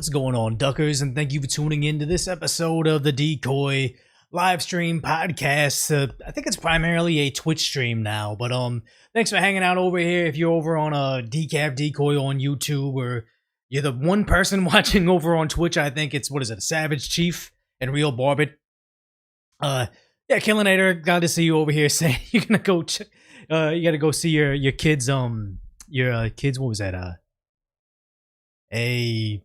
What's going on, Duckers? And thank you for tuning in to this episode of the Decoy live stream podcast. I think it's primarily a Twitch stream now, but thanks for hanging out over here. If you're over on Decaf Decoy on YouTube, or you're the one person watching over on Twitch, I think it's Savage Chief and Real Barbit. Yeah, Killinator, glad to see you over here. Saying you're gonna go, you gotta go see your kids. Your kids. What was that? A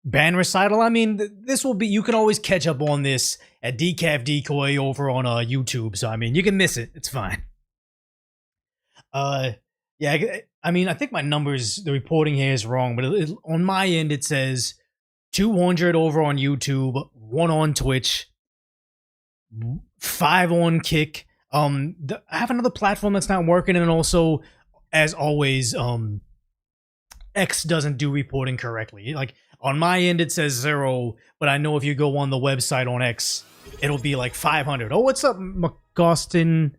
band recital. I mean, this will be, you can always catch up on this at Decaf Decoy over on YouTube, so I mean, you can miss it, it's fine. Yeah, I mean, I think my numbers, the reporting here is wrong, but on my end it says 200 over on YouTube, 1 on Twitch, 5 on Kick. I have another platform that's not working, and also, as always, X doesn't do reporting correctly. Like, on my end, it says 0, but I know if you go on the website on X, it'll be like 500. Oh, what's up, Austin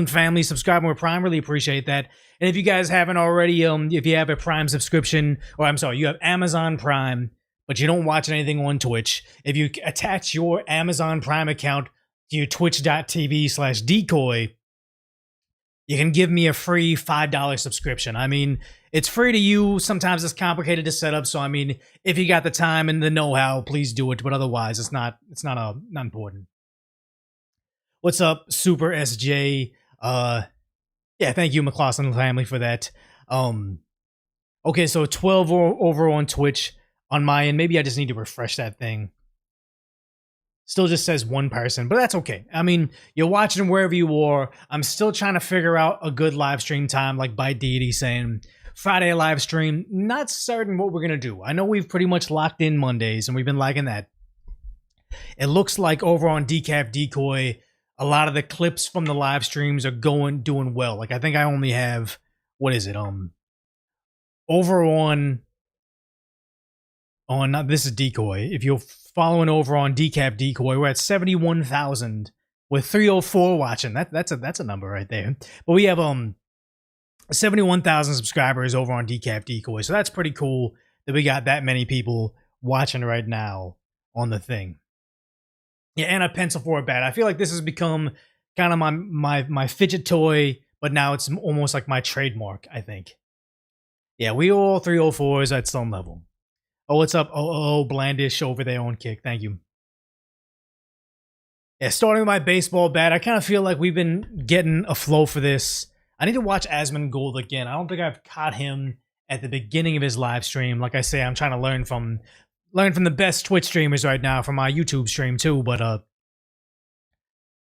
family subscribing with Prime? Really appreciate that. And if you guys haven't already, if you have a Prime subscription, or I'm sorry, you have Amazon Prime, but you don't watch anything on Twitch, if you attach your Amazon Prime account to your twitch.tv/decoy, you can give me a free $5 subscription. I mean, it's free to you. Sometimes it's complicated to set up. So, I mean, if you got the time and the know-how, please do it. But otherwise, it's not important. What's up, Super SJ? Yeah, thank you, McCloskey family, for that. Okay, so 12 over on Twitch on my end. Maybe I just need to refresh that thing. Still just says 1 person, but that's okay. I mean, you're watching wherever you are. I'm still trying to figure out a good live stream time, like Bite Deity saying Friday live stream. Not certain what we're going to do. I know we've pretty much locked in Mondays, and we've been liking that. It looks like over on Decaf Decoy, a lot of the clips from the live streams are doing well. Like, I think I only have, what is it? Over on this is Decoy. If you're following over on Decaf Decoy, we're at 71,000 with 304 watching. That's a number right there. But we have 71,000 subscribers over on Decaf Decoy, so that's pretty cool that we got that many people watching right now on the thing. Yeah, and a pencil for a bat. I feel like this has become kind of my fidget toy, but now it's almost like my trademark, I think. Yeah, we all 304s at some level. Oh, what's up? Oh, Blandish over there on Kick. Thank you. Yeah, starting with my baseball bat, I kind of feel like we've been getting a flow for this. I need to watch Asmongold again. I don't think I've caught him at the beginning of his live stream. Like I say, I'm trying to learn from the best Twitch streamers right now from my YouTube stream too. But I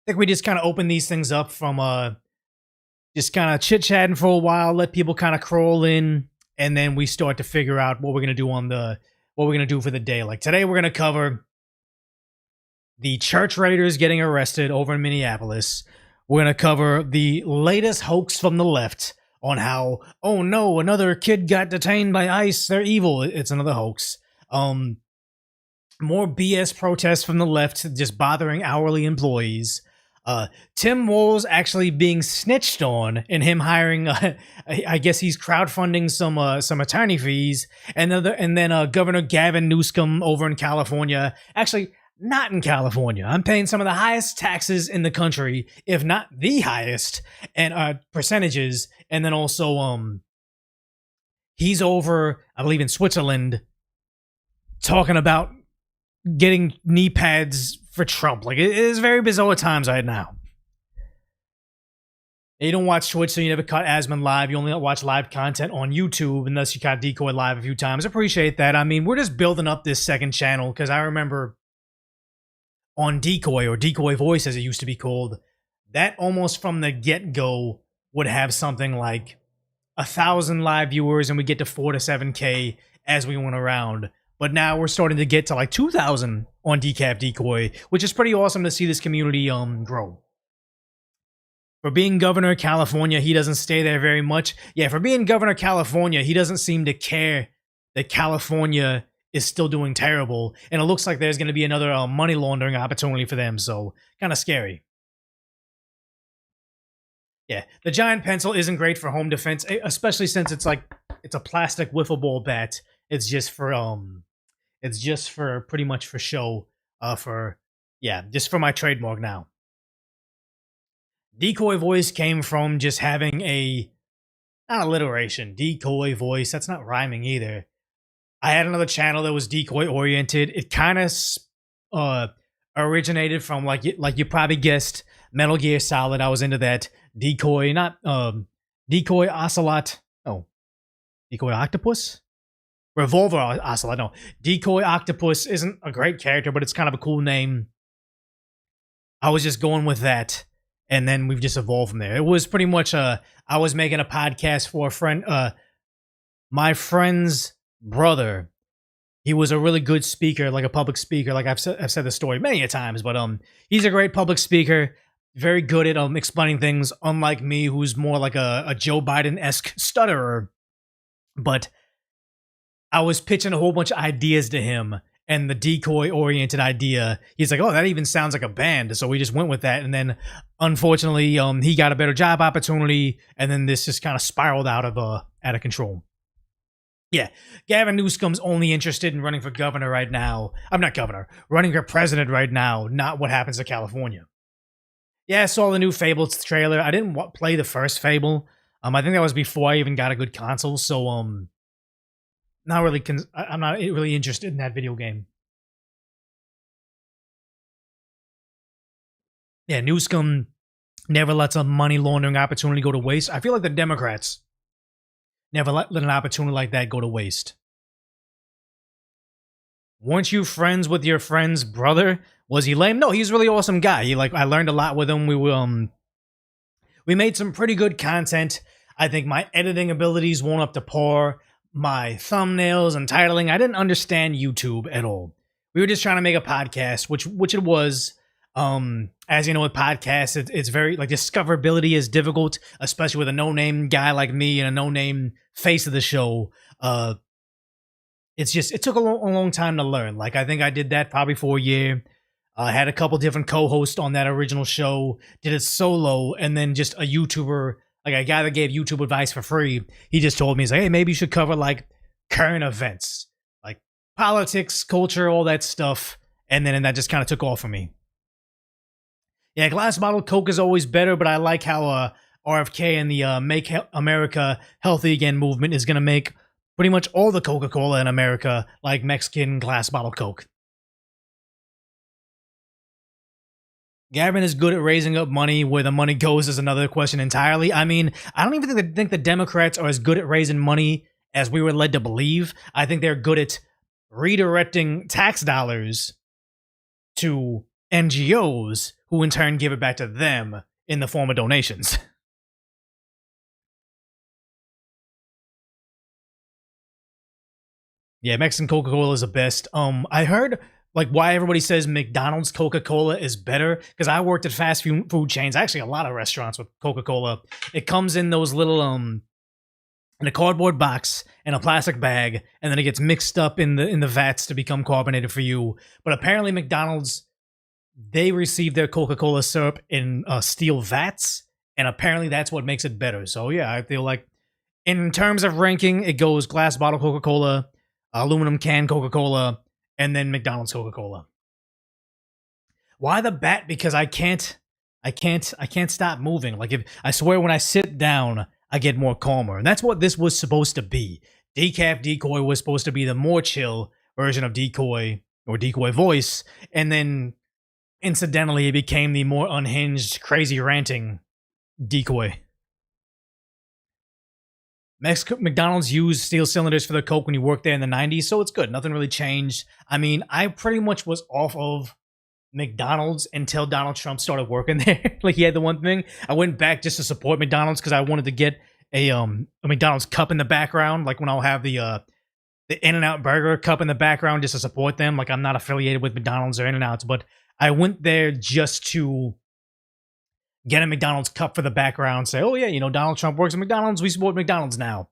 think we just kind of open these things up from just kind of chit-chatting for a while, let people kind of crawl in, and then we start to figure out what we're gonna do for the day. Like today, we're gonna cover the church raiders getting arrested over in Minneapolis. We're gonna cover the latest hoax from the left on how, oh no, another kid got detained by ICE. They're evil. It's another hoax. More BS protests from the left, just bothering hourly employees. Tim Walz actually being snitched on, and him hiring, I guess he's crowdfunding some attorney fees, and then Governor Gavin Newsom over in California, actually not in California. I'm paying some of the highest taxes in the country, if not the highest, and percentages, and then also he's over, I believe, in Switzerland, talking about getting knee pads for Trump. Like, it is very bizarre times right now. You don't watch Twitch, so you never caught Asmon live. You only watch live content on YouTube, unless you caught Decoy live a few times. Appreciate that. I mean, we're just building up this second channel, because I remember on Decoy, or Decoy Voice as it used to be called, that almost from the get-go would have something like 1,000 live viewers, and we get to 4 to 7K as we went around. But now we're starting to get to like 2,000 on Decaf Decoy, which is pretty awesome to see this community grow. For being governor of California, he doesn't stay there very much. Yeah, for being governor of California, he doesn't seem to care that California is still doing terrible. And it looks like there's going to be another money laundering opportunity for them, so kind of scary. Yeah, the giant pencil isn't great for home defense, especially since it's a plastic wiffle ball bat. It's just for it's just for pretty much for show. For yeah, just for my trademark now. Decoy voice came from just having a not alliteration. Decoy voice. That's not rhyming either. I had another channel that was decoy oriented. It kind of uh originated from like you probably guessed Metal Gear Solid. I was into that decoy, not decoy ocelot. Oh, decoy octopus. Revolver ocelot. No, decoy octopus isn't a great character, but it's kind of a cool name. I was just going with that, and then we've just evolved from there. It was pretty much I was making a podcast for a friend, my friend's brother. He was a really good speaker, like a public speaker. Like I've said the story many a times, but he's a great public speaker, very good at explaining things. Unlike me, who's more like a Joe Biden-esque stutterer. But I was pitching a whole bunch of ideas to him, and the decoy-oriented idea, he's like, "Oh, that even sounds like a band." So we just went with that, and then unfortunately, he got a better job opportunity, and then this just kind of spiraled out of control. Yeah, Gavin Newsom's only interested in running for governor right now. I'm not governor, running for president right now, not what happens to California. Yeah, I saw the new Fable trailer. I didn't play the first Fable. I think that was before I even got a good console, so not really. I'm not really interested in that video game. Yeah, Newsom never lets a money laundering opportunity go to waste. I feel like the Democrats never let an opportunity like that go to waste. Weren't you friends with your friend's brother? Was he lame? No, he's a really awesome guy. I learned a lot with him. We made some pretty good content. I think my editing abilities weren't up to par. My thumbnails and titling, I didn't understand YouTube at all. We were just trying to make a podcast, which it was. As you know, with podcasts, it's very like discoverability is difficult, especially with a no-name guy like me and a no-name face of the show. It took a long time to learn. Like I think I did that probably for a year. I had a couple different co-hosts on that original show. Did it solo, and then just a YouTuber, like a guy that gave YouTube advice for free. He just told me, he's like, "Hey, maybe you should cover like current events, like politics, culture, all that stuff." And that just kind of took off for me. Yeah, glass bottle Coke is always better, but I like how RFK and the Make America Healthy Again movement is going to make pretty much all the Coca-Cola in America like Mexican glass bottle Coke. Gavin is good at raising up money. Where the money goes is another question entirely. I mean, I don't even think the Democrats are as good at raising money as we were led to believe. I think they're good at redirecting tax dollars to NGOs, who in turn give it back to them in the form of donations. Yeah, Mexican Coca-Cola is the best. I heard like why everybody says McDonald's Coca-Cola is better, because I worked at fast food chains. Actually, a lot of restaurants with Coca-Cola. It comes in those little in a cardboard box in a plastic bag, and then it gets mixed up in the vats to become carbonated for you. But apparently, McDonald's, they receive their Coca-Cola syrup in steel vats, and apparently that's what makes it better. So yeah, I feel like in terms of ranking, it goes glass bottle Coca-Cola, aluminum can Coca-Cola, and then McDonald's Coca-Cola. Why the bat? Because I can't stop moving. Like, if I swear when I sit down, I get more calmer. And that's what this was supposed to be. Decaf Decoy was supposed to be the more chill version of Decoy, or Decoy voice, and then incidentally, it became the more unhinged, crazy ranting Decoy. McDonald's used steel cylinders for the Coke when you worked there in the 90s, so it's good. Nothing really changed. I mean, I pretty much was off of McDonald's until Donald Trump started working there. Like, he had the one thing. I went back just to support McDonald's because I wanted to get a McDonald's cup in the background, like when I'll have the In-N-Out Burger cup in the background just to support them. Like, I'm not affiliated with McDonald's or In-N-Outs, but I went there just to get a McDonald's cup for the background, say, "Oh yeah, you know, Donald Trump works at McDonald's, we support McDonald's now."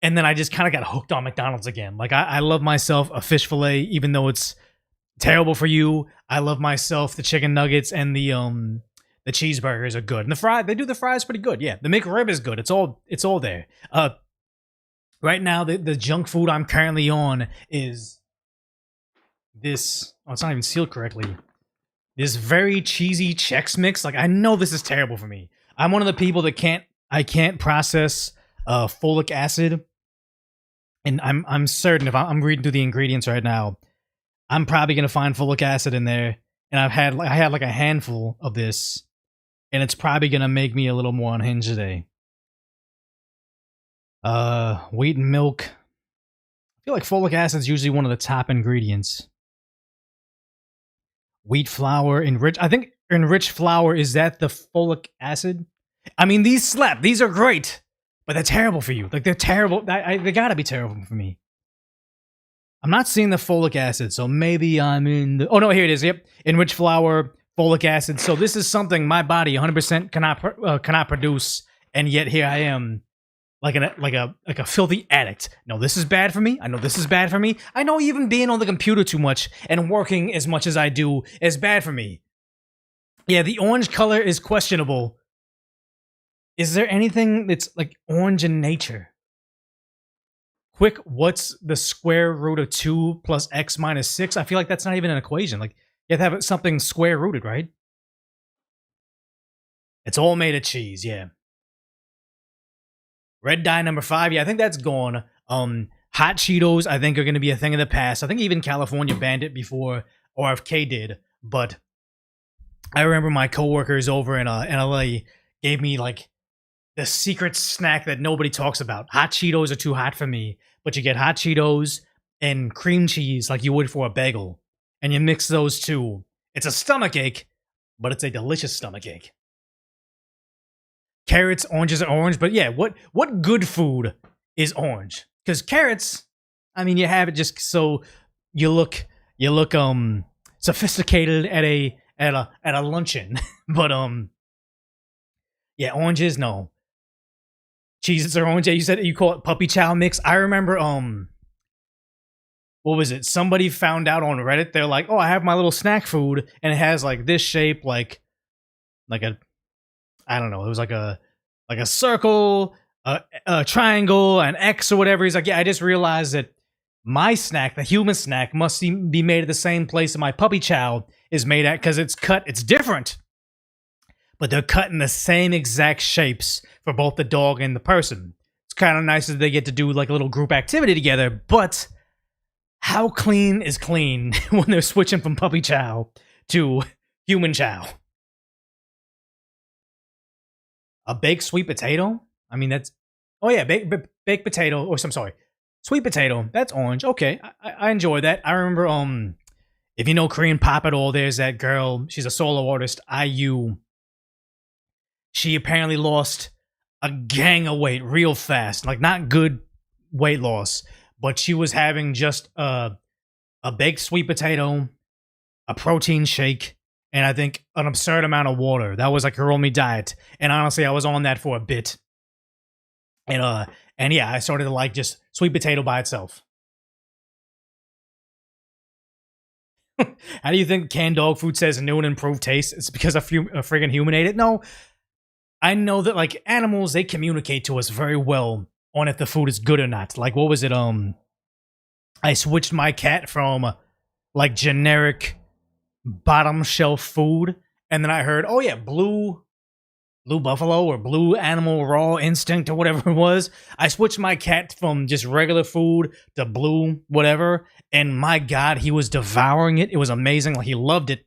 And then I just kind of got hooked on McDonald's again. Like, I love myself a fish fillet, even though it's terrible for you. I love myself the chicken nuggets, and the cheeseburgers are good. And they do the fries pretty good. Yeah, the McRib is good. It's all there. Right now, the junk food I'm currently on is this. Oh, it's not even sealed correctly. This very cheesy Chex Mix. Like, I know this is terrible for me. I'm one of the people that can't process folic acid, and I'm certain if I'm reading through the ingredients right now, I'm probably gonna find folic acid in there. And I had like a handful of this, and it's probably gonna make me a little more unhinged today. Wheat and milk. I feel like folic acid is usually one of the top ingredients. Wheat flour, enriched. I think enriched flour, is that the folic acid? I mean, these slap. These are great, but they're terrible for you. Like, they're terrible. They gotta be terrible for me. I'm not seeing the folic acid, so maybe I'm in the... Oh, no, here it is. Yep. Enriched flour, folic acid. So this is something my body 100% cannot produce, and yet here I am, like a filthy addict. No, this is bad for me. I know this is bad for me. I know even being on the computer too much and working as much as I do is bad for me. Yeah, the orange color is questionable. Is there anything that's like orange in nature? Quick, what's the square root of 2 plus x minus 6? I feel like that's not even an equation. Like, you have to have something square rooted, right? It's all made of cheese, yeah. Red dye number 5, yeah, I think that's gone. Hot Cheetos, I think, are going to be a thing of the past. I think even California banned it before RFK did, but I remember my coworkers over in LA gave me like the secret snack that nobody talks about. Hot Cheetos are too hot for me, but you get hot Cheetos and cream cheese like you would for a bagel, and you mix those two. It's a stomach ache, but it's a delicious stomach ache. Carrots, oranges are orange, but yeah, what good food is orange? Because carrots, I mean, you have it just so you look sophisticated at a luncheon, but yeah, oranges no. Cheeses are orange. Yeah, you said you call it puppy chow mix. I remember what was it? Somebody found out on Reddit. They're like, oh, I have my little snack food, and it has like this shape, like a, I don't know. It was like a circle, a triangle, an X or whatever. He's like, yeah, I just realized that my snack, the human snack, must be made at the same place that my puppy chow is made at because it's cut. It's different, but they're cut in the same exact shapes for both the dog and the person. It's kind of nice that they get to do like a little group activity together, but how clean is clean when they're switching from puppy chow to human chow? A baked sweet potato? I mean, that's... Oh, yeah, baked potato. Or, I'm sorry. Sweet potato. That's orange. Okay, I enjoy that. I remember, if you know Korean pop at all, there's that girl. She's a solo artist, IU. She apparently lost a gang of weight real fast. Like, not good weight loss. But she was having just a baked sweet potato, a protein shake, and I think an absurd amount of water. That was like her only diet. And honestly, I was on that for a bit. And yeah, I started to like just sweet potato by itself. How do you think canned dog food says new and improved taste? It's because a friggin' human ate it? No. I know that like animals, they communicate to us very well on if the food is good or not. Like, what was it? I switched my cat from like generic bottom shelf food, and then I heard, oh yeah, blue buffalo or blue animal raw instinct or whatever it was. I switched my cat from just regular food to blue whatever, and my god, he was devouring it. It was amazing. Like, he loved it.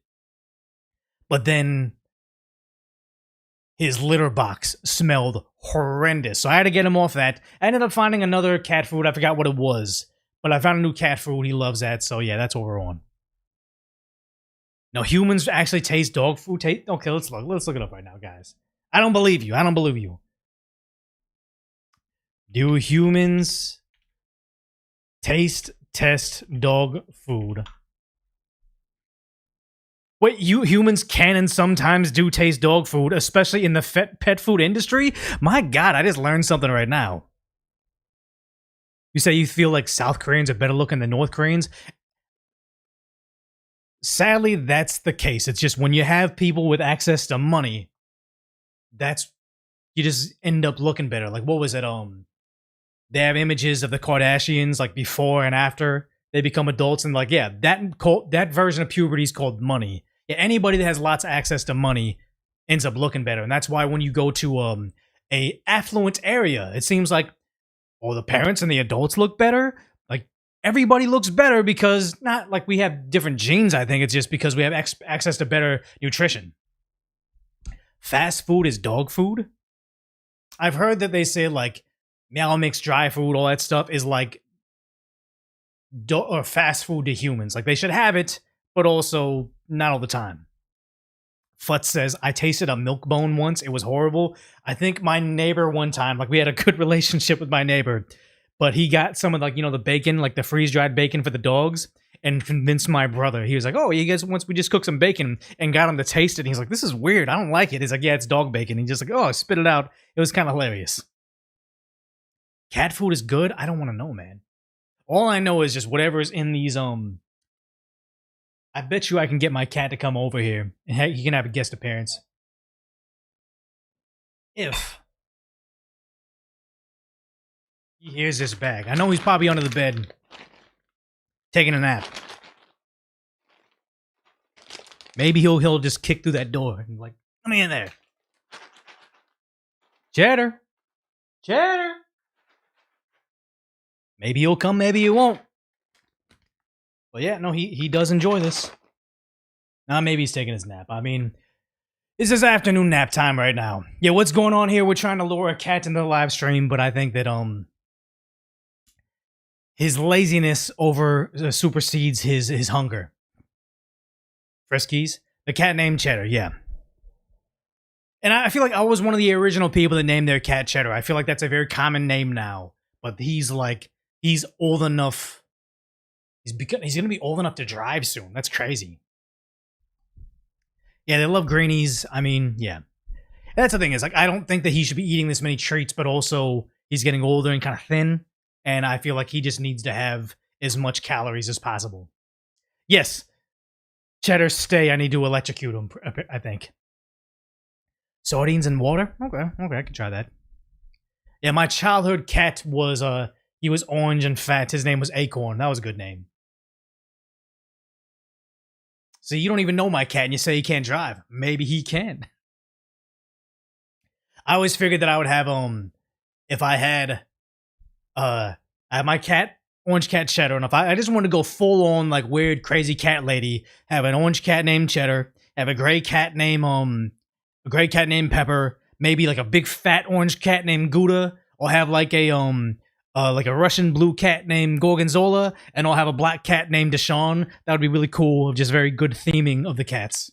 But then his litter box smelled horrendous, so I had to get him off that. I ended up finding another cat food. I forgot what it was, but I found a new cat food. He loves that, so yeah, that's what we're on. No, humans actually taste dog food. Okay, let's look it up right now, guys. I don't believe you. I don't believe you. Do humans test dog food? Wait, humans can and sometimes do taste dog food, especially in the pet food industry? My god, I just learned something right now. You say you feel like South Koreans are better looking than North Koreans? Sadly, that's the case. It's just when you have people with access to money, you just end up looking better. Like, what was it? they have images of the Kardashians like before and after they become adults, and like, yeah, that version of puberty is called money. Yeah, anybody that has lots of access to money ends up looking better, and that's why when you go to a affluent area, it seems like the parents and the adults look better. Like everybody looks better because not like we have different genes. I think it's just because we have access to better nutrition. Fast food is dog food. I've heard that they say like meow mix, dry food, all that stuff is like or fast food to humans. Like they should have it, but also not all the time. Futz says, I tasted a milk bone once. It was horrible. I think my neighbor one time, like we had a good relationship with my neighbor, but he got some of like, the bacon, like the freeze-dried bacon for the dogs, and convinced my brother. He was like, oh, you guys, once we just cooked some bacon and got him to taste it. And he's like, this is weird. I don't like it. He's like, yeah, it's dog bacon. And he's just like, oh, spit it out. It was kind of hilarious. Cat food is good? I don't want to know, man. All I know is just whatever's in these, I bet you I can get my cat to come over here and he can have a guest appearance. If he hears this bag. I know he's probably under the bed taking a nap. Maybe he'll just kick through that door and like, come in there. Cheddar. Cheddar. Maybe he'll come, maybe he won't. But yeah, no, he does enjoy this. Now maybe he's taking his nap. I mean, this is afternoon nap time right now. Yeah, what's going on here? We're trying to lure a cat into the live stream, but I think that his laziness supersedes his hunger. Friskies, the cat named Cheddar, yeah. And I feel like I was one of the original people that named their cat Cheddar. I feel like that's a very common name now, but he's old enough. He's gonna be old enough to drive soon. That's crazy. Yeah, they love greenies. I mean, yeah. That's the thing is, like, I don't think that he should be eating this many treats, but also he's getting older and kind of thin, and I feel like he just needs to have as much calories as possible. Yes, Cheddar, stay. I need to electrocute him, I think. Sardines and water? Okay, I can try that. Yeah, my childhood cat was, he was orange and fat. His name was Acorn. That was a good name. So you don't even know my cat and you say he can't drive. Maybe he can. I always figured that I would have, if I had my cat, orange cat Cheddar, and if I just wanted to go full on, like, weird, crazy cat lady, have an orange cat named Cheddar, have a gray cat named Pepper, maybe like a big fat orange cat named Gouda, or have like a Russian blue cat named Gorgonzola, and I'll have a black cat named Deshaun. That would be really cool. Just very good theming of the cats.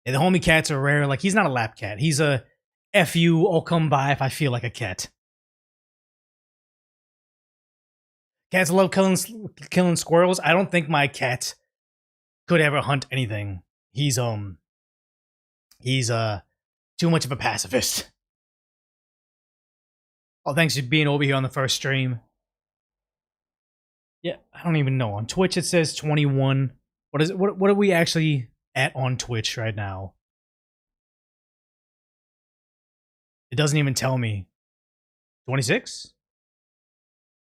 Yeah, the homie cats are rare. Like, he's not a lap cat. He's a F you, I'll come by if I feel like a cat. Cats love killing squirrels. I don't think my cat could ever hunt anything. He's too much of a pacifist. Oh, thanks for being over here on the first stream. Yeah, I don't even know. On Twitch it says 21. What is it? What are we actually at on Twitch right now? It doesn't even tell me. 26?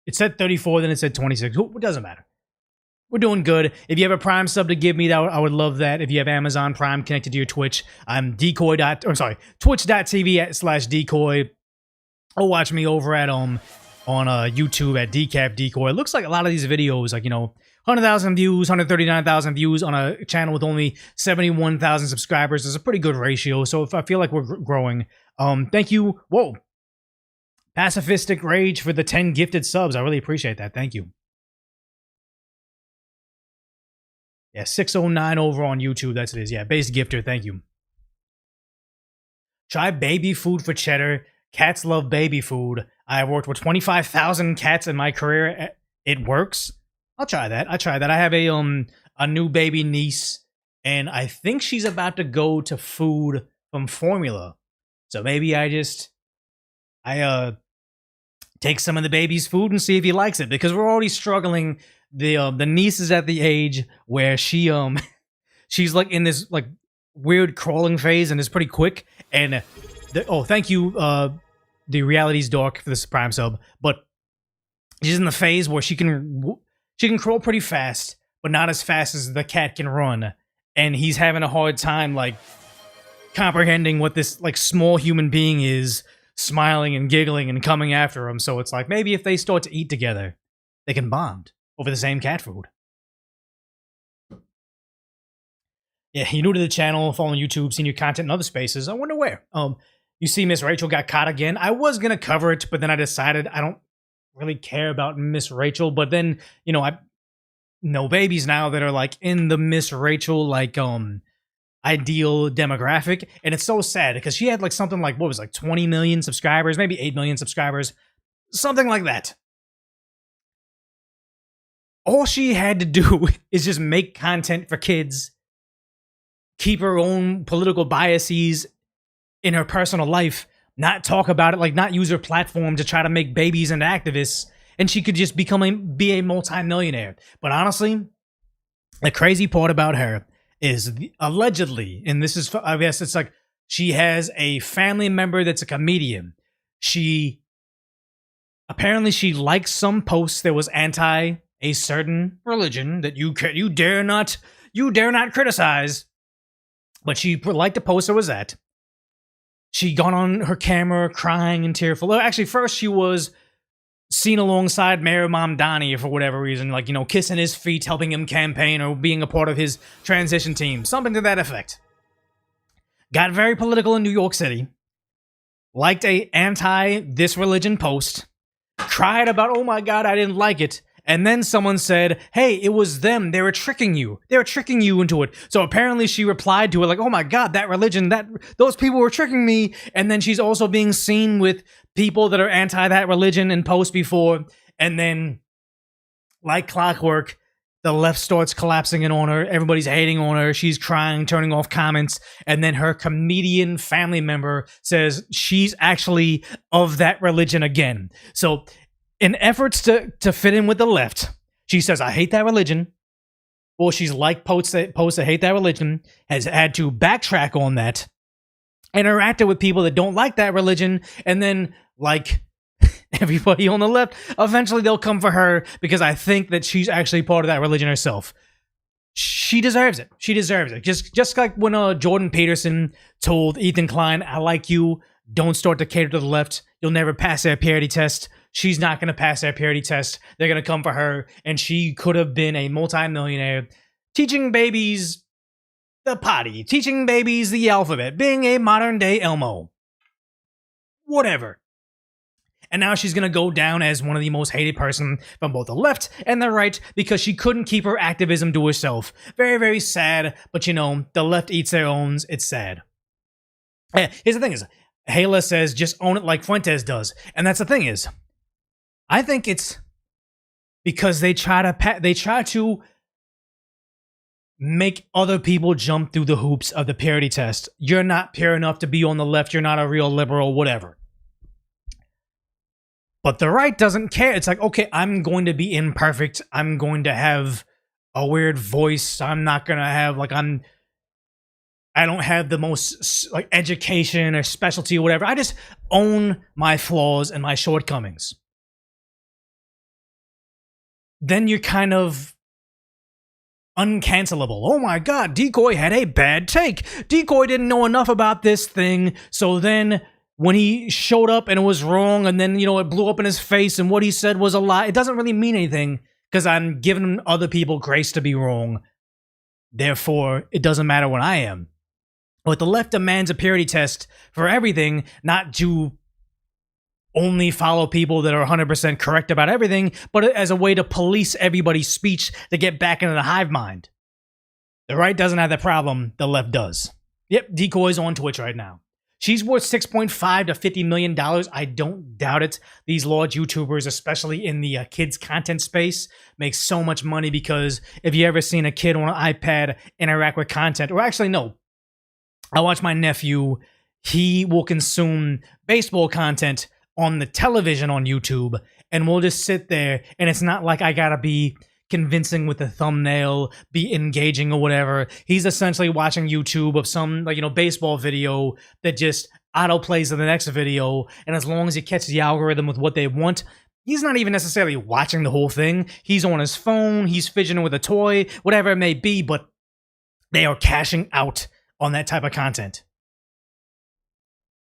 It said 34, then it said 26. It doesn't matter. We're doing good. If you have a Prime sub to give me, I would love that. If you have Amazon Prime connected to your Twitch, I'm twitch.tv/decoy. Or watch me over at on YouTube at Decaf Decoy. It looks like a lot of these videos, like, 100,000 views, 139,000 views on a channel with only 71,000 subscribers is a pretty good ratio. So if I feel like we're growing, thank you. Whoa. Pacifistic Rage for the 10 gifted subs. I really appreciate that. Thank you. Yeah, 609 over on YouTube. That's it is. Yeah, base gifter. Thank you. Try baby food for Cheddar. Cats love baby food. I worked with 25,000 cats in my career. It works. I'll try that. I have a new baby niece, and I think she's about to go to food from formula. So maybe I take some of the baby's food and see if he likes it, because we're already struggling. The niece is at the age where she's like in this weird crawling phase and is pretty quick. And thank you, the reality's dark for this Prime sub, but she's in the phase where she can crawl pretty fast, but not as fast as the cat can run, and he's having a hard time like comprehending what this like small human being is, smiling and giggling and coming after him. So it's like maybe if they start to eat together, they can bond over the same cat food. Yeah, you're new to the channel, following YouTube, seeing your content in other spaces. I wonder where. You see Miss Rachel got caught again. I was gonna cover it, but then I decided I don't really care about Miss Rachel. But then, you know, I know babies now that are like in the Miss Rachel like ideal demographic, and it's so sad because she had like something like what was like 20 million subscribers, maybe 8 million subscribers, something like that. All she had to do is just make content for kids, keep her own political biases in her personal life, not talk about it, like not use her platform to try to make babies into activists, and she could just be a multi-millionaire. But honestly, the crazy part about her is allegedly, and this is, I guess it's like she has a family member that's a comedian. Apparently she likes some posts that was anti a certain religion that you dare not criticize. But she liked the post that was that. She got on her camera crying and tearful. Actually, first she was seen alongside Mayor Mamdani for whatever reason, like, you know, kissing his feet, helping him campaign, or being a part of his transition team. Something to that effect. Got very political in New York City. Liked a anti-this religion post. Cried about, oh my God, I didn't like it. And then someone said, hey, it was them. They were tricking you. They were tricking you into it. So apparently she replied to it like, oh my God, that religion, those people were tricking me. And then she's also being seen with people that are anti that religion and posts before. And then, like clockwork, the left starts collapsing in on her. Everybody's hating on her. She's crying, turning off comments. And then her comedian family member says she's actually of that religion again. So in efforts to fit in with the left, she says, I hate that religion. Or she's like posts that hate that religion, has had to backtrack on that, interacted with people that don't like that religion, and then, like everybody on the left, eventually they'll come for her because I think that she's actually part of that religion herself. She deserves it. She deserves it. Just like when Jordan Peterson told Ethan Klein, I like you, don't start to cater to the left, you'll never pass their purity test. She's not going to pass their purity test. They're going to come for her, and she could have been a multi-millionaire, teaching babies the potty, teaching babies the alphabet, being a modern-day Elmo. Whatever. And now she's going to go down as one of the most hated person from both the left and the right because she couldn't keep her activism to herself. Very, very sad, but you know, the left eats their own. It's sad. Here's the thing is, Hala says, just own it like Fuentes does. And that's the thing is, I think it's because they try to make other people jump through the hoops of the purity test. You're not pure enough to be on the left. You're not a real liberal, whatever. But the right doesn't care. It's like, okay, I'm going to be imperfect. I'm going to have a weird voice. I'm not going to have, like, I don't have the most, like, education or specialty or whatever. I just own my flaws and my shortcomings. Then you're kind of uncancelable. Oh my God, Decoy had a bad take. Decoy didn't know enough about this thing, so then when he showed up and it was wrong, and then, you know, it blew up in his face and what he said was a lie, it doesn't really mean anything because I'm giving other people grace to be wrong. Therefore, it doesn't matter what I am. But the left demands a purity test for everything, not to only follow people that are 100% correct about everything, but as a way to police everybody's speech to get back into the hive mind. The right doesn't have that problem, the left does. Yep, Decoy's on Twitch right now. She's worth $6.5 to $50 million. I don't doubt it. These large YouTubers, especially in the kids content space, make so much money because if you ever seen a kid on an iPad interact with content, or actually no, I watch my nephew, he will consume baseball content on the television on YouTube, and we'll just sit there, and it's not like I gotta be convincing with the thumbnail, be engaging or whatever. He's essentially watching YouTube of some, like, you know, baseball video that just autoplays to the next video, and as long as he catches the algorithm with what they want, he's not even necessarily watching the whole thing. He's on his phone, he's fidgeting with a toy, whatever it may be, but they are cashing out on that type of content.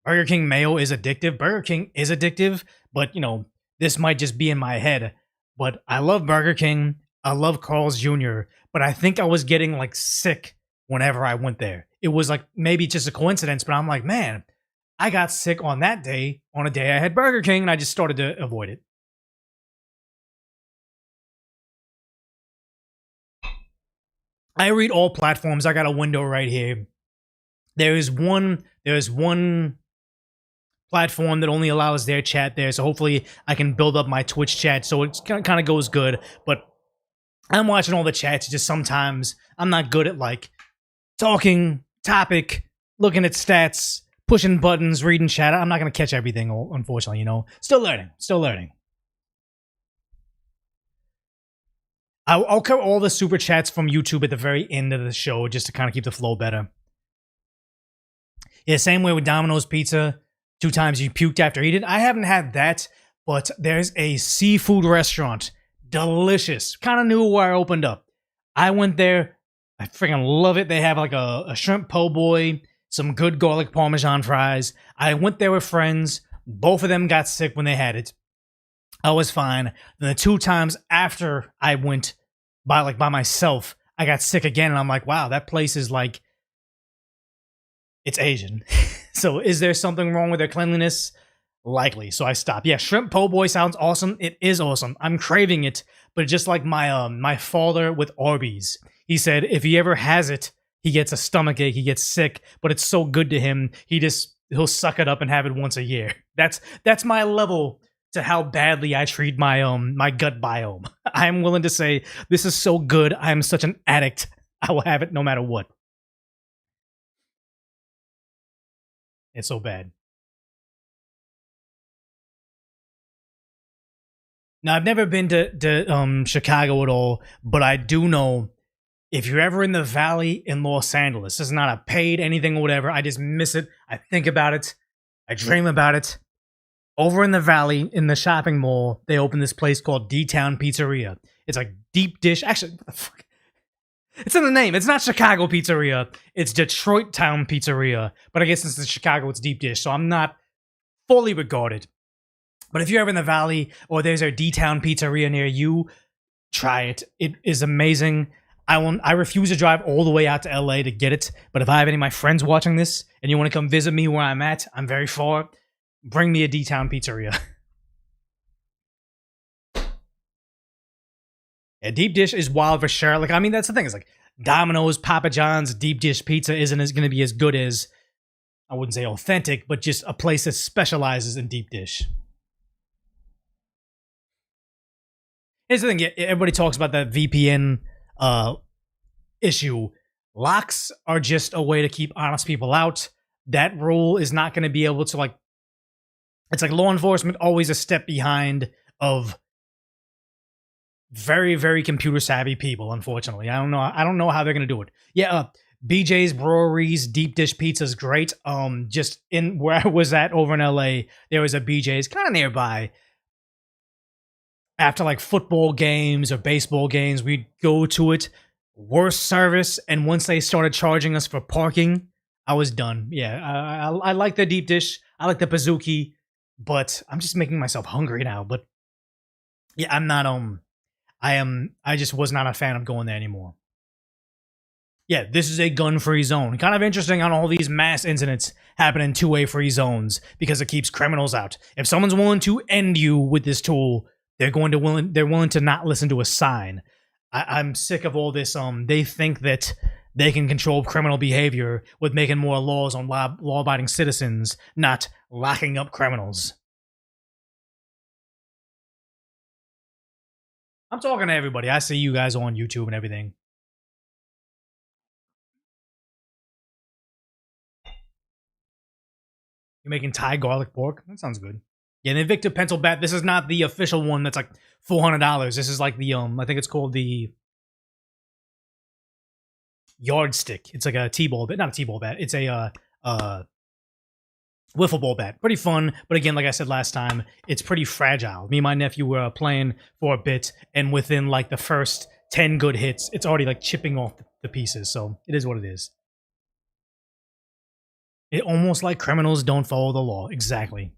Burger King mayo is addictive. Burger King is addictive, but, you know, this might just be in my head. But I love Burger King. I love Carl's Jr., but I think I was getting, like, sick whenever I went there. It was, like, maybe just a coincidence, but I'm like, man, I got sick on that day, on a day I had Burger King, and I just started to avoid it. I read all platforms. I got a window right here. There is one platform that only allows their chat there, so hopefully I can build up my Twitch chat so it kind of goes good. But I'm watching all the chats. Just sometimes I'm not good at like talking, topic, looking at stats, pushing buttons, reading chat. I'm not gonna catch everything, unfortunately. You know, still learning. I'll cover all the super chats from YouTube at the very end of the show just to kind of keep the flow better. Yeah, same way with Domino's Pizza. 2 times you puked after eating. I haven't had that, but there's a seafood restaurant. Delicious. Kind of new where I opened up. I went there. I freaking love it. They have like a shrimp po' boy, some good garlic parmesan fries. I went there with friends. Both of them got sick when they had it. I was fine. Then the 2 times after I went by myself, I got sick again, and I'm like, wow, that place is like, it's Asian. So is there something wrong with their cleanliness? Likely. So I stopped. Yeah, shrimp po' boy sounds awesome. It is awesome. I'm craving it, but just like my father with Arby's, he said if he ever has it, he gets a stomachache, he gets sick, but it's so good to him, he'll suck it up and have it once a year. That's my level to how badly I treat my my gut biome. I'm willing to say this is so good. I'm such an addict. I will have it no matter what. It's so bad. Now, I've never been to Chicago at all, but I do know if you're ever in the Valley in Los Angeles, this is not a paid anything or whatever. I just miss it. I think about it. I dream about it. Over in the Valley, in the shopping mall, they opened this place called D-Town Pizzeria. It's like deep dish. Actually, what the fuck? It's in the name. It's not Chicago Pizzeria. It's Detroit Town Pizzeria. But I guess since it's Chicago, it's deep dish. So I'm not fully regarded. But if you're ever in the Valley or there's a D-Town Pizzeria near you, try it. It is amazing. I refuse to drive all the way out to LA to get it. But if I have any of my friends watching this and you want to come visit me where I'm at, I'm very far. Bring me a D-Town Pizzeria. Yeah, deep dish is wild for sure. Like, I mean, that's the thing. It's like Domino's, Papa John's, deep dish pizza isn't going to be as good as, I wouldn't say authentic, but just a place that specializes in deep dish. Here's the thing. Everybody talks about that VPN issue. Locks are just a way to keep honest people out. That rule is not going to be able to, like, it's like law enforcement always a step behind of very, very computer savvy people, unfortunately. I don't know how they're gonna do it. Yeah, BJ's Breweries deep dish pizza is great. Just in where I was at over in LA, there was a BJ's kind of nearby. After like football games or baseball games, we'd go to it. Worst service, and once they started charging us for parking, I was done. Yeah, I like the deep dish. I like the Pizookie, but I'm just making myself hungry now. But yeah, I'm not I just was not a fan of going there anymore. Yeah, this is a gun-free zone. Kind of interesting on all these mass incidents happen in two-way free zones because it keeps criminals out. If someone's willing to end you with this tool, they're willing to not listen to a sign. I'm sick of all this. They think that they can control criminal behavior with making more laws on law-abiding citizens, not locking up criminals. I'm talking to everybody. I see you guys on YouTube and everything. You're making Thai garlic pork? That sounds good. Yeah, the Invicta pencil bat. This is not the official one that's like $400. This is like the, I think it's called the Yardstick. It's like a T-ball bat. Not a T-ball bat. It's a, wiffle ball bat. Pretty fun, but again, like I said last time, it's pretty fragile. Me and my nephew were playing for a bit, and within like the first 10 good hits, it's already like chipping off the pieces. So it is what it is. It almost like criminals don't follow the law. Exactly.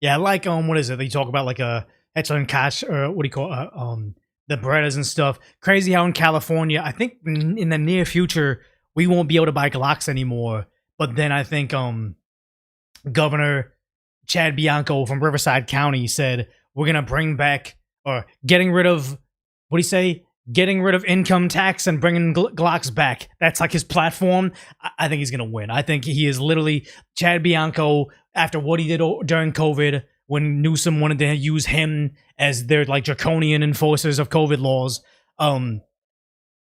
Yeah, like what is it? They talk about like a Hetzel and Koch, or what do you call the Berettas and stuff. Crazy how in California, I think in the near future we won't be able to buy Glocks anymore. But then I think Governor Chad Bianco from Riverside County said we're gonna bring back or getting rid of what do you say? Getting rid of income tax and bringing Glocks back. That's like his platform. I think he's gonna win. I think he is literally Chad Bianco after what he did during COVID when Newsom wanted to use him as their like draconian enforcers of COVID laws.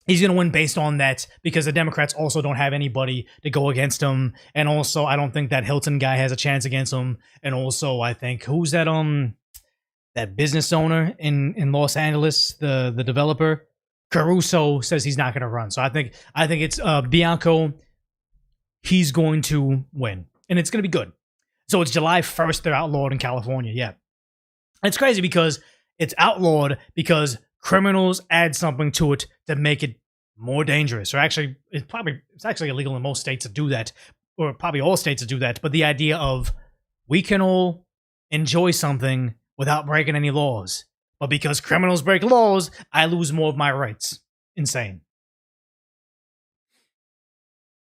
He's going to win based on that because the Democrats also don't have anybody to go against him. And also, I don't think that Hilton guy has a chance against him. And also, I think, who's that business owner in Los Angeles, the developer? Caruso says he's not going to run. So I think it's Bianco. He's going to win. And it's going to be good. So it's July 1st. They're outlawed in California. Yeah. It's crazy because it's outlawed because criminals add something to it to make it more dangerous. Or actually, it's actually illegal in most states to do that, or probably all states to do that. But the idea of we can all enjoy something without breaking any laws, but because criminals break laws, I lose more of my rights. Insane.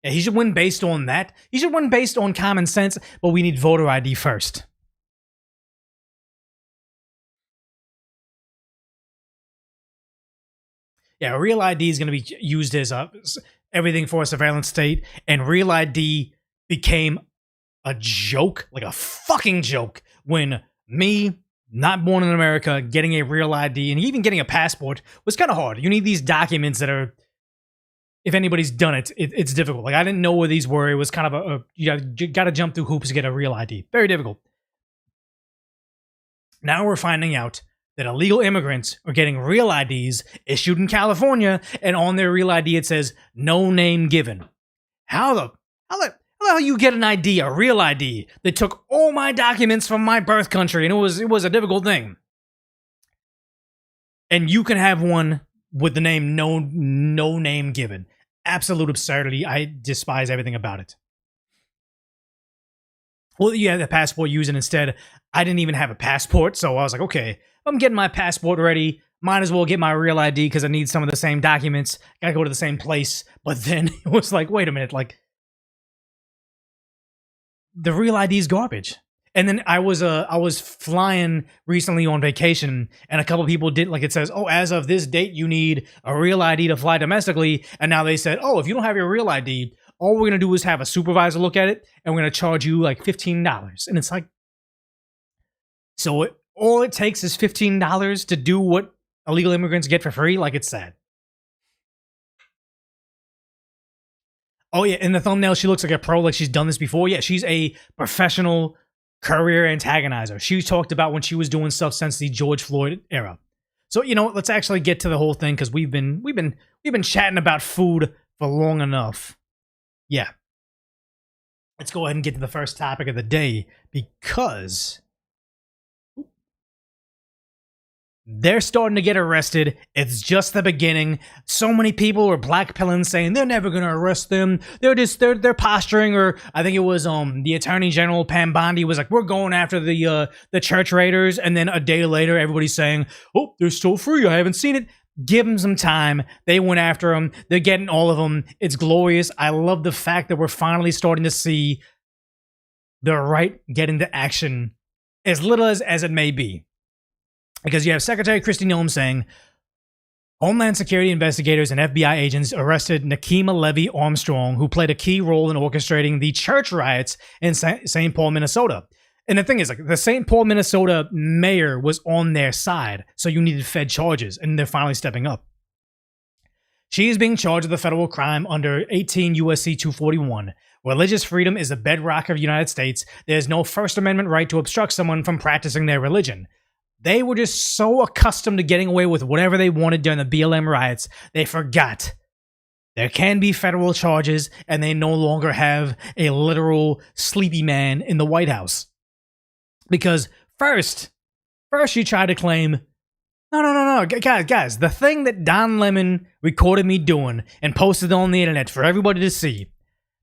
Yeah, he should win based on that. He should win based on common sense, but we need voter ID first. Yeah, Real ID is going to be used as everything for a surveillance state, and Real ID became a joke, like a fucking joke, when me, not born in America, getting a Real ID and even getting a passport was kind of hard. You need these documents that are, if anybody's done it, it's difficult. Like, I didn't know where these were. It was kind of you got to jump through hoops to get a Real ID. Very difficult. Now we're finding out that illegal immigrants are getting Real IDs issued in California, and on their Real ID it says no name given. How the hell you get an ID, a Real ID? They took all my documents from my birth country, and it was a difficult thing. And you can have one with the name no name given. Absolute absurdity. I despise everything about it. Well, you had the passport using instead. I didn't even have a passport, so I was like, okay, I'm getting my passport ready. Might as well get my Real ID because I need some of the same documents. Gotta go to the same place. But then it was like, wait a minute, like the Real ID is garbage. And then I was flying recently on vacation, and a couple people did, like, it says, oh, as of this date, you need a Real ID to fly domestically. And now they said, oh, if you don't have your Real ID, all we're going to do is have a supervisor look at it, and we're going to charge you like $15. And it's like, so all it takes is $15 to do what illegal immigrants get for free? Like, it's sad. Oh, yeah, in the thumbnail, she looks like a pro, like she's done this before. Yeah, she's a professional career antagonizer. She talked about when she was doing stuff since the George Floyd era. So, you know, let's actually get to the whole thing, because we've been chatting about food for long enough. Yeah. Let's go ahead and get to the first topic of the day, because they're starting to get arrested. It's just the beginning. So many people were blackpilling, saying they're never going to arrest them. They're posturing. Or I think it was the Attorney General Pam Bondi was like, we're going after the church raiders. And then a day later, everybody's saying, oh, they're still free. I haven't seen it. Give them some time. They went after them. They're getting all of them. It's glorious. I love the fact that we're finally starting to see the right get into action, as little as it may be. Because you have Secretary Kristi Noem saying Homeland Security investigators and FBI agents arrested Nekima Levy Armstrong, who played a key role in orchestrating the church riots in St. Paul, Minnesota. And the thing is, like, the St. Paul, Minnesota mayor was on their side, so you needed Fed charges, and they're finally stepping up. She is being charged with a federal crime under 18 U.S.C. 241. Religious freedom is the bedrock of the United States. There's no First Amendment right to obstruct someone from practicing their religion. They were just so accustomed to getting away with whatever they wanted during the BLM riots, they forgot There can be federal charges, and they no longer have a literal sleepy man in the White House. Because first you try to claim, no, guys, the thing that Don Lemon recorded me doing and posted on the internet for everybody to see,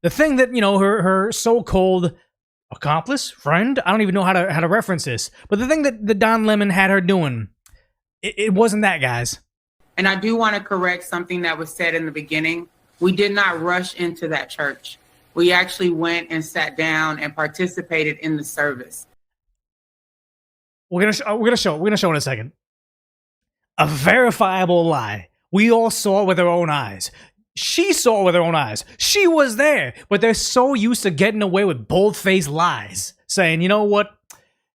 the thing that, her so-called accomplice, friend, I don't even know how to reference this, but the thing that the Don Lemon had her doing, it wasn't that, guys. And I do want to correct something that was said in the beginning. We did not rush into that church. We actually went and sat down and participated in the service. We're gonna show in a second. A verifiable lie. We all saw with our own eyes. She saw with her own eyes. She was there, but they're so used to getting away with bold-faced lies, saying, you know what?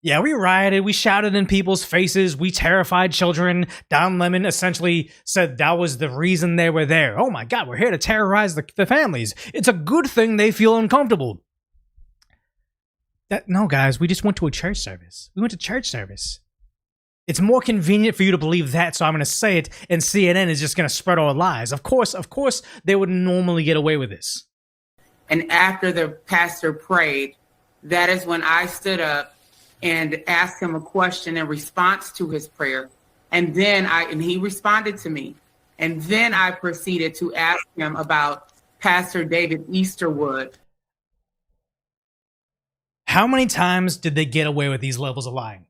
Yeah, we rioted, we shouted in people's faces, we terrified children. Don Lemon essentially said that was the reason they were there. Oh my God, we're here to terrorize the families. It's a good thing they feel uncomfortable. No, guys, we just went to a church service. We went to church service. It's more convenient for you to believe that, so I'm going to say it, and CNN is just going to spread all lies. Of course, they would normally get away with this. And after the pastor prayed, that is when I stood up and asked him a question in response to his prayer. And then he responded to me. And then I proceeded to ask him about Pastor David Easterwood. How many times did they get away with these levels of lying?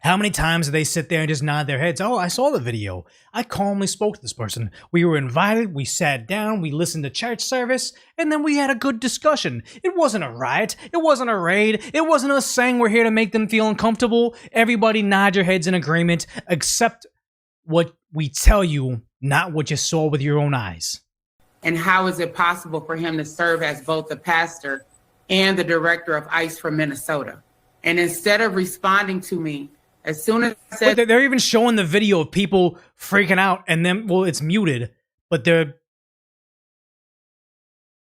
How many times did they sit there and just nod their heads? Oh, I saw the video. I calmly spoke to this person. We were invited. We sat down. We listened to church service. And then we had a good discussion. It wasn't a riot. It wasn't a raid. It wasn't us saying we're here to make them feel uncomfortable. Everybody nod your heads in agreement. Accept what we tell you, not what you saw with your own eyes. And how is it possible for him to serve as both the pastor and the director of ICE for Minnesota? And instead of responding to me, as soon as I said, they're even showing the video of people freaking out, and then, well, it's muted, but they're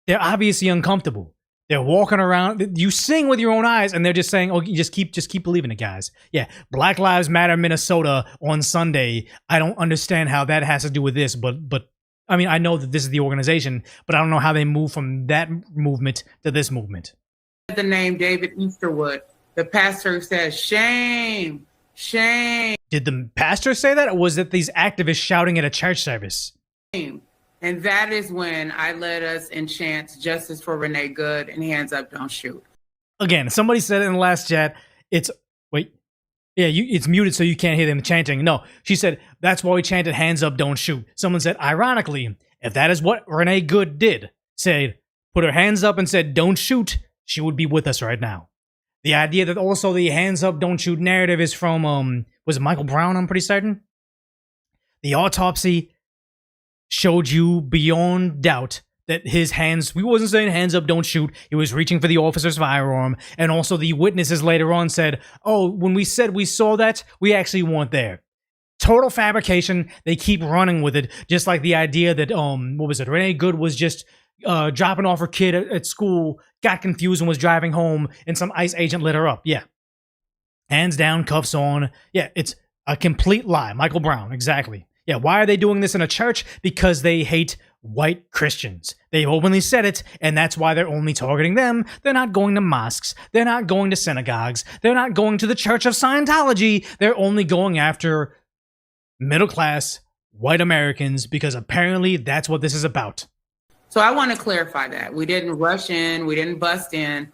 obviously uncomfortable. They're walking around. You sing with your own eyes, and they're just saying, "Oh, you just keep believing it, guys." Yeah, Black Lives Matter, Minnesota on Sunday. I don't understand how that has to do with this, but I mean, I know that this is the organization, but I don't know how they move from that movement to this movement. The name David Easterwood, the pastor says, "Shame. Shame." Did the pastor say that, or was it these activists shouting at a church service? And that is when I led us in chants, "Justice for Renee Good" and "Hands Up, Don't Shoot." Again, somebody said it in the last chat. It's muted so you can't hear them chanting. No, she said, that's why we chanted "Hands Up, Don't Shoot." Someone said, ironically, if that is what Renee Good did, said, put her hands up and said, "Don't shoot," she would be with us right now. The idea that also the "hands up, don't shoot" narrative is from, was it Michael Brown, I'm pretty certain? The autopsy showed you beyond doubt that his hands, we wasn't saying "hands up, don't shoot." He was reaching for the officer's firearm. And also the witnesses later on said, oh, when we said we saw that, we actually weren't there. Total fabrication. They keep running with it. Just like the idea that, Renee Good was just dropping off her kid at school, got confused and was driving home, and some ICE agent lit her up. Yeah. Hands down, cuffs on. Yeah, it's a complete lie. Michael Brown, exactly. Yeah, why are they doing this in a church? Because they hate white Christians. They openly said it, and that's why they're only targeting them. They're not going to mosques. They're not going to synagogues. They're not going to the Church of Scientology. They're only going after middle-class white Americans, because apparently that's what this is about. So I want to clarify that. We didn't rush in. We didn't bust in.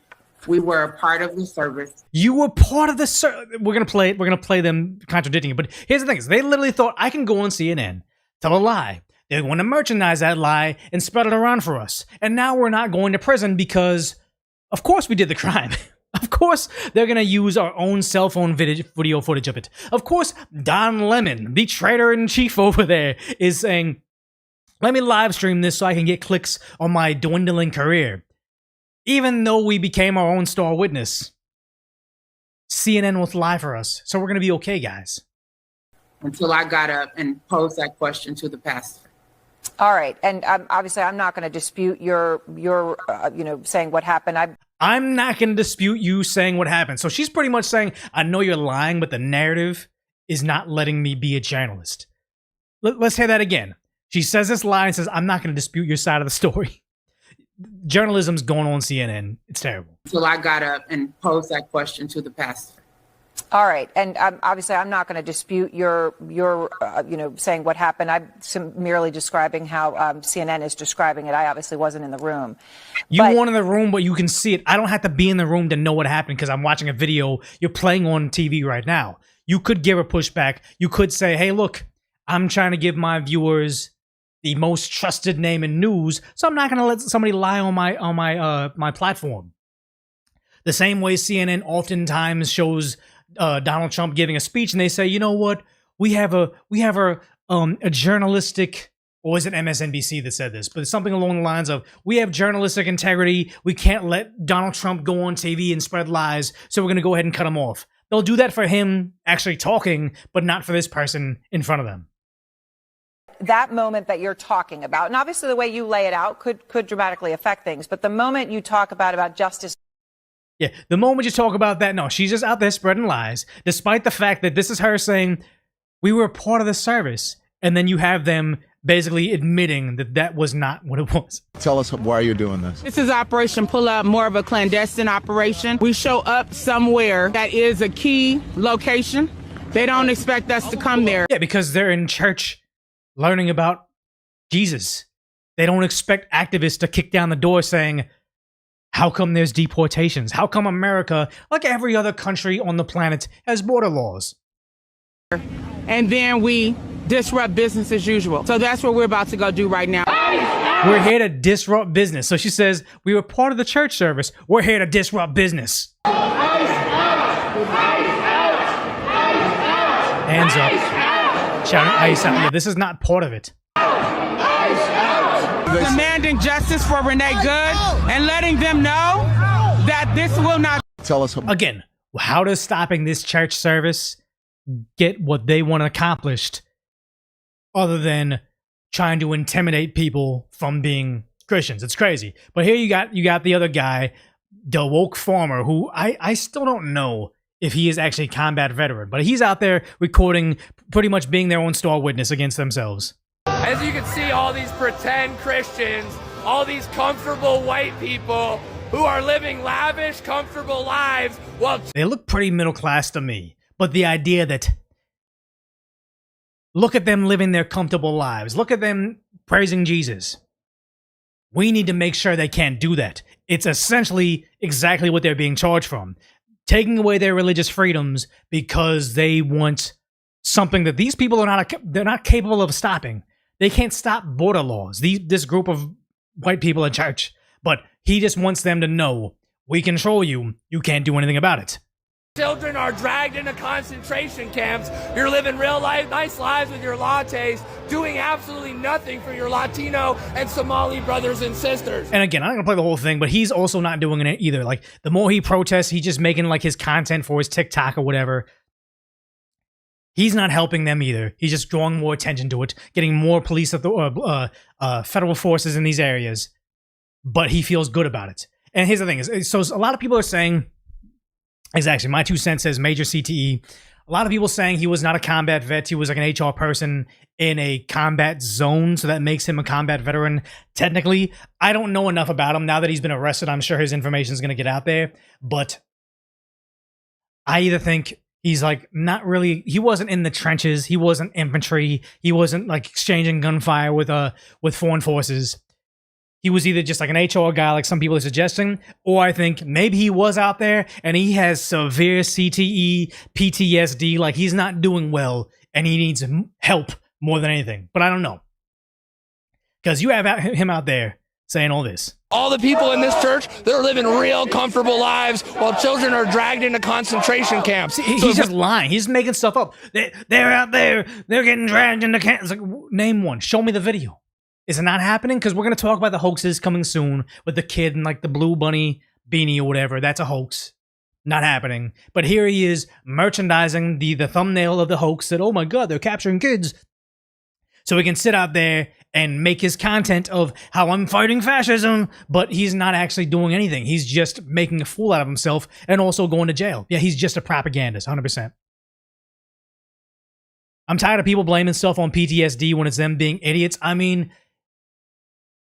We were a part of the service. You were part of the service. We're gonna play them contradicting it. But here's the thing: is they literally thought, I can go on CNN, tell a lie. They want to merchandise that lie and spread it around for us. And now we're not going to prison because, of course, we did the crime. Of course, they're gonna use our own cell phone video footage of it. Of course, Don Lemon, the traitor-in-chief over there, is saying, let me live stream this so I can get clicks on my dwindling career. Even though we became our own star witness, CNN will lie for us. So we're going to be okay, guys. Until I got up and posed that question to the pastor. All right. And obviously, I'm not going to dispute your saying what happened. I'm not going to dispute you saying what happened. So she's pretty much saying, I know you're lying, but the narrative is not letting me be a journalist. Let's hear that again. She says this lie and says, I'm not going to dispute your side of the story. Journalism's going on CNN. It's terrible. So I got up and posed that question to the pastor. All right, and obviously, I'm not going to dispute your saying what happened. I'm merely describing how CNN is describing it. I obviously wasn't in the room. You weren't in the room, but you can see it. I don't have to be in the room to know what happened because I'm watching a video you're playing on TV right now. You could give a pushback. You could say, "Hey, look, I'm trying to give my viewers the most trusted name in news, so I'm not going to let somebody lie on my platform." The same way CNN oftentimes shows Donald Trump giving a speech, and they say, "You know what? We have a journalistic." Or is it MSNBC that said this? But it's something along the lines of, "We have journalistic integrity. We can't let Donald Trump go on TV and spread lies, so we're going to go ahead and cut him off." They'll do that for him actually talking, but not for this person in front of them. That moment that you're talking about, and obviously the way you lay it out could dramatically affect things, but the moment you talk about justice. Yeah, the moment you talk about that, no, she's just out there spreading lies, despite the fact that this is her saying, we were part of the service, and then you have them basically admitting that that was not what it was. Tell us why you're doing this. This is Operation Pull Up, more of a clandestine operation. We show up somewhere that is a key location. They don't expect us to come there. Yeah, because they're in church learning about Jesus. They don't expect activists to kick down the door saying, how come there's deportations? How come America, like every other country on the planet, has border laws? And then we disrupt business as usual. So that's what we're about to go do right now. We're here to disrupt business. So she says, we were part of the church service. We're here to disrupt business. Hands up. Shouting ICE out. Yeah, this is not part of it. Demanding justice for Renee Good and letting them know that this will not. Tell us again, how does stopping this church service get what they want accomplished other than trying to intimidate people from being Christians? It's crazy. But here you got the other guy, the woke farmer, who I still don't know if he is actually a combat veteran, but he's out there recording, pretty much being their own star witness against themselves. As you can see, all these pretend Christians, all these comfortable white people who are living lavish, comfortable lives while they look pretty middle class to me. But the idea that, look at them living their comfortable lives, look at them praising Jesus. We need to make sure they can't do that. It's essentially exactly what they're being charged from. Taking away their religious freedoms because they want something that these people are not capable of stopping. They can't stop border laws. This group of white people in church, but he just wants them to know, we control you. You can't do anything about it. children are dragged into concentration camps. You're living real life, nice lives with your lattes, doing absolutely nothing for your Latino and Somali brothers and sisters. And again, I'm not gonna play the whole thing, but he's also not doing it either. Like, the more he protests, he's just making like his content for his TikTok or whatever. He's not helping them either. He's just drawing more attention to it, getting more police, federal forces in these areas. But he feels good about it. And here's the thing: so a lot of people are saying, exactly, my 2 cents says Major CTE. A lot of people saying he was not a combat vet. He was like an HR person in a combat zone, so that makes him a combat veteran. Technically, I don't know enough about him. Now that he's been arrested, I'm sure his information is going to get out there. But I either think he's like not really, he wasn't in the trenches. He wasn't infantry. He wasn't like exchanging gunfire with foreign forces. He was either just like an HR guy, like some people are suggesting, or I think maybe he was out there and he has severe CTE, PTSD, like he's not doing well and he needs help more than anything. But I don't know. Because you have him out there saying all this. All the people in this church, they're living real comfortable lives while children are dragged into concentration camps. He's just lying. He's making stuff up. They're out there. They're getting dragged into camps. Like, name one. Show me the video. Is it not happening? Because we're going to talk about the hoaxes coming soon with the kid and like the blue bunny beanie or whatever. That's a hoax. Not happening. But here he is merchandising the thumbnail of the hoax that, oh my God, they're capturing kids. So he can sit out there and make his content of how I'm fighting fascism, but he's not actually doing anything. He's just making a fool out of himself and also going to jail. Yeah, he's just a propagandist, 100%. I'm tired of people blaming stuff on PTSD when it's them being idiots. I mean,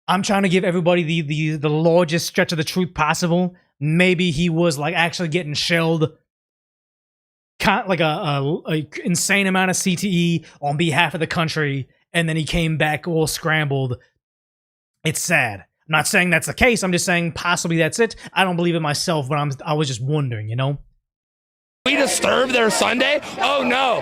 I'm trying to give everybody the largest stretch of the truth possible. Maybe he was like actually getting shelled, like a insane amount of CTE on behalf of the country, and then he came back all scrambled. It's sad. I'm not saying that's the case. I'm just saying possibly that's it. I don't believe it myself, but I was just wondering, you know. We disturb their Sunday? Oh no,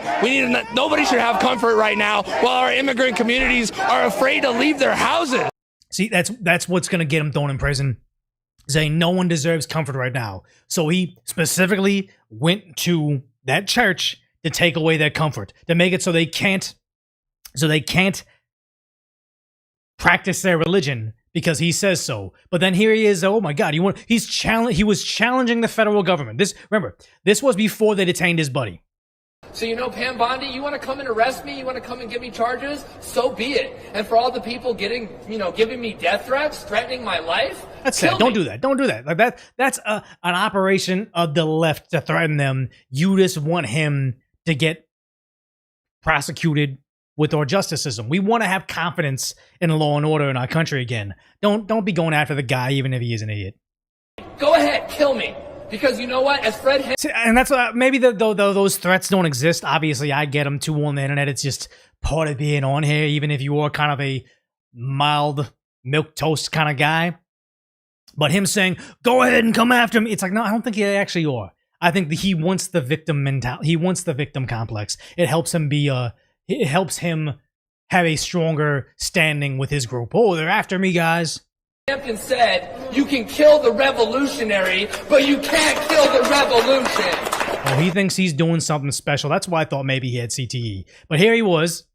nobody should have comfort right now while our immigrant communities are afraid to leave their houses. See, that's what's gonna get him thrown in prison. Saying no one deserves comfort right now. So he specifically went to that church to take away their comfort, to make it so they can't practice their religion because he says so. But then here he is. Oh my God! He was challenging the federal government. This was before they detained his buddy. So, you know, Pam Bondi, you want to come and arrest me? You want to come and give me charges? So be it. And for all the people giving me death threats, threatening my life, that's sad. Don't do that. Don't do that. Like that's an operation of the left to threaten them. You just want him to get prosecuted with our justice system. We want to have confidence in law and order in our country again. Don't be going after the guy, even if he is an idiot. Go ahead, kill me. Because you know what? As Fred Hampton... And that's maybe though those threats don't exist. Obviously, I get them too on the internet. It's just part of being on here, even if you are kind of a mild milquetoast kind of guy. But him saying, go ahead and come after me. It's like, no, I don't think he actually are. I think that he wants the victim mentality. He wants the victim complex. It helps him it helps him have a stronger standing with his group. Oh, they're after me, guys. Hampton said, you can kill the revolutionary, but you can't kill the revolution. Oh, he thinks he's doing something special. That's why I thought maybe he had CTE. But here he was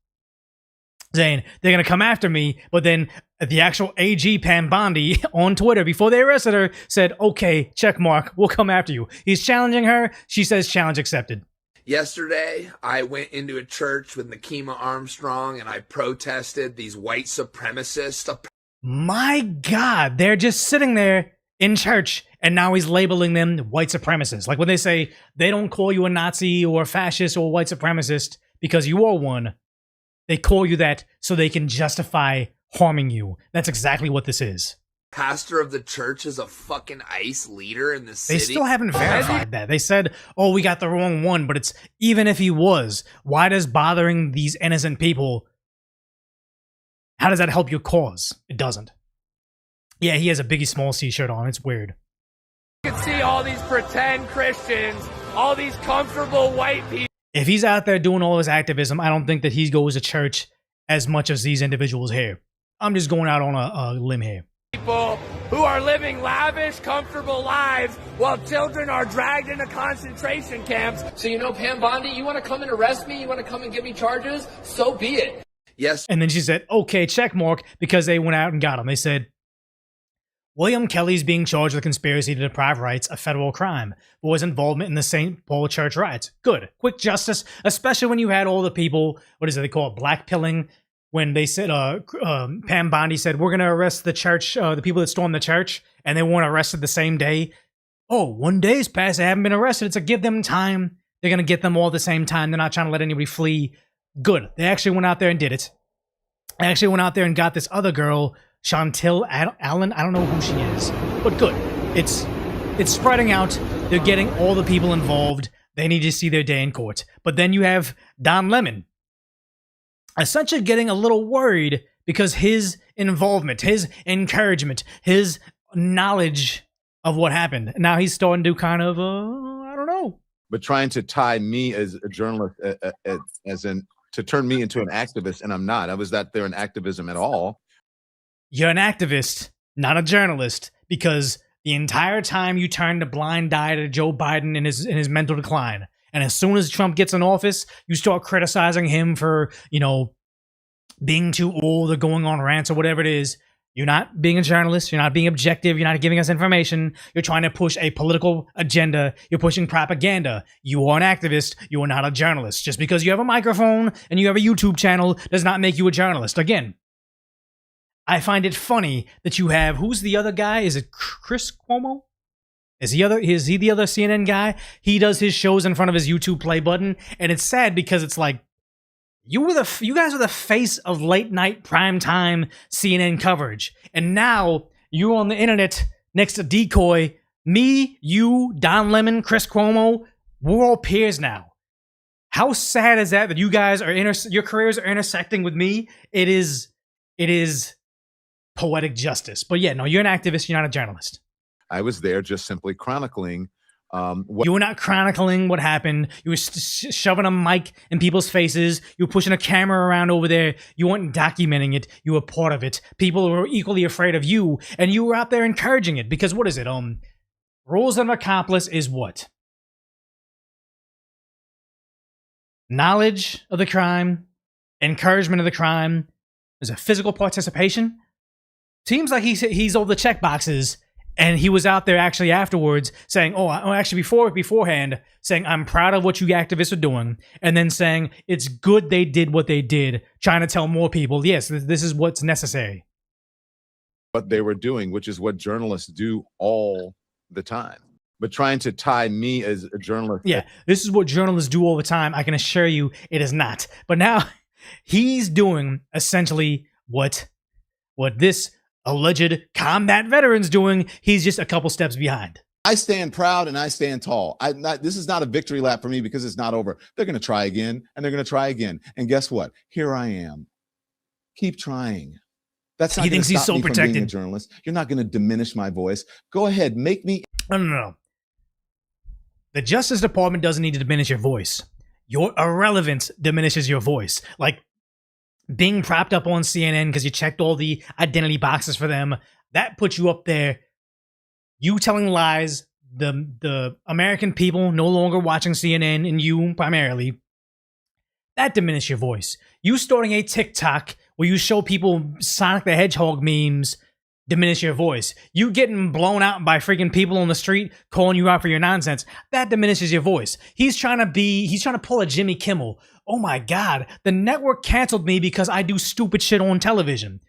saying, they're going to come after me. But then the actual AG Pam Bondi on Twitter, before they arrested her, said, okay, check mark, we'll come after you. He's challenging her. She says, challenge accepted. Yesterday, I went into a church with Nakima Armstrong and I protested these white supremacists. My God, they're just sitting there in church, and now he's labeling them white supremacists. Like when they say they don't call you a Nazi or a fascist or a white supremacist because you are one, they call you that so they can justify harming you. That's exactly what this is. Pastor of the church is a fucking ICE leader in the city. They still haven't verified that. They said, oh, we got the wrong one, but it's even if he was, why does bothering these innocent people, how does that help your cause? It doesn't. Yeah, he has a Biggie Smalls t-shirt on. It's weird. You can see all these pretend Christians, all these comfortable white people. If he's out there doing all his activism, I don't think that he goes to church as much as these individuals here. I'm just going out on a limb here. People who are living lavish, comfortable lives while children are dragged into concentration camps. So, you know, Pam Bondi, you want to come and arrest me? You want to come and give me charges? So be it. Yes. And then she said, okay, check mark, because they went out and got him. They said, William Kelly's being charged with conspiracy to deprive rights, a federal crime, for his involvement in the St. Paul Church riots. Good. Quick justice, especially when you had all the people, what is it, they call it blackpilling, when they said, Pam Bondi said, we're going to arrest the church, the people that stormed the church, and they weren't arrested the same day. Oh, 1 day's passed, they haven't been arrested. It's a give them time. They're going to get them all at the same time. They're not trying to let anybody flee. Good. They actually went out there and did it. They actually went out there and got this other girl, Chantil Allen. I don't know who she is, but good. It's spreading out. They're getting all the people involved. They need to see their day in court. But then you have Don Lemon essentially getting a little worried because his involvement, his encouragement, his knowledge of what happened. Now he's starting to kind of, I don't know. But trying to tie me as a journalist, to turn me into an activist, and I'm not. I was not there in activism at all. You're an activist, not a journalist, because the entire time you turned a blind eye to Joe Biden in his mental decline. And as soon as Trump gets in office, you start criticizing him for, being too old or going on rants or whatever it is. You're not being a journalist. You're not being objective. You're not giving us information. You're trying to push a political agenda. You're pushing propaganda. You are an activist. You are not a journalist. Just because you have a microphone and you have a YouTube channel does not make you a journalist. Again, I find it funny that you have, who's the other guy? Is it Chris Cuomo? Is he the other CNN guy? He does his shows in front of his YouTube play button. And it's sad because it's like, You guys were the face of late night primetime CNN coverage, and now you're on the internet next to Decoy. Me, you, Don Lemon, Chris Cuomo, we're all peers now. How sad is that you guys are your careers are intersecting with me? It is poetic justice. But yeah, no, you're an activist. You're not a journalist. I was there just simply chronicling. You were not chronicling what happened. You were shoving a mic in people's faces. You were pushing a camera around over there. You weren't documenting it. You were part of it. People were equally afraid of you, and you were out there encouraging it. Because what is it? Rules of an accomplice is what? Knowledge of the crime, encouragement of the crime. There's a physical participation. Seems like he's all the check boxes. And he was out there actually afterwards saying, beforehand, saying, I'm proud of what you activists are doing. And then saying, it's good they did what they did, trying to tell more people, yes, this is what's necessary. What they were doing, which is what journalists do all the time. But trying to tie me as a journalist. Yeah, this is what journalists do all the time. I can assure you it is not. But now he's doing essentially what this alleged combat veteran's doing. He's just a couple steps behind. I stand proud and I stand tall. This is not a victory lap for me because it's not over. They're going to try again and they're going to try again. And guess what? Here I am. Keep trying. That's not going to stop me from being a journalist. You're not going to diminish my voice. Go ahead, make me. No. The Justice Department doesn't need to diminish your voice. Your irrelevance diminishes your voice. Like being propped up on CNN because you checked all the identity boxes for them, that puts you up there. You telling lies, the American people no longer watching CNN, and you primarily, that diminishes your voice. You starting a TikTok where you show people Sonic the Hedgehog memes, diminish your voice. You getting blown out by freaking people on the street calling you out for your nonsense, that diminishes your voice. He's trying to pull a Jimmy Kimmel. Oh my God, the network canceled me because I do stupid shit on television.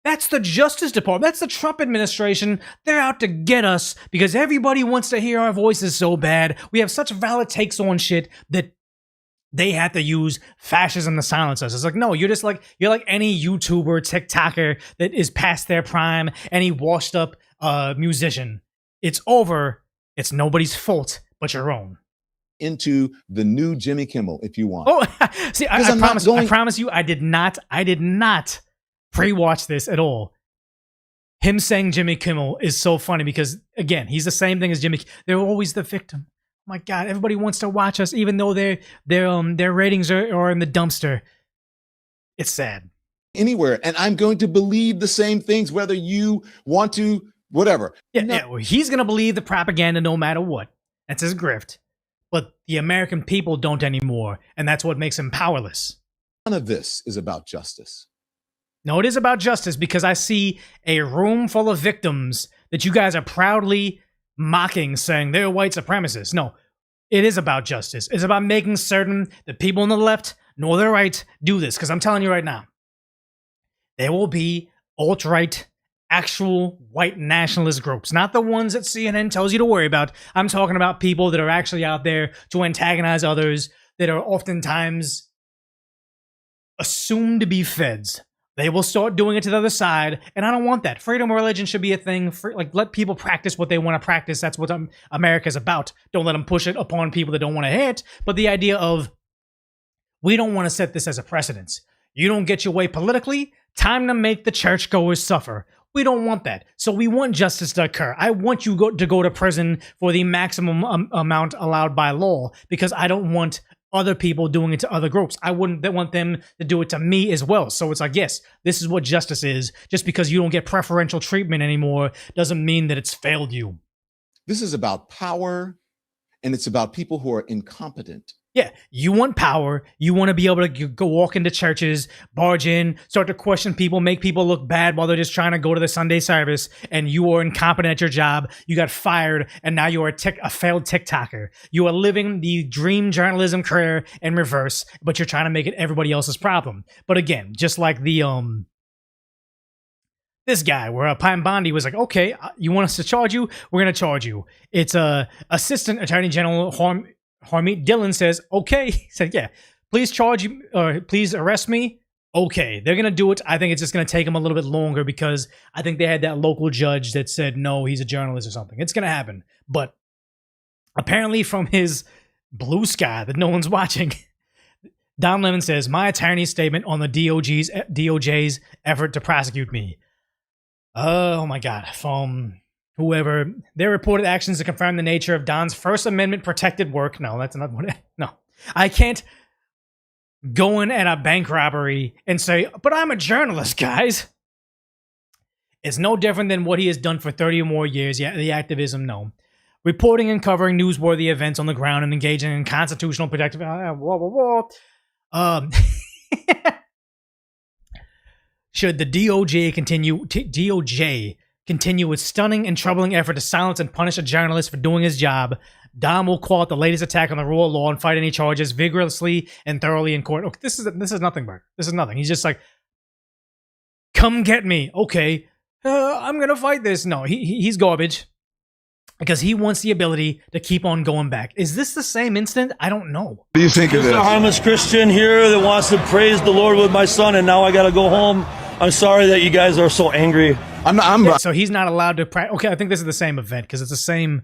That's the Justice Department. That's the Trump administration. They're out to get us because everybody wants to hear our voices so bad. We have such valid takes on shit that they had to use fascism to silence us. It's like, no, you're like any YouTuber, TikToker that is past their prime, any washed up musician. It's over. It's nobody's fault but your own. Into the new Jimmy Kimmel, if you want. Oh, see, I promise you, I did not pre-watch this at all. Him saying Jimmy Kimmel is so funny because, again, he's the same thing as Jimmy. They're always the victim. Oh my God, everybody wants to watch us, even though their ratings are in the dumpster. It's sad. Anywhere, and I'm going to believe the same things, whether you want to, whatever. Yeah, well, he's going to believe the propaganda no matter what. That's his grift. But the American people don't anymore, and that's what makes him powerless. None of this is about justice. No, it is about justice because I see a room full of victims that you guys are proudly mocking, saying they're white supremacists. No, it is about justice. It's about making certain that people on the left nor the right do this. Because I'm telling you right now, there will be alt-right, actual white nationalist groups, not the ones that CNN tells you to worry about. I'm talking about people that are actually out there to antagonize others, that are oftentimes assumed to be feds. They will start doing it to the other side, and I don't want that. Freedom of religion should be a thing. Let people practice what they want to practice. That's what America's about. Don't let them push it upon people that don't want to hear it. But the idea of, we don't want to set this as a precedence. You don't get your way politically, time to make the churchgoers suffer. We don't want that. So we want justice to occur. I want you to go to prison for the maximum amount allowed by law, because I don't want other people doing it to other groups. I wouldn't want them to do it to me as well. So it's like, yes, this is what justice is. Just because you don't get preferential treatment anymore doesn't mean that it's failed you. This is about power, and it's about people who are incompetent. Yeah, you want power. You want to be able to go walk into churches, barge in, start to question people, make people look bad while they're just trying to go to the Sunday service, and you are incompetent at your job. You got fired, and now you are a failed TikToker. You are living the dream journalism career in reverse, but you're trying to make it everybody else's problem. But again, just like the this guy where Pam Bondi was like, okay, you want us to charge you? We're going to charge you. It's Assistant Attorney General Harmeet Dillon says, okay. He said, yeah, please charge you, or please arrest me. Okay, they're gonna do it. I think it's just gonna take them a little bit longer because I think they had that local judge that said no, he's a journalist or something. It's gonna happen, but apparently from his blue sky that no one's watching, Don Lemon says my attorney's statement on the DOJ's effort to prosecute me. Oh my God, from whoever, their reported actions to confirm the nature of Don's First Amendment protected work. No, that's not what. No, I can't go in at a bank robbery and say, but I'm a journalist, guys. It's no different than what he has done for 30 or more years. Yeah, the activism, no. Reporting and covering newsworthy events on the ground and engaging in constitutional protective. Should the DOJ continue its stunning and troubling effort to silence and punish a journalist for doing his job, Don will call it the latest attack on the rule of law and fight any charges vigorously and thoroughly in court. Okay, this is nothing, Bert. This is nothing. He's just like, come get me. Okay, I'm gonna fight this. No, he's garbage because he wants the ability to keep on going back. Is this the same incident? I don't know. What do you think of There's this? a harmless Christian here that wants to praise the Lord with my son, and now I got to go home. I'm sorry that you guys are so angry. Yeah, so he's not allowed to practice. Okay, I think this is the same event because it's the same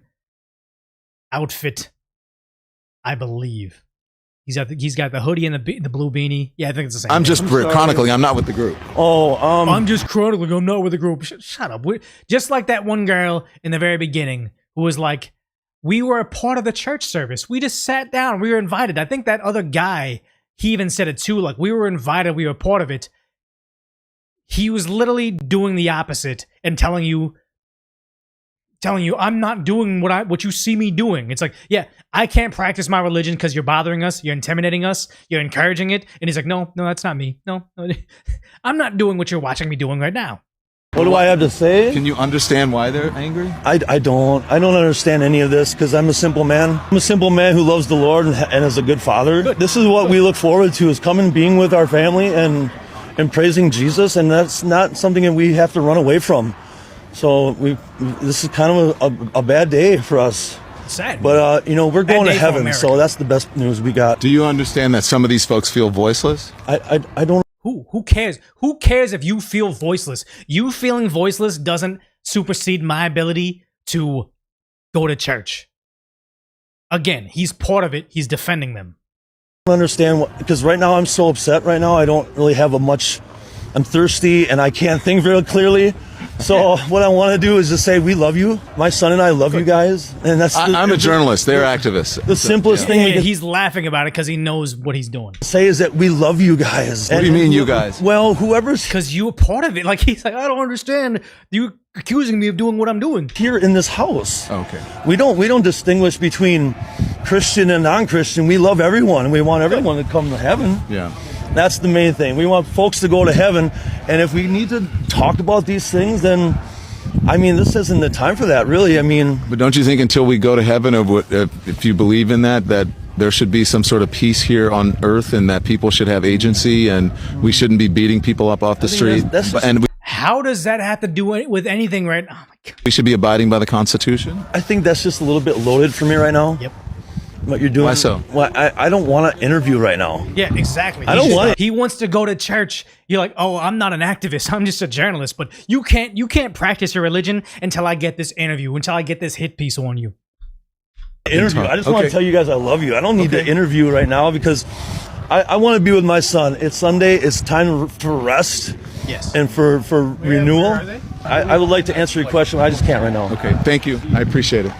outfit, I believe. He's got the hoodie and the blue beanie. Yeah, I think it's the same. I'm just chronicling. I'm not with the group. I'm just chronicling. I'm not with the group. Shut up. Just like that one girl in the very beginning who was like, we were a part of the church service. We just sat down. We were invited. I think that other guy, he even said it too. Like, we were invited. We were part of it. He was literally doing the opposite and telling you, I'm not doing what you see me doing. It's like, yeah, I can't practice my religion because you're bothering us, you're intimidating us, you're encouraging it. And he's like, no, that's not me. No, I'm not doing what you're watching me doing right now. What do I have to say? Can you understand why they're angry? I don't understand any of this because I'm a simple man. I'm a simple man who loves the Lord and is a good father. This is what we look forward to, is coming, being with our family and praising Jesus, and that's not something that we have to run away from. So this is kind of a bad day for us. Sad. But we're going to heaven, so that's the best news we got. Do you understand that some of these folks feel voiceless? I don't. Who cares? Who cares if you feel voiceless? You feeling voiceless doesn't supersede my ability to go to church. Again, he's part of it. He's defending them. Understand because right now I'm so upset. Right now I don't really have I'm thirsty and I can't think very clearly. So what I want to do is just say we love you. My son and I love you guys, and that's. I'm a journalist. They're activists. The simplest thing. Yeah, he's laughing about it because he knows what he's doing. Say is that we love you guys. What do you mean, you guys? Well, whoever's because you were part of it. Like he's like, I don't understand you accusing me of doing what I'm doing here in this house. Okay. We don't distinguish between Christian and non-Christian. We love everyone. We want everyone to come to heaven. Yeah. That's the main thing. We want folks to go to heaven, and if we need to talk about these things, then, I mean, this isn't the time for that, really. I mean, but don't you think until we go to heaven, if you believe in that there should be some sort of peace here on earth, and that people should have agency, and we shouldn't be beating people up off the street? How does that have to do with anything, right? Oh my God. We should be abiding by the Constitution. I think that's just a little bit loaded for me right now. Yep. What you're doing? Why so? Well, I don't want to interview right now. Yeah, exactly. I don't want it. He wants to go to church. You're like, oh, I'm not an activist. I'm just a journalist. But you can't practice your religion until I get this interview, until I get this hit piece on you. Interview. I just want to tell you guys I love you. I don't need to interview right now because I want to be with my son. It's Sunday. It's time for rest. Yes. And for renewal. I would like to answer your question. But I just can't right now. Okay. Thank you. I appreciate it.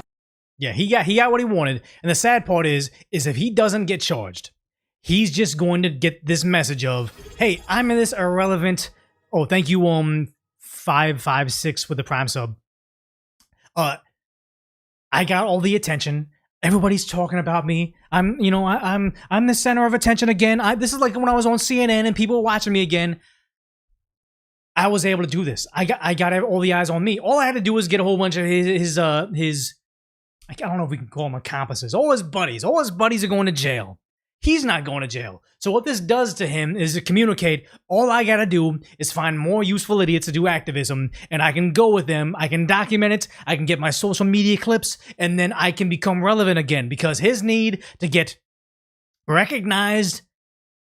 Yeah, he got what he wanted. And the sad part is if he doesn't get charged, he's just going to get this message of, hey, I'm in this irrelevant. Oh, thank you, 556 with the Prime sub. I got all the attention. Everybody's talking about me. I'm the center of attention again. This is like when I was on CNN and people were watching me again. I was able to do this. I got all the eyes on me. All I had to do was get a whole bunch of his I don't know if we can call them accomplices. All his buddies are going to jail. He's not going to jail. So what this does to him is to communicate, all I got to do is find more useful idiots to do activism, and I can go with them, I can document it, I can get my social media clips, and then I can become relevant again, because his need to get recognized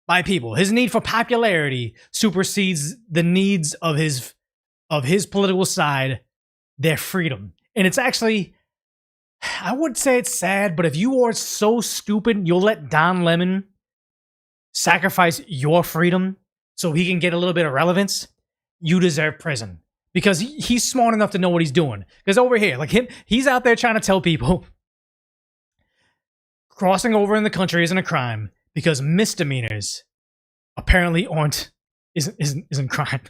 by people. His need for popularity supersedes the needs of his political side, their freedom. And it's actually, I would say it's sad, but if you are so stupid, you'll let Don Lemon sacrifice your freedom so he can get a little bit of relevance, you deserve prison. Because he's smart enough to know what he's doing. Because over here, like he's out there trying to tell people crossing over in the country isn't a crime because misdemeanors apparently isn't crime.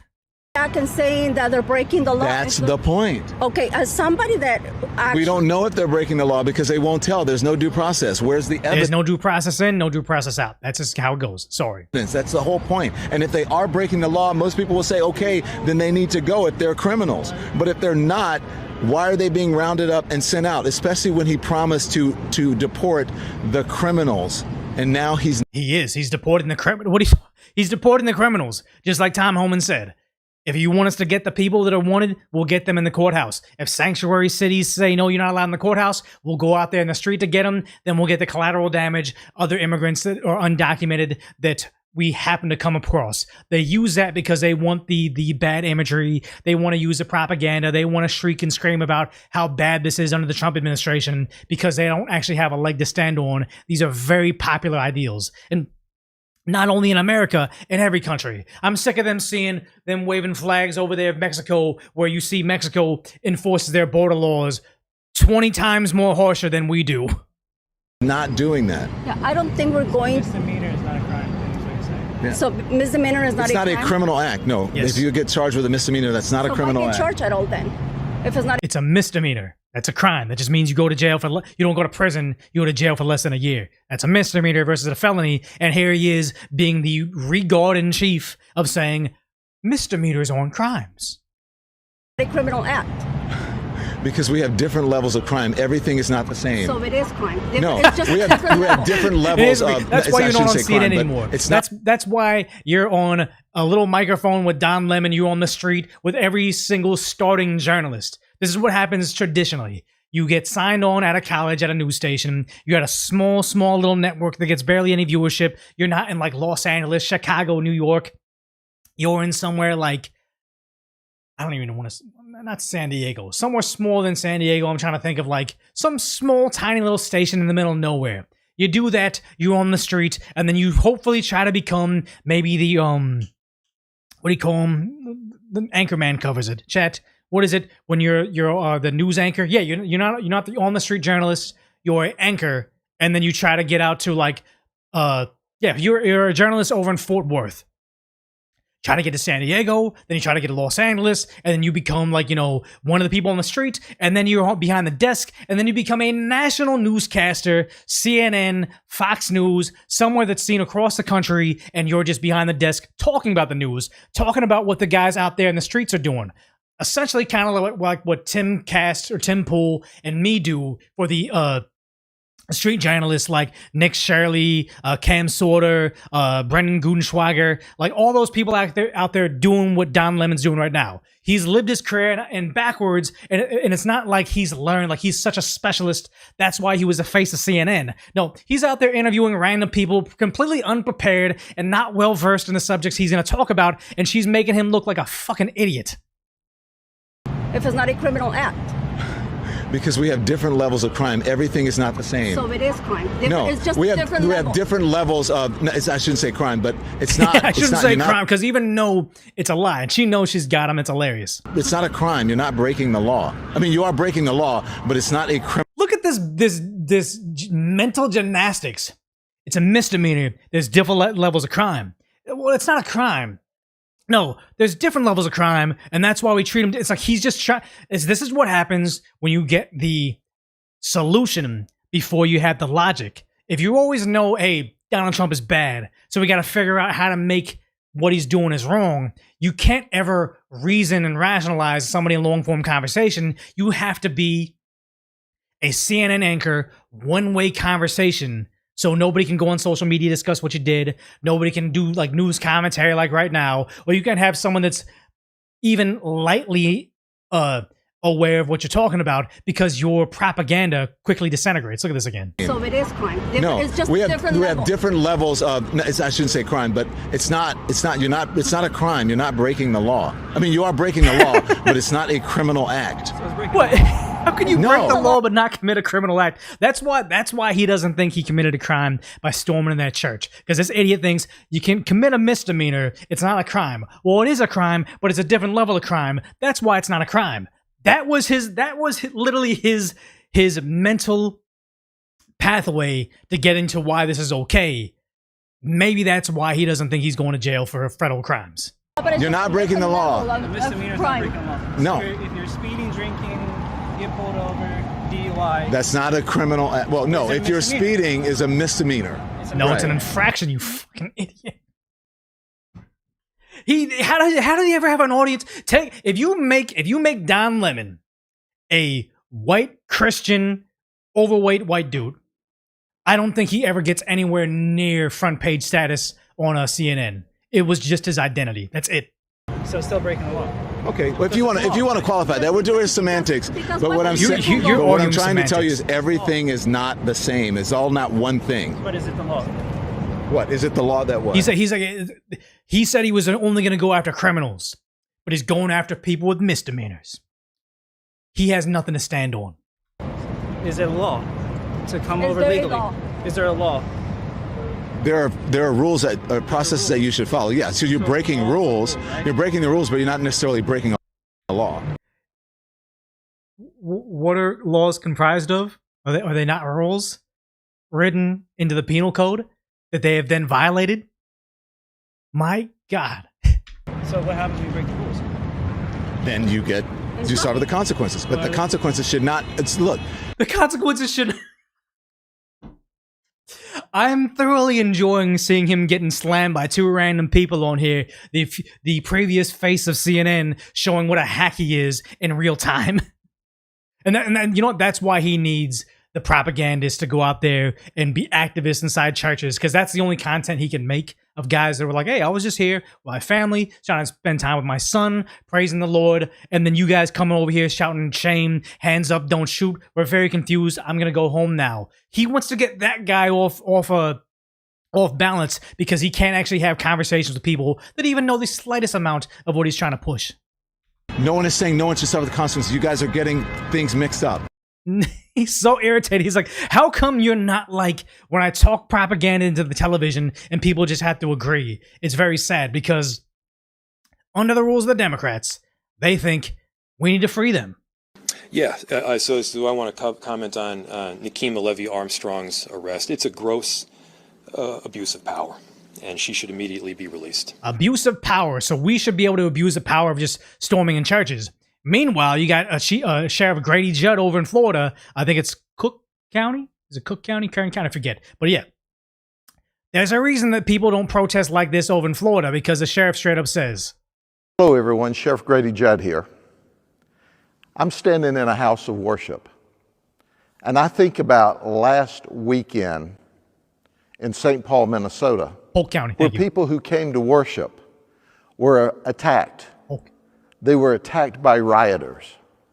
Back and saying that they're breaking the law. That's the point. Okay, as somebody that We don't know if they're breaking the law because they won't tell. There's no due process. Where's the evidence? There's no due process in, no due process out. That's just how it goes. Sorry. That's the whole point. And if they are breaking the law, most people will say, okay, then they need to go if they're criminals. But if they're not, why are they being rounded up and sent out? Especially when he promised to deport the criminals. And now he's deporting the criminals. He's deporting the criminals, just like Tom Homan said. If you want us to get the people that are wanted, we'll get them in the courthouse. If sanctuary cities say, no, you're not allowed in the courthouse, we'll go out there in the street to get them. Then we'll get the collateral damage, other immigrants that are undocumented that we happen to come across. They use that because they want the bad imagery. They want to use the propaganda. They want to shriek and scream about how bad this is under the Trump administration because they don't actually have a leg to stand on. These are very popular ideals. And not only in America, in every country. I'm sick of them seeing them waving flags over there in Mexico, where you see Mexico enforces their border laws 20 times more harsher than we do. not doing that. Yeah, I don't think we're going. Misdemeanor is not a crime. That's what you're saying. Yeah. So misdemeanor is not It's a not crime? a criminal act. No. Yes. If you get charged with a misdemeanor, that's not a criminal why act. get charged at all then? If it's not. It's a misdemeanor. That's a crime. That just means you go to jail for, you don't go to prison, you go to jail for less than a year. That's a misdemeanor versus a felony. And here he is being the regard in chief of saying misdemeanors aren't crimes. A criminal act. Because we have different levels of crime. Everything is not the same. So it is crime. No, It's just we have different levels of. That's why you don't see it anymore. It's That's why you're on a little microphone with Don Lemon. You're on the street with every single starting journalist. This is what happens traditionally. You get signed on out of college at a news station. You got a small little network that gets barely any viewership. You're not in like Los Angeles, Chicago, New York. You're in somewhere like, I don't even want to, not San Diego, somewhere smaller than San Diego. I'm trying to think of like some small, tiny little station in the middle of nowhere. You do that, you're on the street, and then you hopefully try to become maybe the, what do you call him? The Anchorman covers it. Chat. What is it when you're the news anchor? Yeah, you're not the on the street journalist. You're an anchor, and then you try to get out to like, you're a journalist over in Fort Worth. Try to get to San Diego, then you try to get to Los Angeles, and then you become like, one of the people on the street, and then you're behind the desk, and then you become a national newscaster, CNN, Fox News, somewhere that's seen across the country, and you're just behind the desk talking about the news, talking about what the guys out there in the streets are doing. Essentially kind of like what Tim Cast or Tim Pool and me do for the street journalists like Nick Shirley, Cam Sorter, Brendan Gudenschwager, like all those people out there doing what Don Lemon's doing right now. He's lived his career in backwards, and it's not like he's learned, like he's such a specialist. That's why he was the face of CNN. No, he's out there interviewing random people, completely unprepared and not well versed in the subjects he's going to talk about, and she's making him look like a fucking idiot. If it's not a criminal act. Because we have different levels of crime. Everything is not the same. So it is crime. No, it's just we have levels. different levels of. I shouldn't say crime, but it's not. Yeah, I shouldn't say you're crime because even though it's a lie, and she knows she's got him, it's hilarious. It's not a crime. You're not breaking the law. I mean, you are breaking the law, but it's not a crime. Look at this mental gymnastics. It's a misdemeanor. There's different levels of crime. Well, it's not a crime. No, there's different levels of crime, and that's why we treat him. It's like he's just trying. This is what happens when you get the solution before you have the logic. If you always know, hey, Donald Trump is bad, so we got to figure out how to make what he's doing is wrong, you can't ever reason and rationalize somebody in long-form conversation. You have to be a CNN anchor, one-way conversation. So nobody can go on social media, discuss what you did. Nobody can do like news commentary like right now. Or you can have someone that's even lightly aware of what you're talking about because your propaganda quickly disintegrates. Look at this again. So it is crime. No, It's just we a have different we level. have different levels of. No, I shouldn't say crime, but it's not a crime. You're not breaking the law. I mean, you are breaking the law, but it's not a criminal act. What? How can you break No. the law but not commit a criminal act? That's why he doesn't think he committed a crime by storming that church. Because this idiot thinks you can commit a misdemeanor, it's not a crime. Well, it is a crime, but it's a different level of crime. That's why it's not a crime. That was literally his mental pathway to get into why this is okay. Maybe that's why he doesn't think he's going to jail for federal crimes. But it's You're just not a breaking the different law. level of- The of misdemeanor's not crime. breaking the law. No. If you're speeding, drinking, get pulled over, DUI. That's not a criminal act. Well, no, It's a if you're misdemeanor. speeding, is a misdemeanor. No, it's an Right. infraction, you fucking idiot. How does he ever have an audience? If you make Don Lemon a white Christian, overweight white dude, I don't think he ever gets anywhere near front page status on a CNN. It was just his identity. That's it. So it's still breaking the law. Okay, well, if you want to qualify that, we're doing semantics. Because But what I'm you're- saying, you're but what I'm arguing trying to tell you is semantics. everything is not the same. It's all not one thing. But is it the law? What is it? The law that what? He said he was only going to go after criminals, but he's going after people with misdemeanors. He has nothing to stand on. Is it a law to come Is over there a legally? law? Is there a law? There are rules that processes that you should follow. Yeah, so you're breaking rules. You're breaking the rules, but you're not necessarily breaking a law. What are laws comprised of? Are they not rules written into the penal code that they have then violated? My God. So what happens when you break the rules? Then you suffer the consequences. But the consequences should not. Look. The consequences should. I'm thoroughly enjoying seeing him getting slammed by two random people on here. The previous face of CNN showing what a hack he is in real time. And you know what? That's why he needs the propagandists to go out there and be activists inside churches, because that's the only content he can make of guys that were like, hey, I was just here with my family, trying to spend time with my son, praising the Lord, and then you guys coming over here shouting shame, hands up, don't shoot. We're very confused. I'm gonna go home now. He wants to get that guy off balance because he can't actually have conversations with people that even know the slightest amount of what he's trying to push. No one is saying no one should suffer the consequences. You guys are getting things mixed up. He's so irritated. He's like, how come you're not like when I talk propaganda into the television and people just have to agree? It's very sad because under the rules of the Democrats, they think we need to free them. Yeah, so I want to comment on Nikema Levy Armstrong's arrest. It's a gross abuse of power, and she should immediately be released. Abuse of power. So we should be able to abuse the power of just storming in churches. Meanwhile, you got Sheriff Grady Judd over in Florida. I think it's Cook County. Is it Cook County? Kern County? I forget. But yeah, there's a reason that people don't protest like this over in Florida because the sheriff straight up says, hello, everyone. Sheriff Grady Judd here. I'm standing in a house of worship, and I think about last weekend in St. Paul, Minnesota, Polk County, where people who came to worship were attacked. They were attacked by rioters.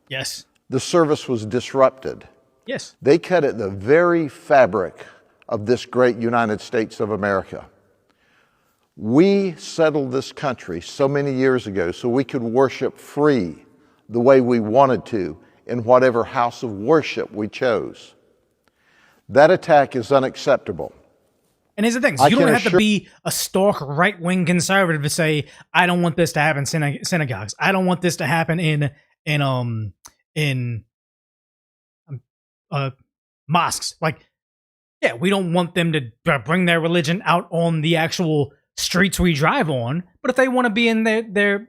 Yes. The service was disrupted. Yes. They cut at the very fabric of this great United States of America. We settled this country so many years ago so we could worship free the way we wanted to in whatever house of worship we chose. That attack is unacceptable. And here's the thing, so you don't have to be a stark right-wing conservative to say, I don't want this to happen in synagogues. I don't want this to happen in mosques. Like, yeah, we don't want them to bring their religion out on the actual streets we drive on. But if they want to be in their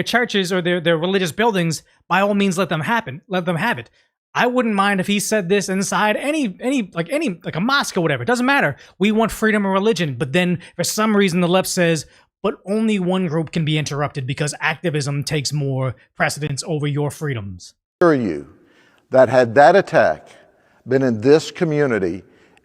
churches or their religious buildings, by all means, let them have it. I wouldn't mind if he said this inside any a mosque or whatever. It doesn't matter. We want freedom of religion. But then for some reason the left says, but only one group can be interrupted because activism takes more precedence over your freedoms. I assure you that had that attack been in this community,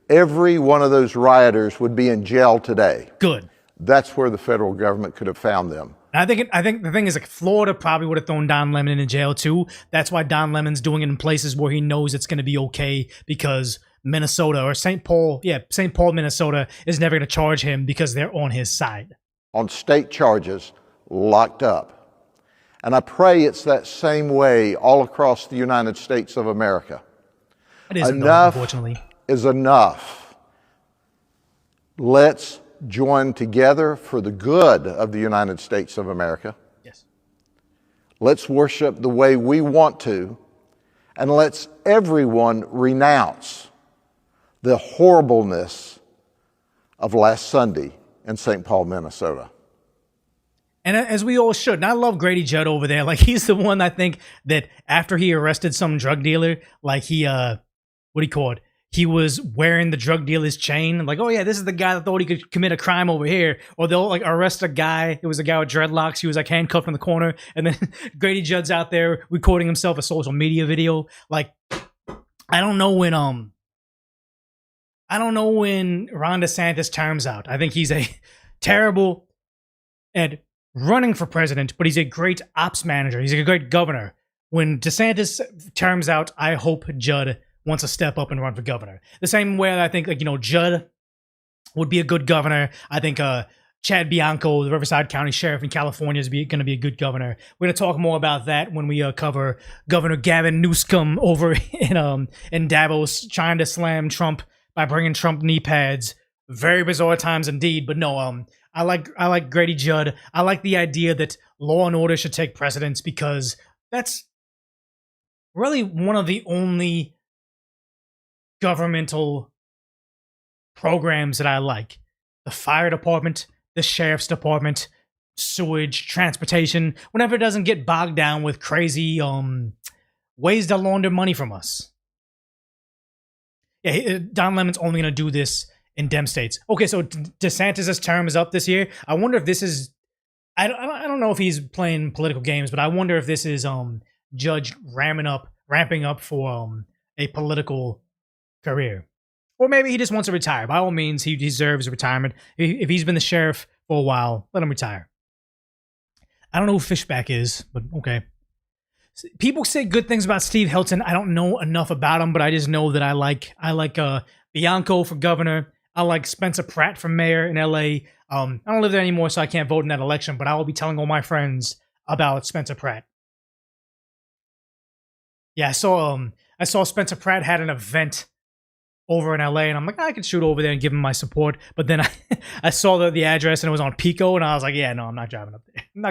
every one of those rioters would be in jail today. Good. That's where the federal government could have found them. And I think the thing is, like, Florida probably would have thrown Don Lemon in jail too. That's why Don Lemon's doing it in places where he knows it's going to be okay, because Minnesota or St. Paul, Minnesota is never going to charge him because they're on his side. On state charges, locked up. And I pray it's that same way all across the United States of America. It is enough, unfortunately. Is enough. Let's join together for the good of the United States of America. Yes. Let's worship the way we want to, and let's everyone renounce the horribleness of last Sunday in St. Paul, Minnesota. And as we all should. And I love Grady Judd over there. Like, he's the one, I think, that after he arrested some drug dealer, like he he was wearing the drug dealer's chain. Like, oh yeah, this is the guy that thought he could commit a crime over here. Or they'll like arrest a guy. It was a guy with dreadlocks. He was like handcuffed in the corner. And then Grady Judd's out there recording himself a social media video. Like, I don't know when Ron DeSantis terms out. I think he's a terrible at running for president, but he's a great ops manager. He's a great governor. When DeSantis terms out, I hope Judd wants to step up and run for governor. The same way that I think, like, you know, Judd would be a good governor. I think Chad Bianco, the Riverside County Sheriff in California, is going to be a good governor. We're going to talk more about that when we cover Governor Gavin Newsom over in Davos, trying to slam Trump by bringing Trump knee pads. Very bizarre times indeed. But no, I like Grady Judd. I like the idea that law and order should take precedence, because that's really one of the only governmental programs that I like. The fire department, the sheriff's department, sewage, transportation, whenever it doesn't get bogged down with crazy ways to launder money from us. Yeah, Don Lemon's only going to do this in Dem states. Okay, so DeSantis' term is up this year. I wonder if this is... I don't know if he's playing political games, but I wonder if this is Judge ramping up for a political career. Or maybe he just wants to retire. By all means, he deserves retirement. If he's been the sheriff for a while, let him retire. I don't know who Fishback is, but okay. People say good things about Steve Hilton. I don't know enough about him, but I just know that I like Bianco for governor. I like Spencer Pratt for mayor in LA. I don't live there anymore, so I can't vote in that election, but I will be telling all my friends about Spencer Pratt. Yeah, I saw Spencer Pratt had an event over in LA, and I'm like, I could shoot over there and give him my support. But then I saw the address, and it was on Pico, and I was like, yeah, no, I'm not driving up there. I'm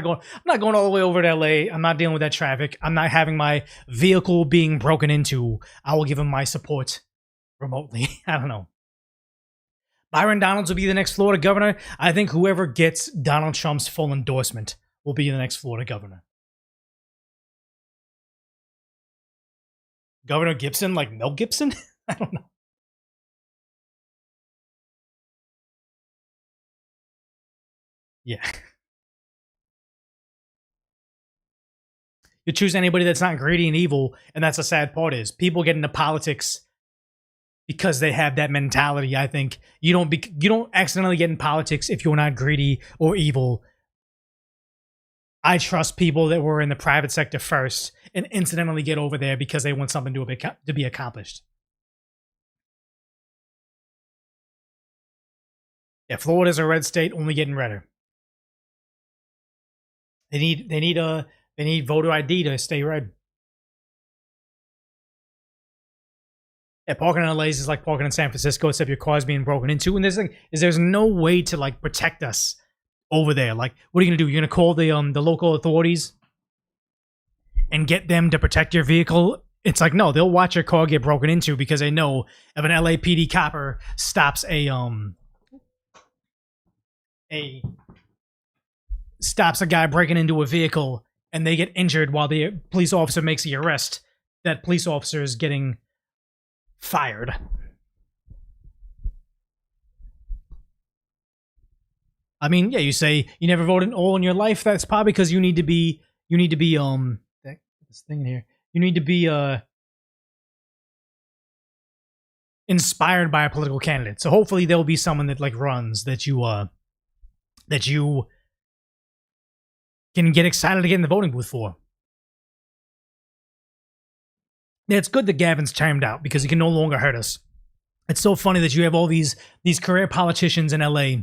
not going all the way over to LA. I'm not dealing with that traffic. I'm not having my vehicle being broken into. I will give him my support remotely. I don't know. Byron Donalds will be the next Florida governor. I think whoever gets Donald Trump's full endorsement will be the next Florida governor. Governor Gibson, like Mel Gibson? I don't know. Yeah. You choose anybody that's not greedy and evil, and that's the sad part is people get into politics because they have that mentality. I think you don't accidentally get in politics if you're not greedy or evil. I trust people that were in the private sector first and incidentally get over there because they want something to be accomplished. Yeah, Florida's a red state, only getting redder. They need voter ID to stay red. Yeah, parking in LA is like parking in San Francisco, except your car's being broken into, and there's no way to like protect us over there. Like, what are you gonna do? You're gonna call the local authorities and get them to protect your vehicle? It's like, no, they'll watch your car get broken into because they know if an LAPD copper stops a guy breaking into a vehicle and they get injured while the police officer makes the arrest, that police officer is getting fired. I mean, yeah, you say you never voted all in your life. That's probably because you need to be this thing here. You need to be inspired by a political candidate. So hopefully there will be someone that like runs that you can get excited to get in the voting booth for. Yeah, it's good that Gavin's timed out because he can no longer hurt us. It's so funny that you have all these career politicians in LA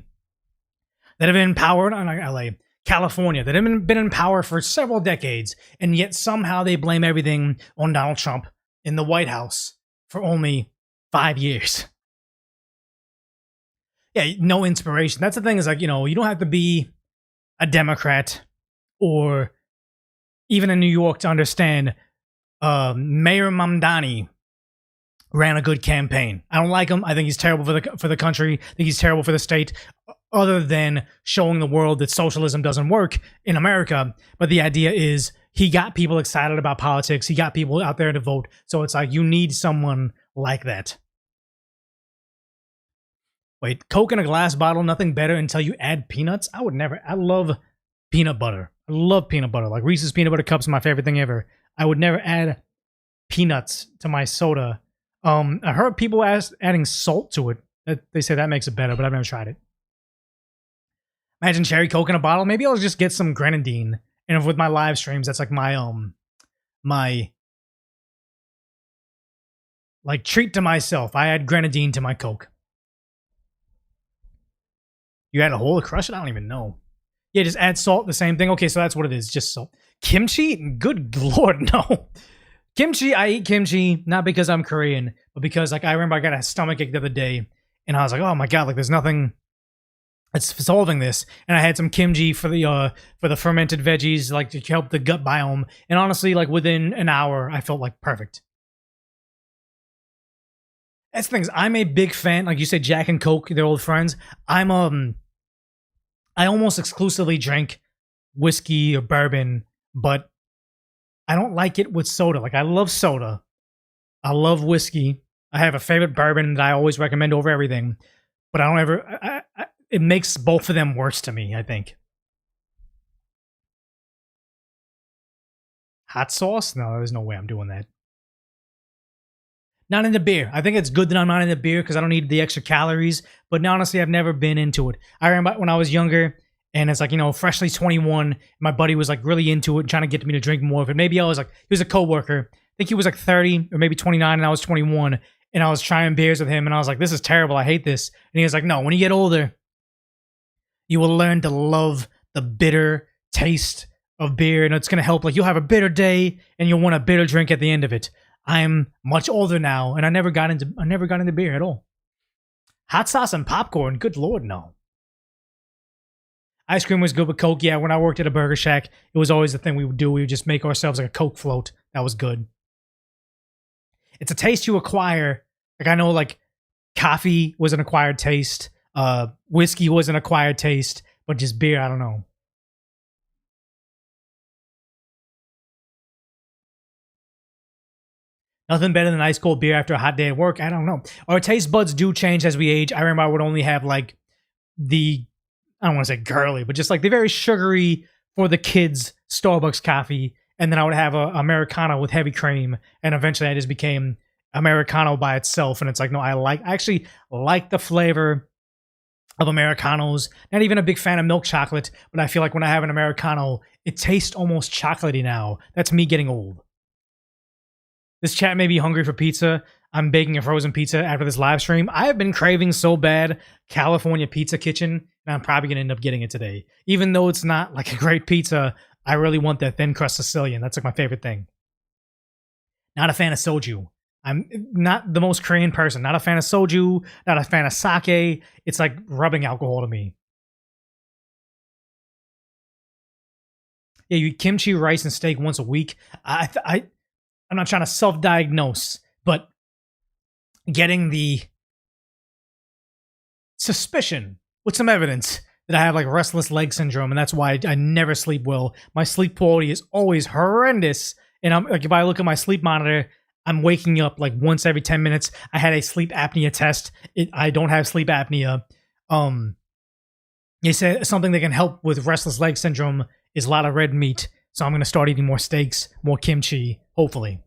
that have been in power, not LA, California, that have been in power for several decades, and yet somehow they blame everything on Donald Trump in the White House for only 5 years. Yeah, no inspiration. That's the thing is, like, you know, you don't have to be a Democrat or even in New York to understand Mayor Mamdani ran a good campaign. I don't like him. I think he's terrible for the country. I think he's terrible for the state, other than showing the world that socialism doesn't work in America. But the idea is he got people excited about politics. He got people out there to vote. So it's like you need someone like that. Wait, Coke in a glass bottle, nothing better until you add peanuts? I would never. I love peanut butter. I love peanut butter. Like Reese's peanut butter cups are my favorite thing ever. I would never add peanuts to my soda. I heard people adding salt to it. They say that makes it better, but I've never tried it. Imagine cherry Coke in a bottle. Maybe I'll just get some grenadine. And with my live streams, that's like my like treat to myself. I add grenadine to my Coke. You add a whole crush it? I don't even know. Yeah, just add salt, the same thing. Okay, so that's what it is, just salt. Kimchi? Good lord, no. Kimchi, I eat kimchi, not because I'm Korean, but because, like, I remember I got a stomachache the other day, and I was like, oh my god, like, there's nothing that's solving this. And I had some kimchi for the fermented veggies, like, to help the gut biome. And honestly, like, within an hour, I felt, like, perfect. That's the thing. I'm a big fan, like you said, Jack and Coke, they're old friends. I almost exclusively drink whiskey or bourbon, but I don't like it with soda. Like, I love soda. I love whiskey. I have a favorite bourbon that I always recommend over everything, but I don't ever... it makes both of them worse to me, I think. Hot sauce? No, there's no way I'm doing that. Not into beer. I think it's good that I'm not into beer because I don't need the extra calories. But honestly, I've never been into it. I remember when I was younger, and it's like, you know, freshly 21, my buddy was like really into it, trying to get me to drink more of it. Maybe I was like, he was a coworker. I think he was like 30 or maybe 29, and I was 21. And I was trying beers with him, and I was like, this is terrible. I hate this. And he was like, no, when you get older, you will learn to love the bitter taste of beer, and it's going to help. Like, you'll have a bitter day, and you'll want a bitter drink at the end of it. I'm much older now, and I never got into beer at all. Hot sauce and popcorn, good lord, no. Ice cream was good with Coke. Yeah, when I worked at a burger shack, it was always the thing we would do. We would just make ourselves like a Coke float. That was good. It's a taste you acquire. Like, I know, like, coffee was an acquired taste. Whiskey was an acquired taste. But just beer, I don't know. Nothing better than ice cold beer after a hot day at work. I don't know. Our taste buds do change as we age. I remember I would only have like I don't want to say girly, but just like the very sugary for the kids Starbucks coffee. And then I would have a Americano with heavy cream. And eventually I just became Americano by itself. And it's like, no, I actually like the flavor of Americanos. Not even a big fan of milk chocolate, but I feel like when I have an Americano, it tastes almost chocolatey now. That's me getting old. This chat may be hungry for pizza. I'm baking a frozen pizza after this live stream. I have been craving so bad California Pizza Kitchen, and I'm probably going to end up getting it today. Even though it's not like a great pizza, I really want that thin crust Sicilian. That's like my favorite thing. Not a fan of soju. I'm not the most Korean person. Not a fan of soju. Not a fan of sake. It's like rubbing alcohol to me. Yeah, you eat kimchi, rice, and steak once a week. I'm not trying to self-diagnose, but getting the suspicion with some evidence that I have like restless leg syndrome, and that's why I never sleep well. My sleep quality is always horrendous, and I'm like, if I look at my sleep monitor, I'm waking up like once every 10 minutes. I had a sleep apnea test. I don't have sleep apnea. They said something that can help with restless leg syndrome is a lot of red meat. So I'm going to start eating more steaks, more kimchi, hopefully.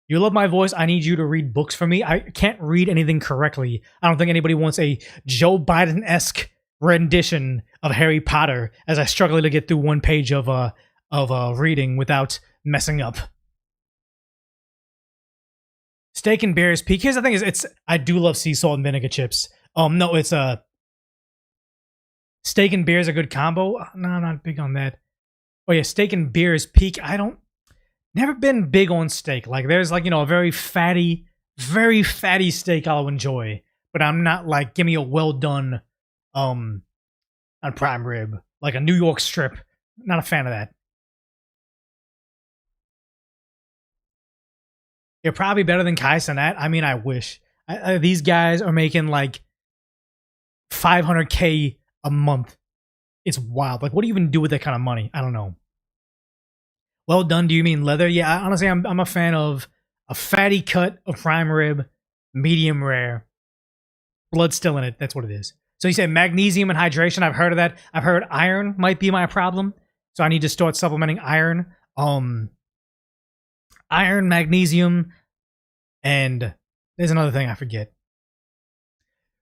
You love my voice. I need you to read books for me. I can't read anything correctly. I don't think anybody wants a Joe Biden-esque rendition of Harry Potter as I struggle to get through one page of reading without messing up. Steak and Bears Peak. Here's the thing: I do love sea salt and vinegar chips. No, it's steak and beer is a good combo. No, I'm not big on that. Oh yeah, steak and beer is peak. Never been big on steak. Like there's like, a very fatty steak I'll enjoy, but I'm not like, give me a well done on prime rib, like a New York strip. Not a fan of that. You're probably better than Kai Cenat. I mean, I wish. These guys are making like $500K a month. It's wild. Like, what do you even do with that kind of money? I don't know. Well done. Do you mean leather? Yeah, honestly, I'm a fan of a fatty cut of prime rib, medium rare. Blood still in it. That's what it is. So you say magnesium and hydration. I've heard of that. I've heard iron might be my problem. So I need to start supplementing iron. Iron, magnesium, and there's another thing I forget.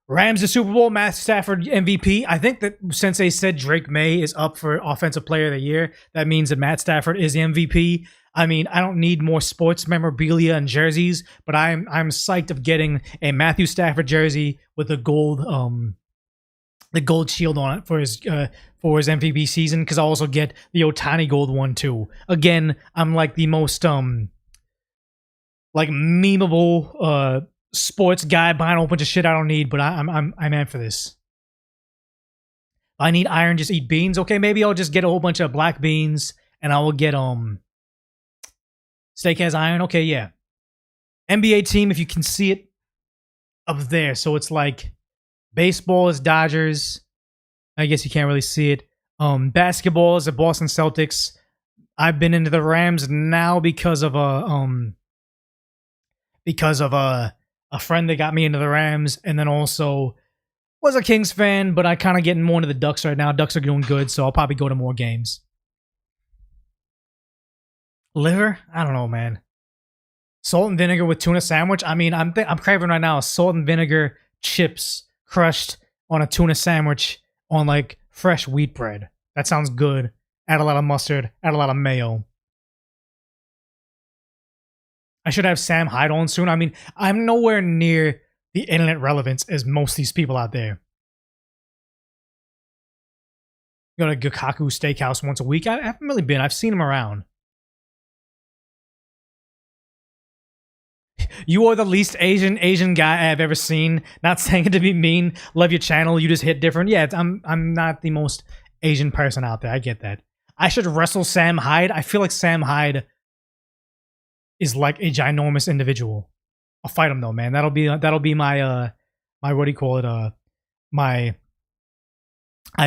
Rams to Super Bowl, Matt Stafford MVP. I think that since they said Drake May is up for Offensive Player of the Year, that means that Matt Stafford is the MVP. I mean, I don't need more sports memorabilia and jerseys, but I'm psyched of getting a Matthew Stafford jersey with the gold shield on it for his MVP season, because I also get the Ohtani gold one too. Again, I'm like the most like memeable sports guy buying a whole bunch of shit I don't need, but I'm in for this. I need iron, just eat beans. Okay, maybe I'll just get a whole bunch of black beans and I will get steak has iron. Okay, yeah. NBA team, if you can see it up there. So it's like baseball is Dodgers. I guess you can't really see it. Basketball is the Boston Celtics. I've been into the Rams now because of a friend that got me into the Rams, and then also was a Kings fan, but I kind of getting more into the Ducks right now. Ducks are doing good, so I'll probably go to more games. Liver? I don't know, man. Salt and vinegar with tuna sandwich? I mean, I'm craving right now salt and vinegar chips crushed on a tuna sandwich on like fresh wheat bread. That sounds good. Add a lot of mustard, add a lot of mayo. I should have Sam Hyde on soon. I mean, I'm nowhere near the internet relevance as most of these people out there. Go to Gakaku Steakhouse once a week. I haven't really been. I've seen him around. You are the least Asian guy I've ever seen. Not saying it to be mean. Love your channel. You just hit different. Yeah, I'm not the most Asian person out there. I get that. I should wrestle Sam Hyde. I feel like Sam Hyde is like a ginormous individual. I'll fight him though, man. That'll be my my what do you call it? I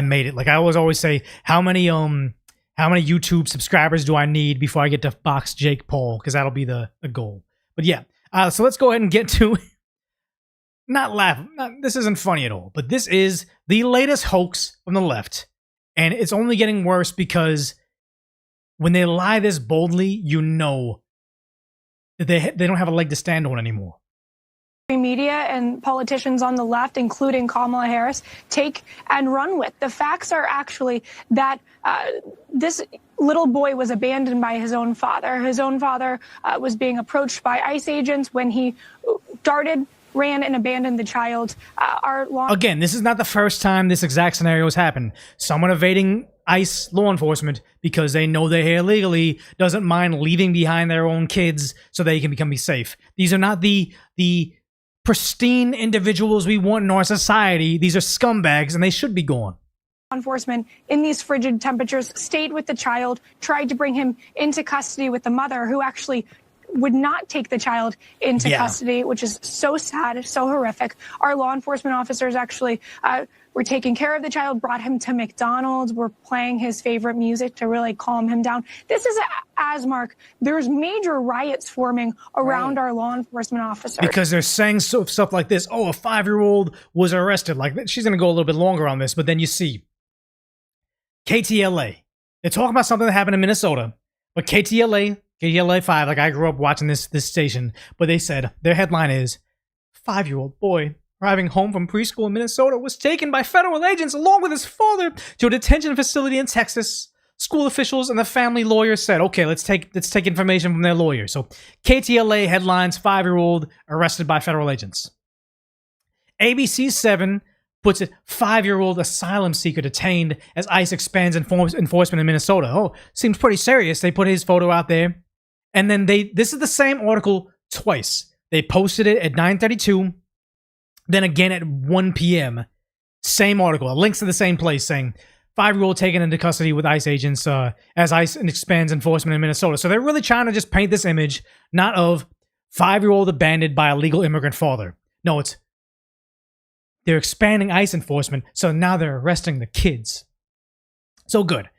made it. Like I always say, how many YouTube subscribers do I need before I get to box Jake Paul? Because that'll be the goal. But yeah, so let's go ahead and get to this isn't funny at all, but this is the latest hoax from the left, and it's only getting worse because when they lie this boldly, you know that they don't have a leg to stand on anymore. Media and politicians on the left, including Kamala Harris, take and run with. The facts are actually that this little boy was abandoned by his own father. His own father was being approached by ICE agents when he ran and abandoned the child. Again, this is not the first time this exact scenario has happened. Someone evading ICE law enforcement because they know they're here illegally doesn't mind leaving behind their own kids so they can become safe. These are not the pristine individuals we want in our society. These are scumbags, and they should be gone. Law enforcement in these frigid temperatures stayed with the child, tried to bring him into custody with the mother, who actually would not take the child into custody, which is so sad, so horrific. Our law enforcement officers actually were taking care of the child, brought him to McDonald's, were playing his favorite music to really calm him down. This is Asmark. There's major riots forming around our law enforcement officers. Because they're saying stuff like this. Oh, a 5-year-old was arrested. Like, she's going to go a little bit longer on this, but then you see KTLA. They're talking about something that happened in Minnesota, but KTLA 5, like I grew up watching this station, but they said their headline is 5-year-old boy arriving home from preschool in Minnesota, was taken by federal agents along with his father to a detention facility in Texas. School officials and the family lawyer said, okay, let's take information from their lawyer. So KTLA headlines, 5-year-old arrested by federal agents. ABC 7 puts it, 5-year-old asylum seeker detained as ICE expands enforcement in Minnesota. Oh, seems pretty serious. They put his photo out there. And then this is the same article twice. They posted it at 9:32, then again at 1 p.m. Same article, links to the same place saying, 5-year-old taken into custody with ICE agents as ICE expands enforcement in Minnesota. So they're really trying to just paint this image, not of 5-year-old abandoned by a legal immigrant father. No, they're expanding ICE enforcement, so now they're arresting the kids. So good.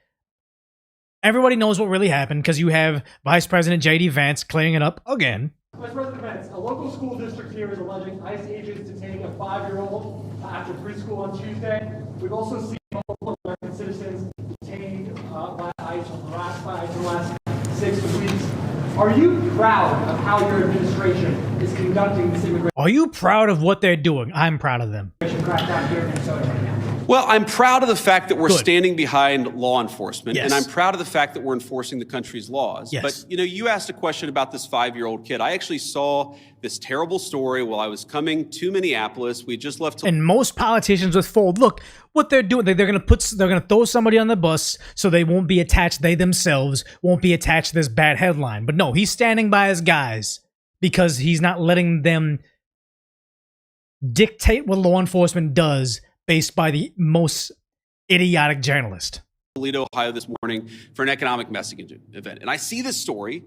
Everybody knows what really happened because you have Vice President J.D. Vance clearing it up again. Vice President Vance, a local school district here is alleging ICE agents detaining a 5-year-old after preschool on Tuesday. We've also seen multiple American citizens detained by ICE or harassed by ICE in the last 6 weeks. Are you proud of how your administration is conducting this immigration? Are you proud of what they're doing? I'm proud of them. Crackdown here in Minnesota right now? Well, I'm proud of the fact that we're standing behind law enforcement, Yes. and I'm proud of the fact that we're enforcing the country's laws. Yes. But, you asked a question about this 5-year-old kid. I actually saw this terrible story while I was coming to Minneapolis. We just left. And most politicians would fold. Look, what they're doing, they're going to throw somebody on the bus so they won't be attached, they themselves won't be attached to this bad headline. But no, he's standing by his guys because he's not letting them dictate what law enforcement does based by the most idiotic journalist. Toledo, Ohio this morning for an economic messaging event. And I see this story,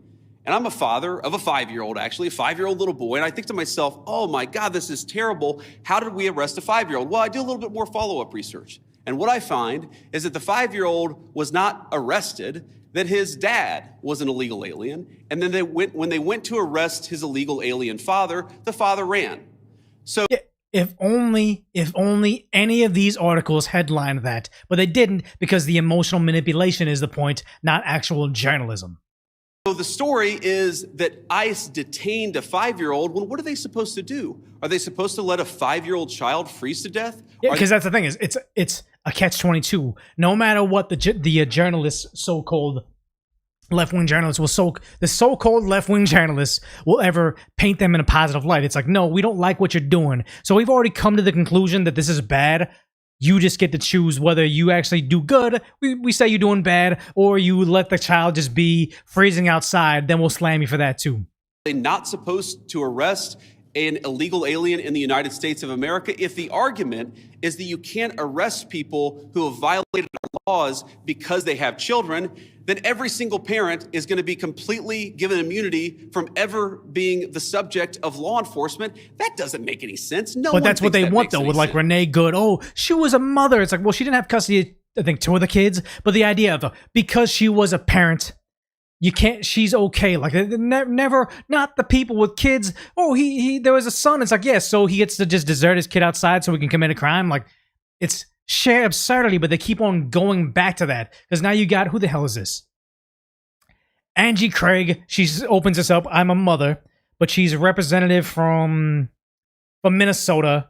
and I'm a father of a 5-year-old, actually, a 5-year-old little boy. And I think to myself, oh my God, this is terrible. How did we arrest a 5-year-old? Well, I do a little bit more follow-up research. And what I find is that the 5-year-old was not arrested, that his dad was an illegal alien. And then when they went to arrest his illegal alien father, the father ran. So if only any of these articles headlined that, but they didn't because the emotional manipulation is the point, not actual journalism. So the story is that ICE detained a 5-year-old. Well, what are they supposed to do? Are they supposed to let a 5-year-old child freeze to death? Yeah, because that's the thing is it's a catch-22. No matter what the journalists, so-called left-wing journalists the so-called left-wing journalists will ever paint them in a positive light. It's like, no, we don't like what you're doing. So we've already come to the conclusion that this is bad. You just get to choose whether you actually do good, we say you're doing bad, or you let the child just be freezing outside, then we'll slam you for that too. They're not supposed to arrest an illegal alien in the United States of America if the argument is that you can't arrest people who have violated our laws because they have children, then every single parent is going to be completely given immunity from ever being the subject of law enforcement. That doesn't make any sense. No, but that's what they want though, with like Renee Good. Oh, she was a mother. It's like, well, she didn't have custody, I think, 2 of the kids, but the idea of because she was a parent, you can't, she's okay. Like never, not the people with kids. Oh, there was a son. It's like, yeah, so he gets to just desert his kid outside so he can commit a crime. Like it's sheer absurdity, but they keep on going back to that because now you got, who the hell is this? Angie Craig. She opens this up. I'm a mother, but she's a representative from Minnesota,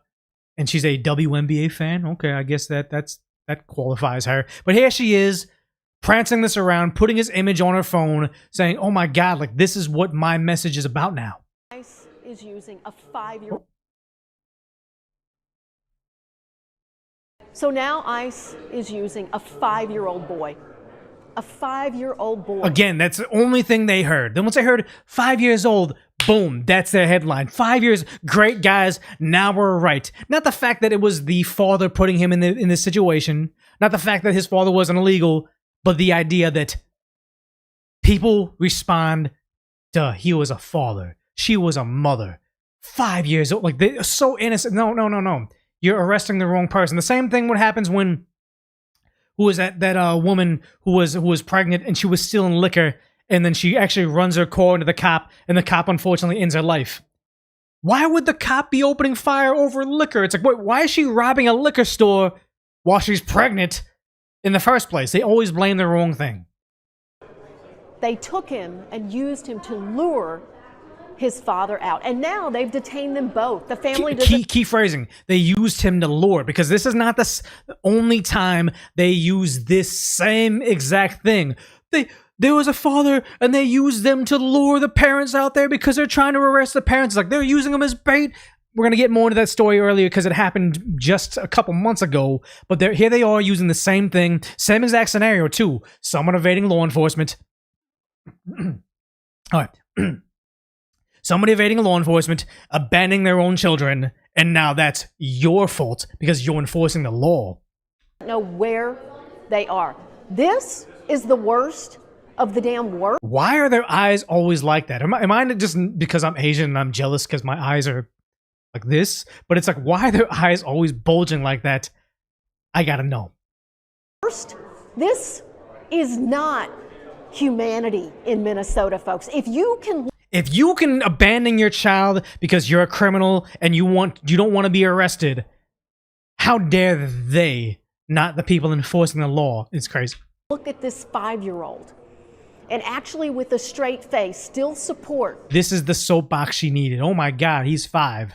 and she's a WNBA fan. Okay, I guess that qualifies her. But here she is, prancing this around, putting his image on her phone, saying, "Oh my God, like this is what my message is about now." ICE is using a 5-year-old. So now ICE is using a 5-year-old boy. A 5-year-old boy. Again, that's the only thing they heard. Then once they heard 5 years old, boom, that's their headline. 5 years, great guys, now we're right. Not the fact that it was the father putting him in this situation, not the fact that his father wasn't illegal, but the idea that people respond to he was a father, she was a mother, 5 years old, like they're so innocent. No. You're arresting the wrong person. The same thing what happens when who was that woman who was pregnant and she was stealing liquor and then she actually runs her car into the cop and the cop unfortunately ends her life. Why would the cop be opening fire over liquor? It's like, wait, why is she robbing a liquor store while she's pregnant in the first place? They always blame the wrong thing. They took him and used him to lure his father out. And now they've detained them both. The family key phrasing. They used him to lure, because this is not the only time they use this same exact thing. There was a father and they used them to lure the parents out there because they're trying to arrest the parents. Like, they're using them as bait. We're going to get more into that story earlier because it happened just a couple months ago. But here they are using the same thing. Same exact scenario, too. Someone evading law enforcement. All right. Somebody evading law enforcement, abandoning their own children, and now that's your fault because you're enforcing the law. Know where they are. This is the worst of the damn worst. Why are their eyes always like that? Am I just because I'm Asian and I'm jealous because my eyes are like this? But it's like, why are their eyes always bulging like that? I gotta know. First, this is not humanity in Minnesota, folks. If you can abandon your child because you're a criminal and you don't want to be arrested, how dare they, not the people enforcing the law? It's crazy. Look at this 5-year-old and actually with a straight face still support. This is the soapbox she needed. Oh my God, he's 5.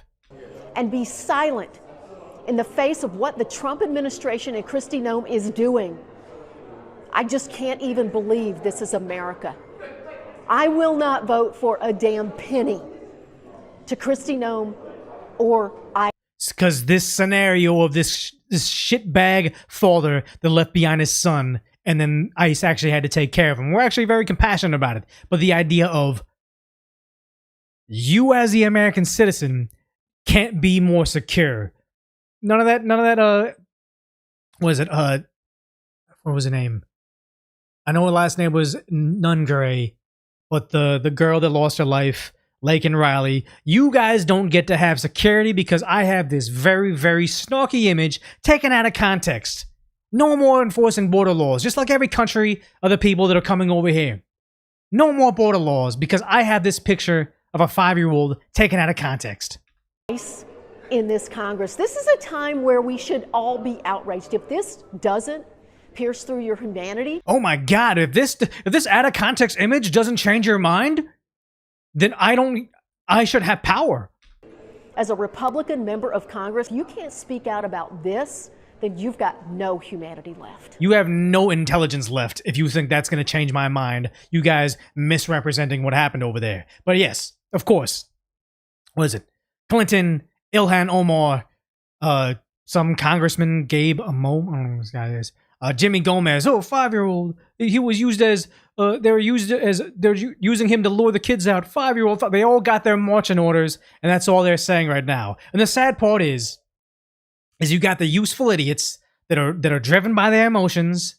And be silent in the face of what the Trump administration and Kristi Noem is doing. I just can't even believe this is America. I will not vote for a damn penny to Kristi Noem or because this scenario of this shitbag father that left behind his son, and then ICE actually had to take care of him. We're actually very compassionate about it. But the idea of you as the American citizen can't be more secure. None of that, what is it? What was her name? I know her last name was Nungray, but the girl that lost her life, Laken Riley, you guys don't get to have security because I have this very, very snarky image taken out of context. No more enforcing border laws, just like every country of the people that are coming over here. No more border laws because I have this picture of a 5-year-old taken out of context. In this Congress, this is a time where we should all be outraged. If this doesn't pierce through your humanity. Oh my God, if this out of context image doesn't change your mind, then I should have power. As a Republican member of Congress, you can't speak out about this, then you've got no humanity left. You have no intelligence left if you think that's going to change my mind. You guys misrepresenting what happened over there. But yes, of course. What is it? Clinton, Ilhan Omar, some congressman, Gabe Amo, I don't know who this guy is. Jimmy Gomez, 5-year-old. He was used as, they're using him to lure the kids out. 5-year-old, they all got their marching orders, and that's all they're saying right now. And the sad part is you got the useful idiots that are driven by their emotions,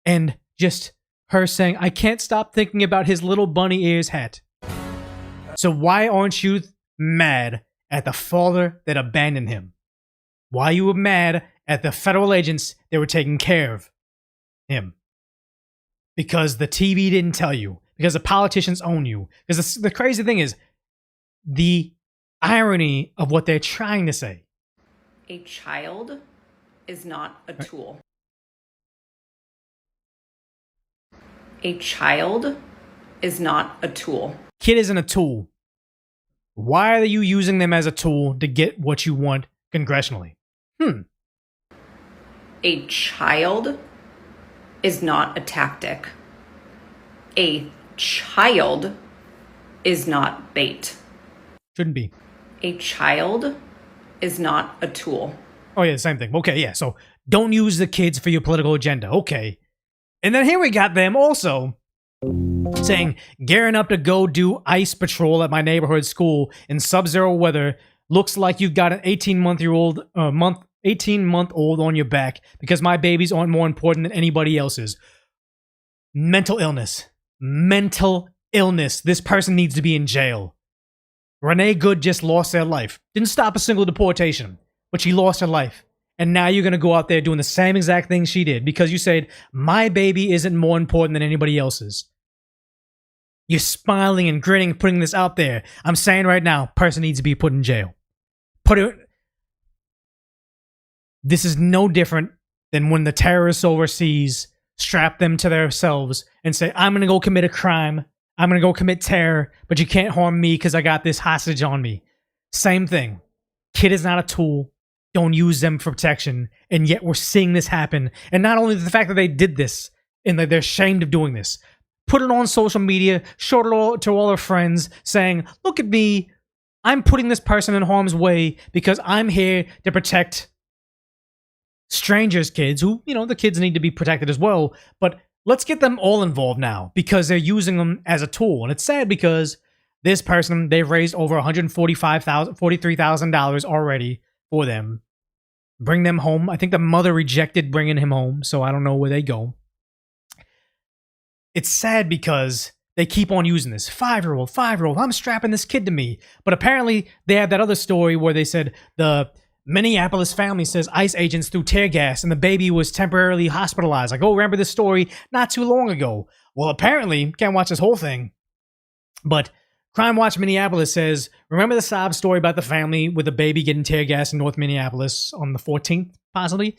and just her saying, I can't stop thinking about his little bunny ears hat. So why aren't you mad at the father that abandoned him? Why you were mad at the federal agents that were taking care of him? Because the TV didn't tell you. Because the politicians own you. Because the crazy thing is, the irony of what they're trying to say. A child is not a tool. A child is not a tool. Kid isn't a tool. Why are you using them as a tool to get what you want congressionally? A child is not a tactic. A child is not bait. Shouldn't be. A child is not a tool. Oh yeah, same thing. Okay, yeah, so don't use the kids for your political agenda. Okay. And then here we got them also saying, gearing up to go do ICE patrol at my neighborhood school in sub-zero weather. Looks like you've got an 18-month-old on your back because my babies aren't more important than anybody else's. Mental illness. Mental illness. This person needs to be in jail. Renee Good just lost her life. Didn't stop a single deportation, but she lost her life. And now you're going to go out there doing the same exact thing she did because you said, my baby isn't more important than anybody else's. You're smiling and grinning, putting this out there. I'm saying right now, person needs to be put in jail. This is no different than when the terrorists overseas strap them to themselves and say, I'm going to go commit a crime. I'm going to go commit terror, but you can't harm me because I got this hostage on me. Same thing. Kid is not a tool. Don't use them for protection. And yet we're seeing this happen. And not only the fact that they did this and that they're ashamed of doing this, put it on social media, show it to all their friends saying, look at me. I'm putting this person in harm's way because I'm here to protect strangers' kids who, you know, the kids need to be protected as well. But let's get them all involved now because they're using them as a tool. And it's sad because this person, they've raised over $143,000 already for them. Bring them home. I think the mother rejected bringing him home, so I don't know where they go. It's sad because they keep on using this. 5-year-old, I'm strapping this kid to me. But apparently they had that other story where they said the Minneapolis family says ICE agents threw tear gas and the baby was temporarily hospitalized. Like, oh, remember this story not too long ago. Well, apparently, can't watch this whole thing, but Crime Watch Minneapolis says, remember the sob story about the family with the baby getting tear gas in North Minneapolis on the 14th, possibly?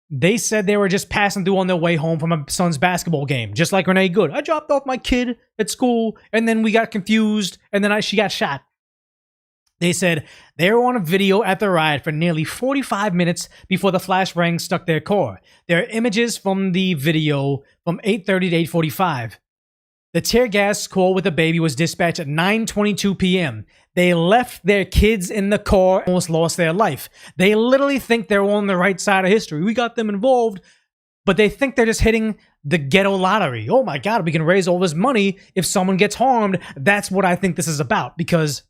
They said they were just passing through on their way home from a son's basketball game, just like Renee Good. I dropped off my kid at school, and then we got confused, and then she got shot. They said they were on a video at the riot for nearly 45 minutes before the flashbang struck their car. There are images from the video from 8:30 to 8:45. The tear gas call with the baby was dispatched at 9:22 p.m. They left their kids in the car, almost lost their life. They literally think they're on the right side of history. We got them involved, but they think they're just hitting the ghetto lottery. Oh my God, we can raise all this money if someone gets harmed. That's what I think this is about, because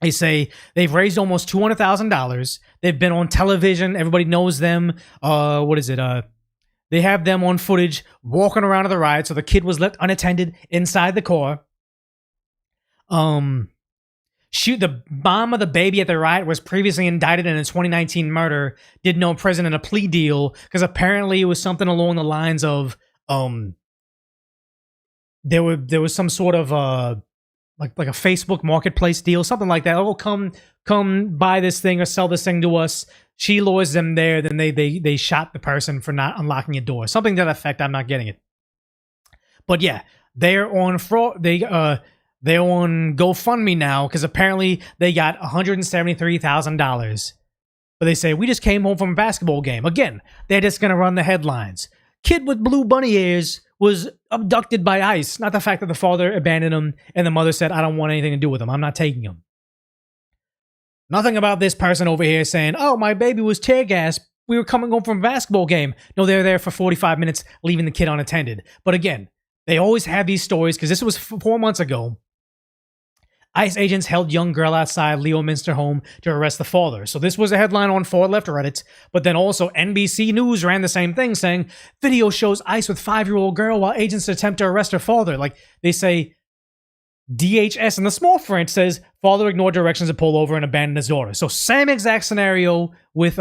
they say they've raised almost $200,000. They've been on television. Everybody knows them. They have them on footage walking around to the riot. So the kid was left unattended inside the car. The mom of the baby at the riot was previously indicted in a 2019 murder. Did no prison and a plea deal because apparently it was something along the lines of there was some sort of like a Facebook marketplace deal, something like that. Oh, come buy this thing or sell this thing to us. She lures them there, then they shot the person for not unlocking a door. Something to that effect. I'm not getting it. But yeah, they're on fraud. They're on GoFundMe now because apparently they got $173,000. But they say, we just came home from a basketball game. Again, they're just going to run the headlines. Kid with blue bunny ears was abducted by ICE. Not the fact that the father abandoned him and the mother said, I don't want anything to do with him. I'm not taking him. Nothing about this person over here saying, oh, my baby was tear gas. We were coming home from a basketball game. No, they were there for 45 minutes, leaving the kid unattended. But again, they always have these stories because this was 4 months ago. ICE agents held young girl outside Leo Minster home to arrest the father. So this was a headline on far left Reddit, but then also NBC News ran the same thing saying, video shows ICE with 5-year-old girl while agents attempt to arrest her father. Like they say, DHS in the small print says, father ignored directions to pull over and abandon his daughter. So same exact scenario with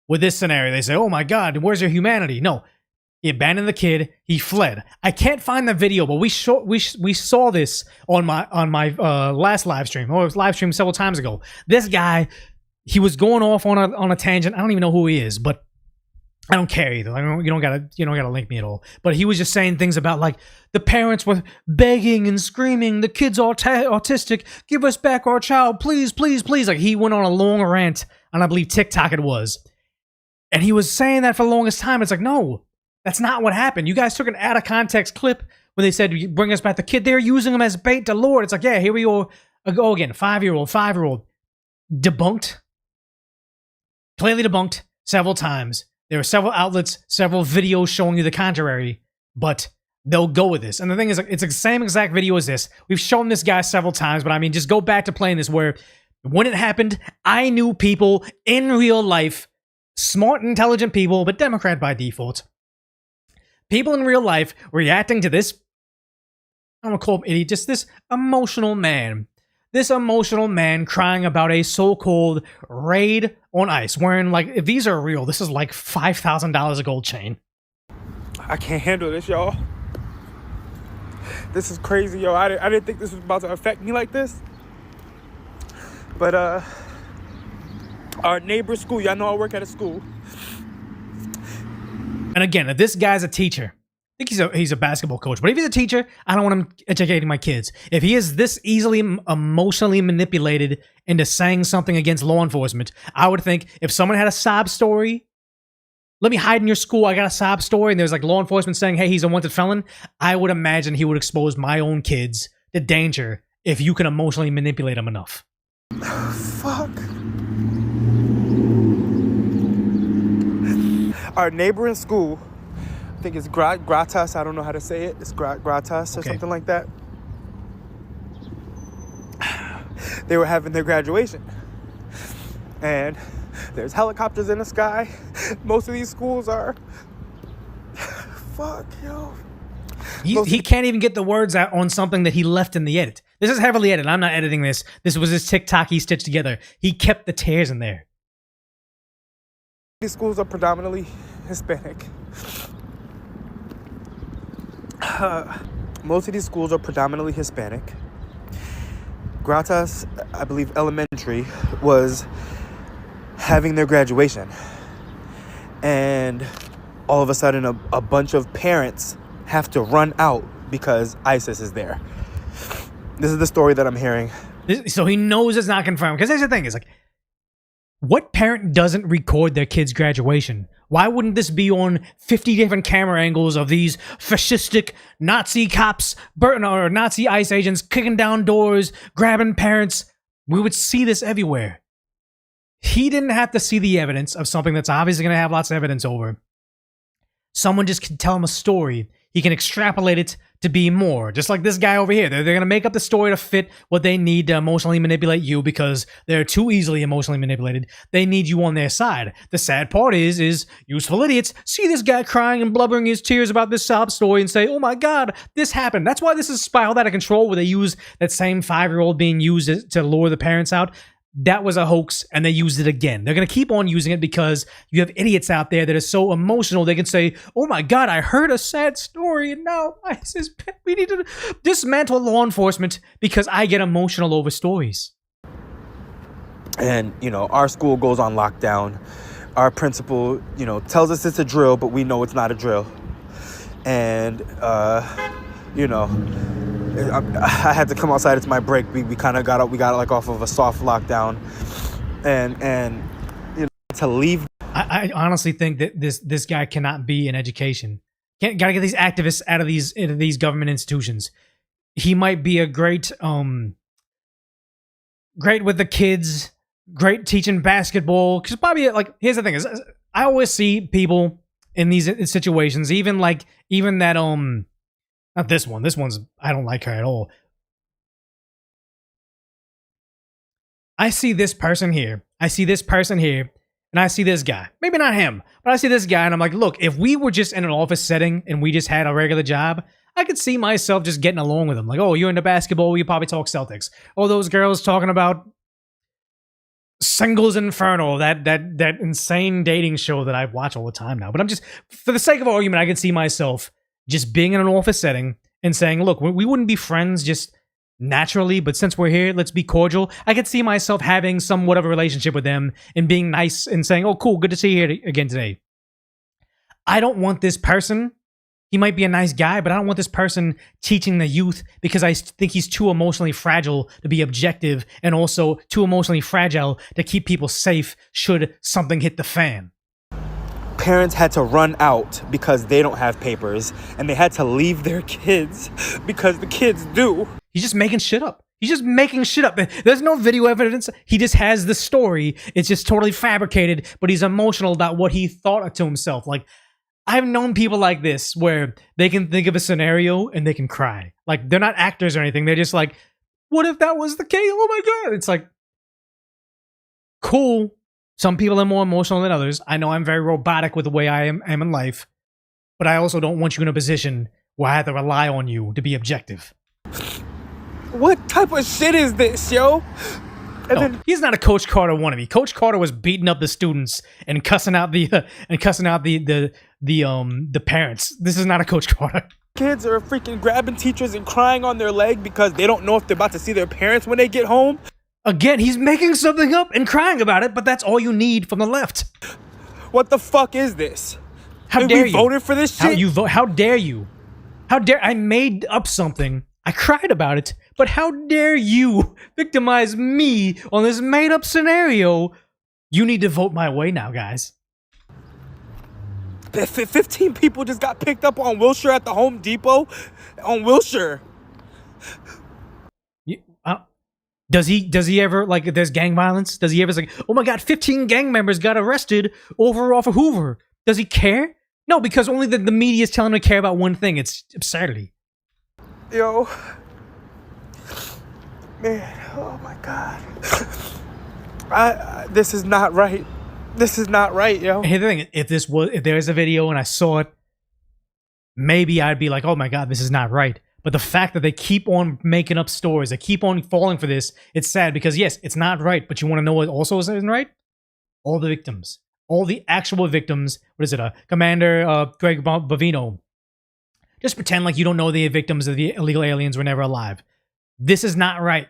this scenario. They say, oh my God, where's your humanity? No. He abandoned the kid. He fled. I can't find the video, but we saw this on my last live stream. Or it was live streamed several times ago. This guy, he was going off on a tangent. I don't even know who he is, but I don't care either. You don't gotta link me at all. But he was just saying things about like the parents were begging and screaming, the kid's autistic. Give us back our child, please, please, please. Like he went on a long rant on I believe TikTok it was, and he was saying that for the longest time. It's like no. That's not what happened. You guys took an out of context clip when they said, bring us back the kid. They're using him as bait to lure. It's like, yeah, here we go again. 5-year-old. Debunked. Clearly debunked several times. There are several outlets, several videos showing you the contrary, but they'll go with this. And the thing is, it's the same exact video as this. We've shown this guy several times, but I mean, just go back to playing this where when it happened, I knew people in real life, smart, intelligent people, but Democrat by default. People in real life reacting to this, I don't want to call him idiot, just this emotional man. This emotional man crying about a so-called raid on ICE, wearing like, if these are real, this is like $5,000 a gold chain. I can't handle this, y'all. This is crazy, yo. I didn't think this was about to affect me like this. But our neighbor's school, y'all know I work at a school. And again, if this guy's a teacher, think he's a basketball coach, but if he's a teacher, I don't want him educating my kids. If he is this easily emotionally manipulated into saying something against law enforcement, I would think if someone had a sob story, let me hide in your school, I got a sob story, and there's like law enforcement saying, hey, he's a wanted felon, I would imagine he would expose my own kids to danger if you can emotionally manipulate them enough. Fuck. Our neighboring school, I think it's Gratas, I don't know how to say it. It's Gratas or something like that. They were having their graduation. And there's helicopters in the sky. Most of these schools are... Fuck, yo. He can't even get the words out on something that he left in the edit. This is heavily edited. I'm not editing this. This was his TikTok he stitched together. He kept the tears in there. These schools are predominantly Hispanic. Most of these schools are predominantly Hispanic. Gratas, I believe elementary, was having their graduation. And all of a sudden, a bunch of parents have to run out because ISIS is there. This is the story that I'm hearing. So he knows it's not confirmed. Because here's the thing, is like, what parent doesn't record their kid's graduation? Why wouldn't this be on 50 different camera angles of these fascistic Nazi cops, or Nazi ICE agents kicking down doors, grabbing parents? We would see this everywhere. He didn't have to see the evidence of something that's obviously going to have lots of evidence over. Someone just can tell him a story. He can extrapolate it to be more. Just like this guy over here. They're going to make up the story to fit what they need to emotionally manipulate you because they're too easily emotionally manipulated. They need you on their side. The sad part is useful idiots see this guy crying and blubbering his tears about this sob story and say, oh my God, this happened. That's why this is spiraled out of control, where they use that same 5-year-old being used to lure the parents out. That was a hoax, and they used it again. They're going to keep on using it because you have idiots out there that are so emotional they can say, oh my God, I heard a sad story, and now we need to dismantle law enforcement because I get emotional over stories. And, our school goes on lockdown. Our principal, tells us it's a drill, but we know it's not a drill. And, I had to come outside. It's my break. We kind of got like off of a soft lockdown, and to leave. I honestly think that this guy cannot be in education. Gotta get these activists out of these government institutions. He might be a great with the kids, great teaching basketball. Because probably here's the thing is I always see people in these situations, even that not this one. This one's, I don't like her at all. I see this person here. And I see this guy. Maybe not him, but I see this guy and I'm like, look, if we were just in an office setting and we just had a regular job, I could see myself just getting along with him. Like, oh, you're into basketball, you probably talk Celtics. Oh, those girls talking about Singles Inferno, that insane dating show that I watch all the time now. But I'm just, for the sake of argument, I can see myself just being in an office setting and saying, look, we wouldn't be friends just naturally, but since we're here, let's be cordial. I could see myself having somewhat of a relationship with them and being nice and saying, oh, cool, good to see you here again today. I don't want this person. He might be a nice guy, but I don't want this person teaching the youth because I think he's too emotionally fragile to be objective and also too emotionally fragile to keep people safe should something hit the fan. Parents had to run out because they don't have papers, and they had to leave their kids because the kids do. He's just making shit up. There's no video evidence. He just has the story. It's just totally fabricated, but he's emotional about what he thought to himself. Like, I've known people like this where they can think of a scenario and they can cry. Like, they're not actors or anything. They're just like, what if that was the case? Oh my God. It's like, cool. Some people are more emotional than others. I know I'm very robotic with the way I am in life, but I also don't want you in a position where I have to rely on you to be objective. What type of shit is this, yo? He's not a Coach Carter wannabe. Coach Carter was beating up the students and cussing out the parents. This is not a Coach Carter. Kids are freaking grabbing teachers and crying on their leg because they don't know if they're about to see their parents when they get home. Again, he's making something up and crying about it, but that's all you need from the left. What the fuck is this? How dare you? Voted for this shit? How dare you? How dare I made up something. I cried about it, but how dare you victimize me on this made up scenario? You need to vote my way now, guys. 15 people just got picked up on Wilshire at the Home Depot. On Wilshire. Does he ever, like, if there's gang violence? Does he ever say, oh my god, 15 gang members got arrested over off of Hoover? Does he care? No, because only the media is telling him to care about one thing. It's absurdity. Yo. Man, oh my god. This is not right. This is not right, yo. Here's the thing, if there's a video and I saw it, maybe I'd be like, oh my god, this is not right. But the fact that they keep on making up stories, they keep on falling for this, it's sad because yes, it's not right. But you want to know what also isn't right? All the victims. All the actual victims. What is it? Commander Greg Bovino. Just pretend like you don't know the victims of the illegal aliens were never alive. This is not right.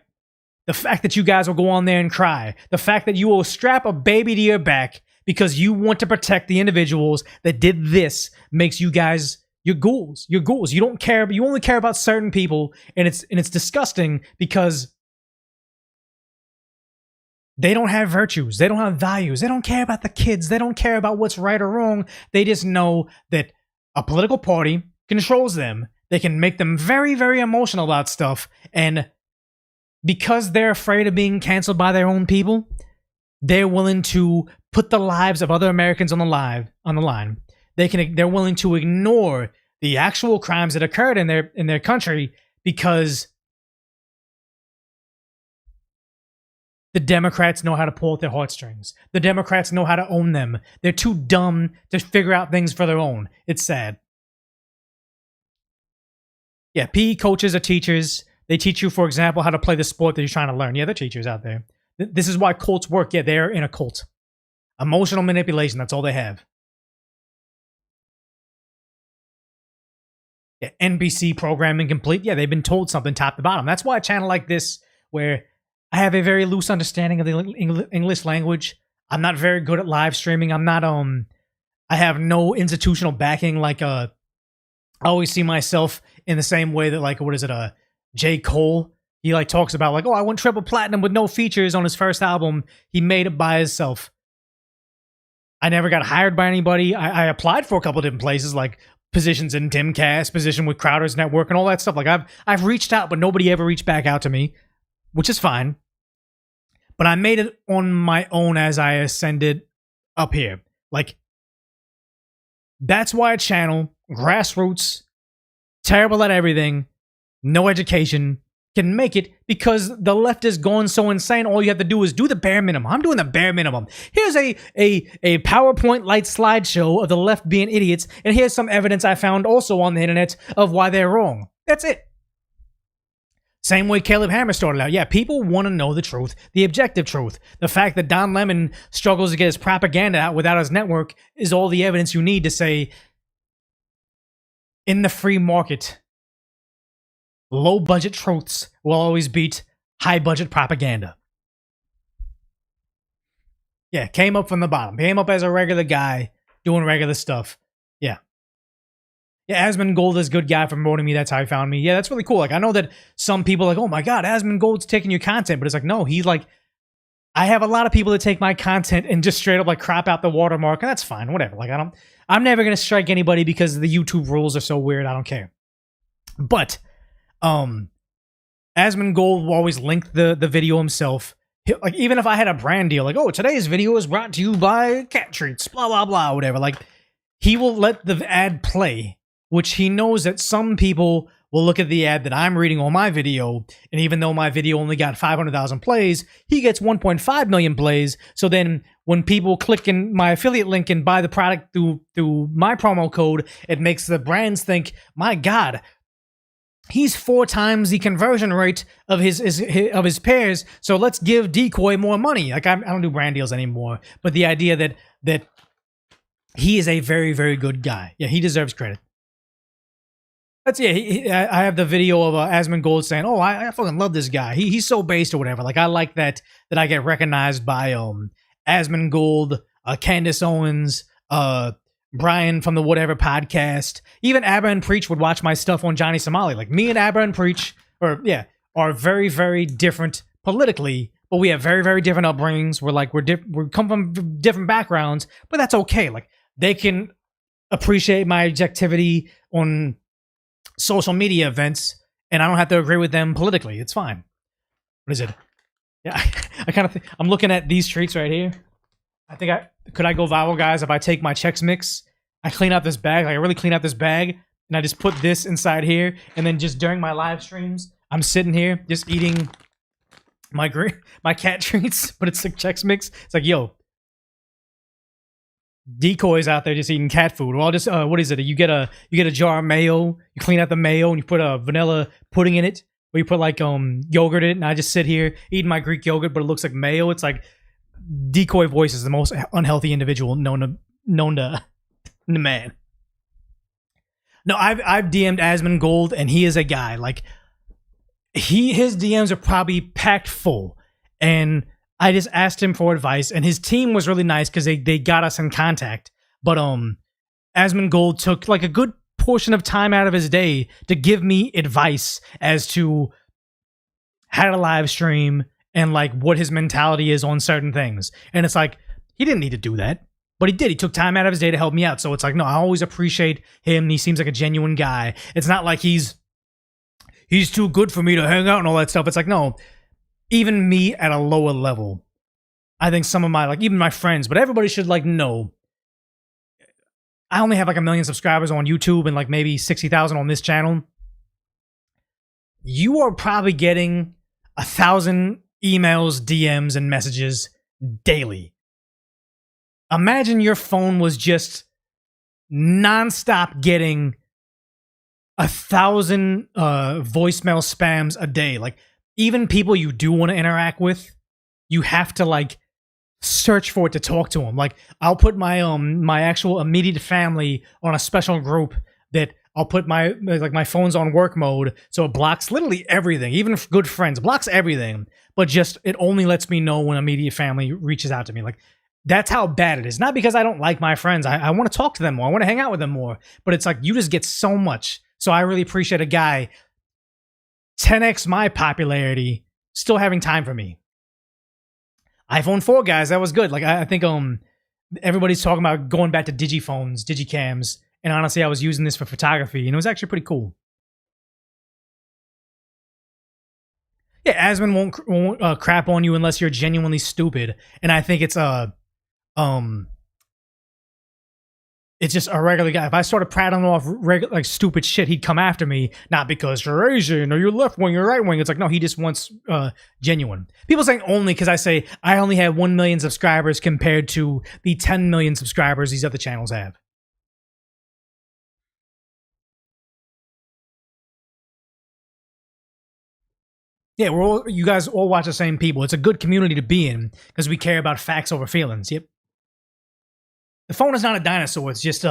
The fact that you guys will go on there and cry. The fact that you will strap a baby to your back because you want to protect the individuals that did this makes you guys... You're ghouls. You're ghouls. You don't care. You only care about certain people, and it's disgusting because they don't have virtues. They don't have values. They don't care about the kids. They don't care about what's right or wrong. They just know that a political party controls them. They can make them very, very emotional about stuff, and because they're afraid of being canceled by their own people, they're willing to put the lives of other Americans on the line. They're willing to ignore the actual crimes that occurred in their country because the Democrats know how to pull at their heartstrings. The Democrats know how to own them. They're too dumb to figure out things for their own. It's sad. Yeah, PE coaches are teachers. They teach you, for example, how to play the sport that you're trying to learn. Yeah, they're teachers out there. This is why cults work. Yeah, they're in a cult. Emotional manipulation, that's all they have. Yeah, NBC programming complete. Yeah, they've been told something top to bottom. That's why a channel like this, where I have a very loose understanding of the English language. I'm not very good at live streaming. I'm not, I have no institutional backing. Like, I always see myself in the same way that, like, what is it, J. Cole? He, like, talks about, like, oh, I went triple platinum with no features on his first album. He made it by himself. I never got hired by anybody. I applied for a couple different places, like positions in Timcast, position with Crowder's Network, and all that stuff. Like, I've reached out, but nobody ever reached back out to me, which is fine. But I made it on my own as I ascended up here. Like, that's why a channel, grassroots, terrible at everything, no education, can make it, because the left is going so insane. All you have to do is do the bare minimum. I'm doing the bare minimum. Here's a PowerPoint light slideshow of the left being idiots, and here's some evidence I found also on the internet of why they're wrong. That's it. Same way Caleb Hammer started out. Yeah, people want to know the truth, the objective truth. The fact that Don Lemon struggles to get his propaganda out without his network is all the evidence you need to say, in the free market, low-budget truths will always beat high-budget propaganda. Yeah, came up from the bottom. Came up as a regular guy doing regular stuff. Yeah. Yeah, Asmongold is a good guy for promoting me. That's how he found me. Yeah, that's really cool. Like, I know that some people are like, oh my god, Asmongold's taking your content. But it's like, no, he's like, I have a lot of people that take my content and just straight up like crop out the watermark. And that's fine, whatever. Like, I'm never going to strike anybody because the YouTube rules are so weird. I don't care. But Asmongold will always link the video himself. Like, even if I had a brand deal, like, oh, today's video is brought to you by Cat Treats, blah, blah, blah, whatever. Like, he will let the ad play, which he knows that some people will look at the ad that I'm reading on my video, and even though my video only got 500,000 plays, he gets 1.5 million plays. So then when people click in my affiliate link and buy the product through my promo code, it makes the brands think, my god, he's 4 times the conversion rate of his pairs, so let's give Decoy more money. Like, I don't do brand deals anymore, but the idea that he is a very, very good guy. Yeah, he deserves credit. That's, yeah, I have the video of Asmongold saying, oh, I fucking love this guy. He's so based or whatever. Like, I like that I get recognized by Asmongold, Candace Owens, Brian from the Whatever podcast, even Abba and Preach would watch my stuff on Johnny Somali. Like me and Abba and Preach, are very, very different politically, but we have very, very different upbringings. We come from different backgrounds, but that's okay. Like they can appreciate my objectivity on social media events, and I don't have to agree with them politically. It's fine. What is it? Yeah, I kind of think I'm looking at these treats right here. I think could I go viral, guys, if I take my Chex Mix, I clean out this bag, like I really clean out this bag, and I just put this inside here, and then just during my live streams, I'm sitting here just eating my cat treats, but it's like Chex Mix. It's like, yo, decoys out there just eating cat food. Well, just what is it? You get a jar of mayo, you clean out the mayo, and you put a vanilla pudding in it, or you put like yogurt in it, and I just sit here eating my Greek yogurt, but it looks like mayo. It's like Decoy Voice is the most unhealthy individual known to man. No, I've DM'd Asmongold, and he is a guy like his DMs are probably packed full, and I just asked him for advice, and his team was really nice because they got us in contact. But Asmongold took like a good portion of time out of his day to give me advice as to how to live stream and like what his mentality is on certain things. And it's like, he didn't need to do that, but he did. He took time out of his day to help me out. So it's like, no, I always appreciate him. He seems like a genuine guy. It's not like he's too good for me to hang out and all that stuff. It's like, no, even me at a lower level, I think some of my, like even my friends, but everybody should like know, I only have like 1 million subscribers on YouTube and like maybe 60,000 on this channel. You are probably getting 1,000 emails, DMs, and messages daily. Imagine your phone was just nonstop getting 1,000 voicemail spams a day. Like even people you do want to interact with, you have to like search for it to talk to them. Like I'll put my my actual immediate family on a special group that I'll put my phone's on work mode, so it blocks literally everything, even good friends, blocks everything, but just it only lets me know when immediate family reaches out to me. Like that's how bad it is. Not because I don't like my friends. I want to talk to them more. I want to hang out with them more. But it's like you just get so much. So I really appreciate a guy 10x my popularity still having time for me. iPhone 4, guys, that was good. Like I think everybody's talking about going back to digiphones, digicams. And honestly, I was using this for photography, and it was actually pretty cool. Yeah, Asmon won't crap on you unless you're genuinely stupid, and I think it's just a regular guy. If I started prattling off like stupid shit, he'd come after me, not because you're Asian or you're left wing or right wing. It's like no, he just wants genuine. People saying only because I say I only have 1 million subscribers compared to the 10 million subscribers these other channels have. Yeah, you guys all watch the same people. It's a good community to be in because we care about facts over feelings. Yep. The phone is not a dinosaur. It's just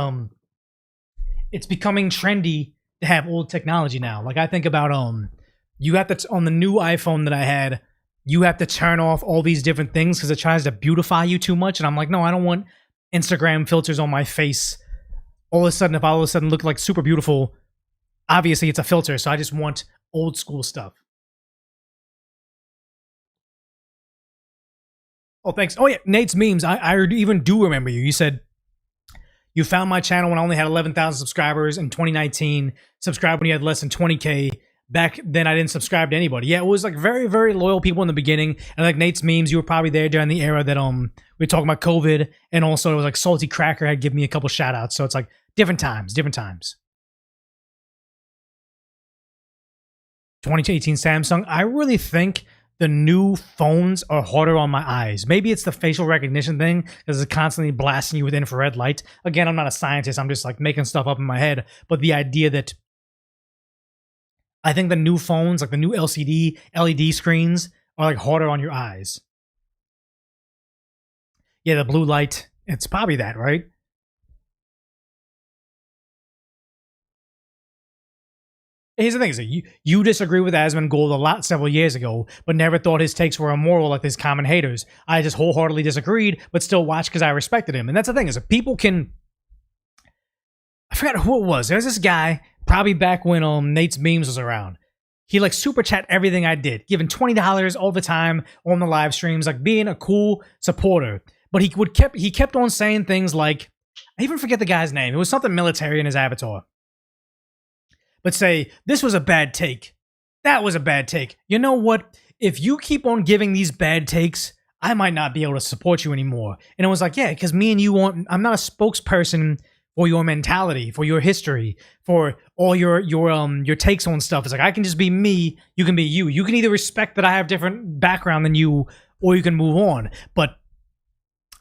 it's becoming trendy to have old technology now. Like I think about you have to on the new iPhone that I had, you have to turn off all these different things because it tries to beautify you too much. And I'm like, no, I don't want Instagram filters on my face. All of a sudden, if I all of a sudden look like super beautiful, obviously it's a filter. So I just want old school stuff. Oh, thanks. Oh, yeah, Nate's Memes. I even do remember you. You said you found my channel when I only had 11,000 subscribers in 2019. Subscribed when you had less than 20K. Back then, I didn't subscribe to anybody. Yeah, it was like very, very loyal people in the beginning. And like Nate's Memes, you were probably there during the era that we were talking about COVID. And also, it was like Salty Cracker had given me a couple shout outs. So it's like different times, different times. 2018 Samsung. I really think the new phones are harder on my eyes. Maybe it's the facial recognition thing because it's constantly blasting you with infrared light. Again, I'm not a scientist. I'm just like making stuff up in my head. But the idea that I think the new phones, like the new LCD, LED screens are like harder on your eyes. Yeah, the blue light. It's probably that, right? Here's the thing: is that you disagree with Asmongold a lot several years ago, but never thought his takes were immoral like his common haters. I just wholeheartedly disagreed, but still watched because I respected him. And that's the thing: is that people can I forgot who it was. There's this guy, probably back when Nate's Memes was around. He like super chat everything I did, giving $20 all the time on the live streams, like being a cool supporter. But he kept on saying things like, I even forget the guy's name. It was something military in his avatar. But say, this was a bad take. That was a bad take. You know what? If you keep on giving these bad takes, I might not be able to support you anymore. And it was like, yeah, because me and you I'm not a spokesperson for your mentality, for your history, for all your takes on stuff. It's like, I can just be me, you can be you. You can either respect that I have different background than you, or you can move on. But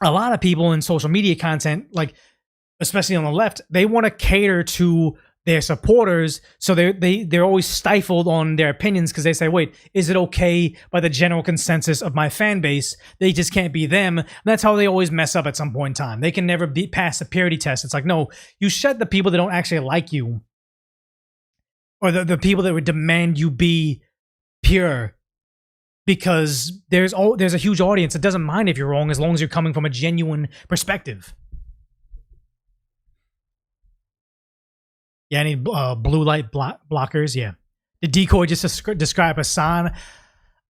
a lot of people in social media content, like especially on the left, they want to cater to their supporters, so they're always stifled on their opinions because they say, wait, is it okay by the general consensus of my fan base? They just can't be them. And that's how they always mess up at some point in time. They can never pass the purity test. It's like, no, you shed the people that don't actually like you, or the people that would demand you be pure, because there's a huge audience that doesn't mind if you're wrong as long as you're coming from a genuine perspective. Yeah, any blue light blockers? Yeah. Did Decoy just describe Hassan?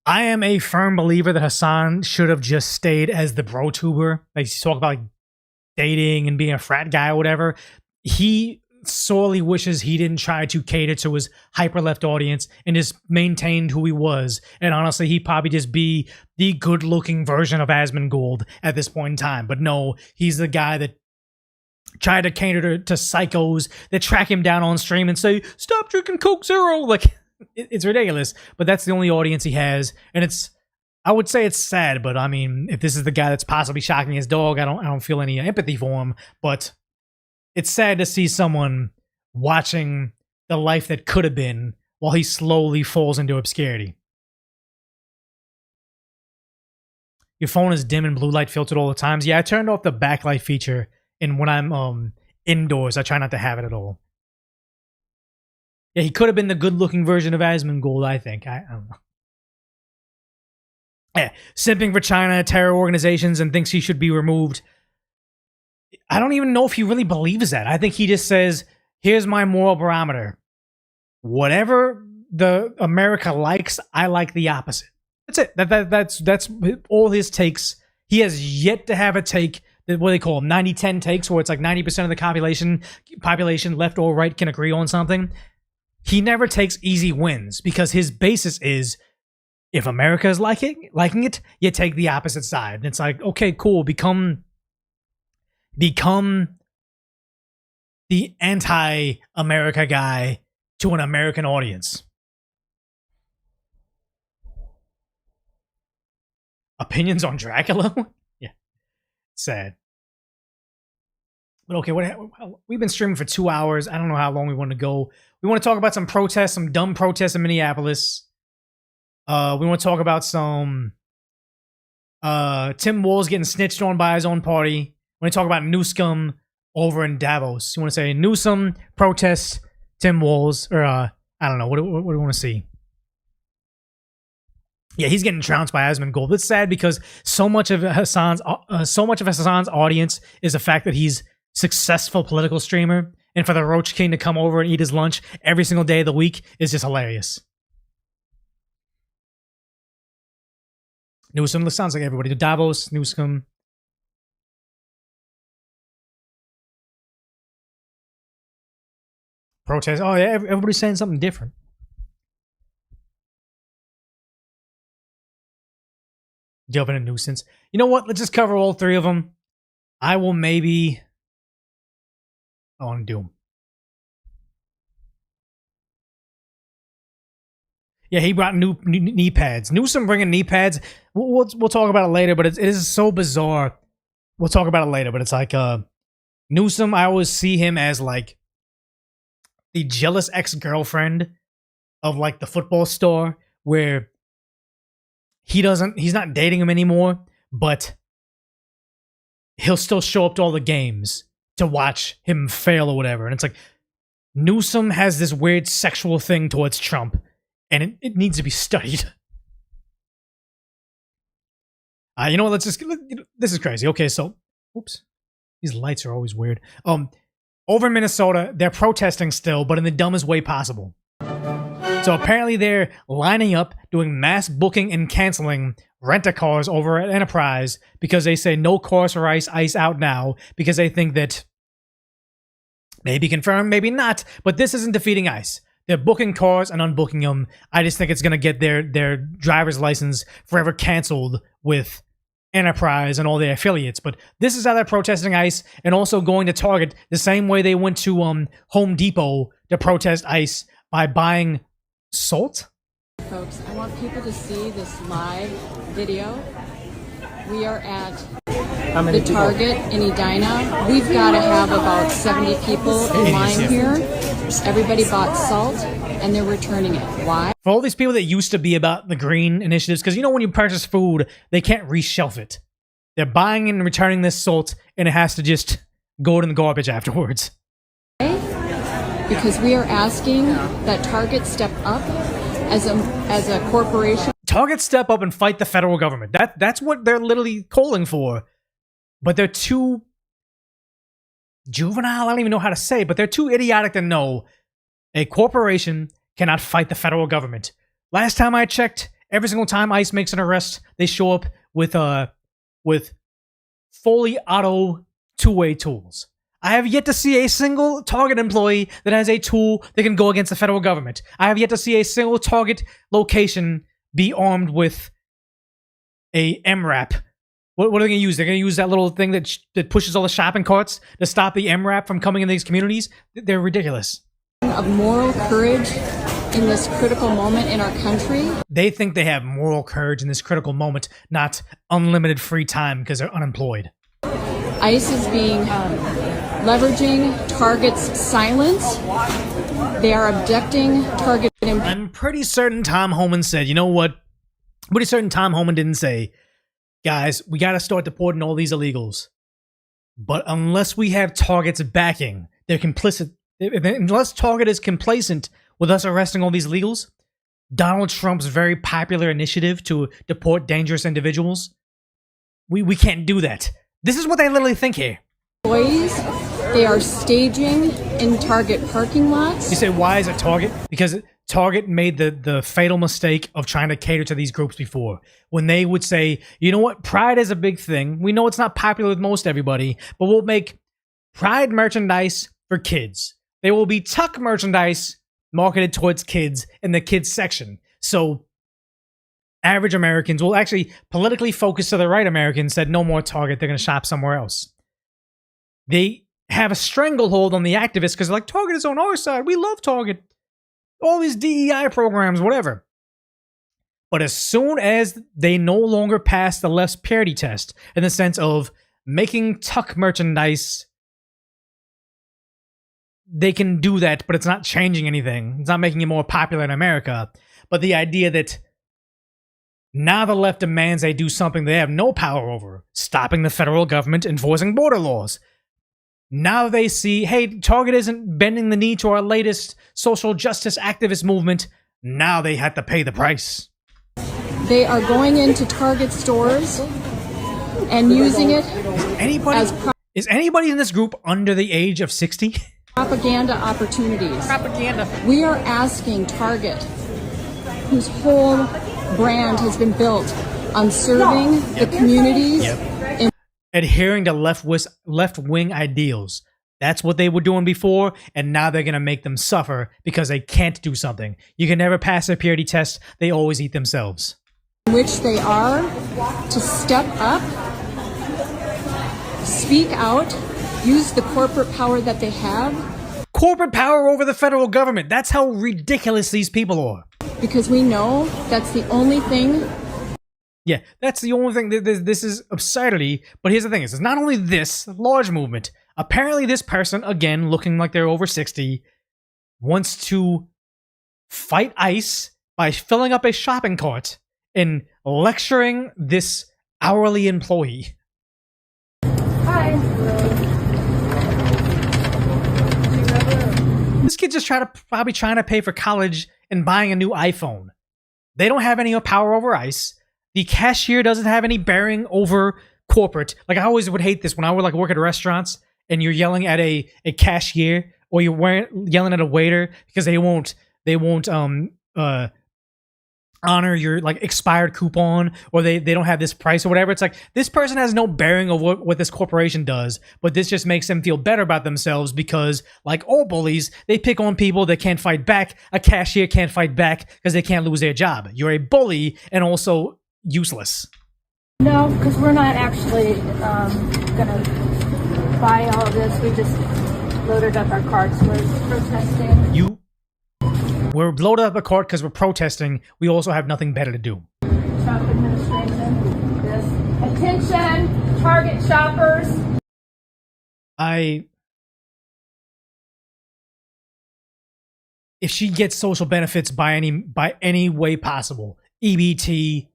I am a firm believer that Hassan should have just stayed as the bro tuber. Like, he talk about like dating and being a frat guy or whatever. He sorely wishes he didn't try to cater to his hyper left audience and just maintained who he was. And honestly, he'd probably just be the good looking version of Asmongold at this point in time. But no, he's the guy that tried to cater to psychos that track him down on stream and say, stop drinking Coke Zero. Like, it's ridiculous, but that's the only audience he has. And I would say it's sad, but I mean, if this is the guy that's possibly shocking his dog, I don't feel any empathy for him. But it's sad to see someone watching the life that could have been while he slowly falls into obscurity. Your phone is dim and blue light filtered all the times. Yeah, I turned off the backlight feature. And when I'm indoors, I try not to have it at all. Yeah, he could have been the good-looking version of Asmongold, I think. I don't know. Yeah, simping for China, terror organizations, and thinks he should be removed. I don't even know if he really believes that. I think he just says, here's my moral barometer. Whatever the America likes, I like the opposite. That's it. That's all his takes. He has yet to have a take, what they call them, 90-10 takes, where it's like 90% of the population, left or right, can agree on something. He never takes easy wins because his basis is, if America is liking it, you take the opposite side. And it's like, okay, cool, become the anti-America guy to an American audience. Opinions on Dracula? Yeah, sad. But okay, we've been streaming for 2 hours. I don't know how long we want to go. We want to talk about some protests, some dumb protests in Minneapolis. We want to talk about some Tim Walz getting snitched on by his own party. We want to talk about Newsom over in Davos. You want to say Newsom protests Tim Walz, or I don't know. What do we want to see? Yeah, he's getting trounced by Asmongold. It's sad because so much of Hassan's audience is the fact that he's successful political streamer, and for the Roach King to come over and eat his lunch every single day of the week is just hilarious. Newsom, this sounds like everybody. Davos, Newsom. Protest. Oh yeah, everybody's saying something different. Delvin and Nuisance. You know what? Let's just cover all three of them. I will maybe... I want to do them. Yeah, he brought new knee pads. Newsom bringing knee pads. We'll talk about it later, but it is so bizarre. We'll talk about it later, but it's like Newsom, I always see him as like the jealous ex-girlfriend of like the football star, where he's not dating him anymore, but he'll still show up to all the games to watch him fail or whatever. And it's like, Newsom has this weird sexual thing towards Trump, and it needs to be studied. You know what, this is crazy. Okay, so, oops. These lights are always weird. over in Minnesota, they're protesting still, but in the dumbest way possible. So apparently they're lining up, doing mass booking and canceling rent-a-cars over at Enterprise because they say no cars for ICE out now because they think that maybe confirmed, maybe not, but this isn't defeating ICE. They're booking cars and unbooking them. I just think it's going to get their driver's license forever canceled with Enterprise and all their affiliates. But this is how they're protesting ICE and also going to Target the same way they went to Home Depot to protest ICE by buying salt. Folks, I want people to see this live video. We are at the Target in Edina. We've got to have about 70 people in line here. Everybody bought salt and they're returning it. Why? For all these people that used to be about the green initiatives, because you know when you purchase food, they can't reshelf it. They're buying and returning this salt and it has to just go in the garbage afterwards. Because we are asking that Target step up as a corporation. Target step up and fight the federal government. That's what they're literally calling for. But they're too juvenile. I don't even know how to say it, but they're too idiotic to know a corporation cannot fight the federal government. Last time I checked, every single time ICE makes an arrest, they show up with fully auto two-way tools. I have yet to see a single Target employee that has a tool that can go against the federal government. I have yet to see a single Target location be armed with a MRAP. What are they going to use? They're going to use that little thing that pushes all the shopping carts to stop the MRAP from coming in these communities? They're ridiculous. Of moral courage in this critical moment in our country. They think they have moral courage in this critical moment, not unlimited free time because they're unemployed. ICE is being leveraging Target's silence. They are abducting Target. I'm pretty certain Tom Homan said, you know what? Pretty certain Tom Homan didn't say, guys, we got to start deporting all these illegals. But unless we have Target's backing, they're complicit. Unless Target is complacent with us arresting all these illegals, Donald Trump's very popular initiative to deport dangerous individuals, we can't do that. This is what they literally think here. Employees, they are staging in Target parking lots. You say, why is it Target? Because Target made the fatal mistake of trying to cater to these groups before. When they would say, you know what, Pride is a big thing. We know it's not popular with most everybody, but we'll make Pride merchandise for kids. There will be Tuck merchandise marketed towards kids in the kids section. So average Americans, well, actually politically focused to the right Americans, said no more Target. They're going to shop somewhere else. They have a stranglehold on the activists because like, Target is on our side. We love Target. All these DEI programs, whatever. But as soon as they no longer pass the left's parity test in the sense of making Tuck merchandise, they can do that, but it's not changing anything. It's not making it more popular in America. But the idea that now the left demands they do something they have no power over, stopping the federal government enforcing border laws. Now they see, hey, Target isn't bending the knee to our latest social justice activist movement. Now they have to pay the price. They are going into Target stores and using it Is anybody in this group under the age of 60? Propaganda opportunities. We are asking Target, whose whole brand has been built on serving the communities. Adhering to left-wing ideals. That's what they were doing before, and now they're going to make them suffer because they can't do something. You can never pass a purity test. They always eat themselves. In which they are to step up, speak out, use the corporate power that they have. Corporate power over the federal government. That's how ridiculous these people are. Because we know that's the only thing. Yeah, that's the only thing. This is absurdity. But here's the thing: it's not only this large movement. Apparently, this person, again, looking like they're over 60, wants to fight ICE by filling up a shopping cart and lecturing this hourly employee. Hi. This kid just probably trying to pay for college and buying a new iPhone. They don't have any power over ICE. The cashier doesn't have any bearing over corporate. Like, I always would hate this when I would like work at restaurants and you're yelling at a cashier, or you're yelling at a waiter because they won't honor your like expired coupon, or they don't have this price or whatever. It's like, this person has no bearing of what this corporation does, but this just makes them feel better about themselves because, like all bullies, they pick on people that can't fight back. A cashier can't fight back because they can't lose their job. You're a bully and also useless. No, because we're not actually gonna buy all of this. We just loaded up our carts. We're protesting. We're loaded up a cart because we're protesting. We also have nothing better to do. Trump administration. This. Attention, Target shoppers. If she gets social benefits by any way possible, EBT,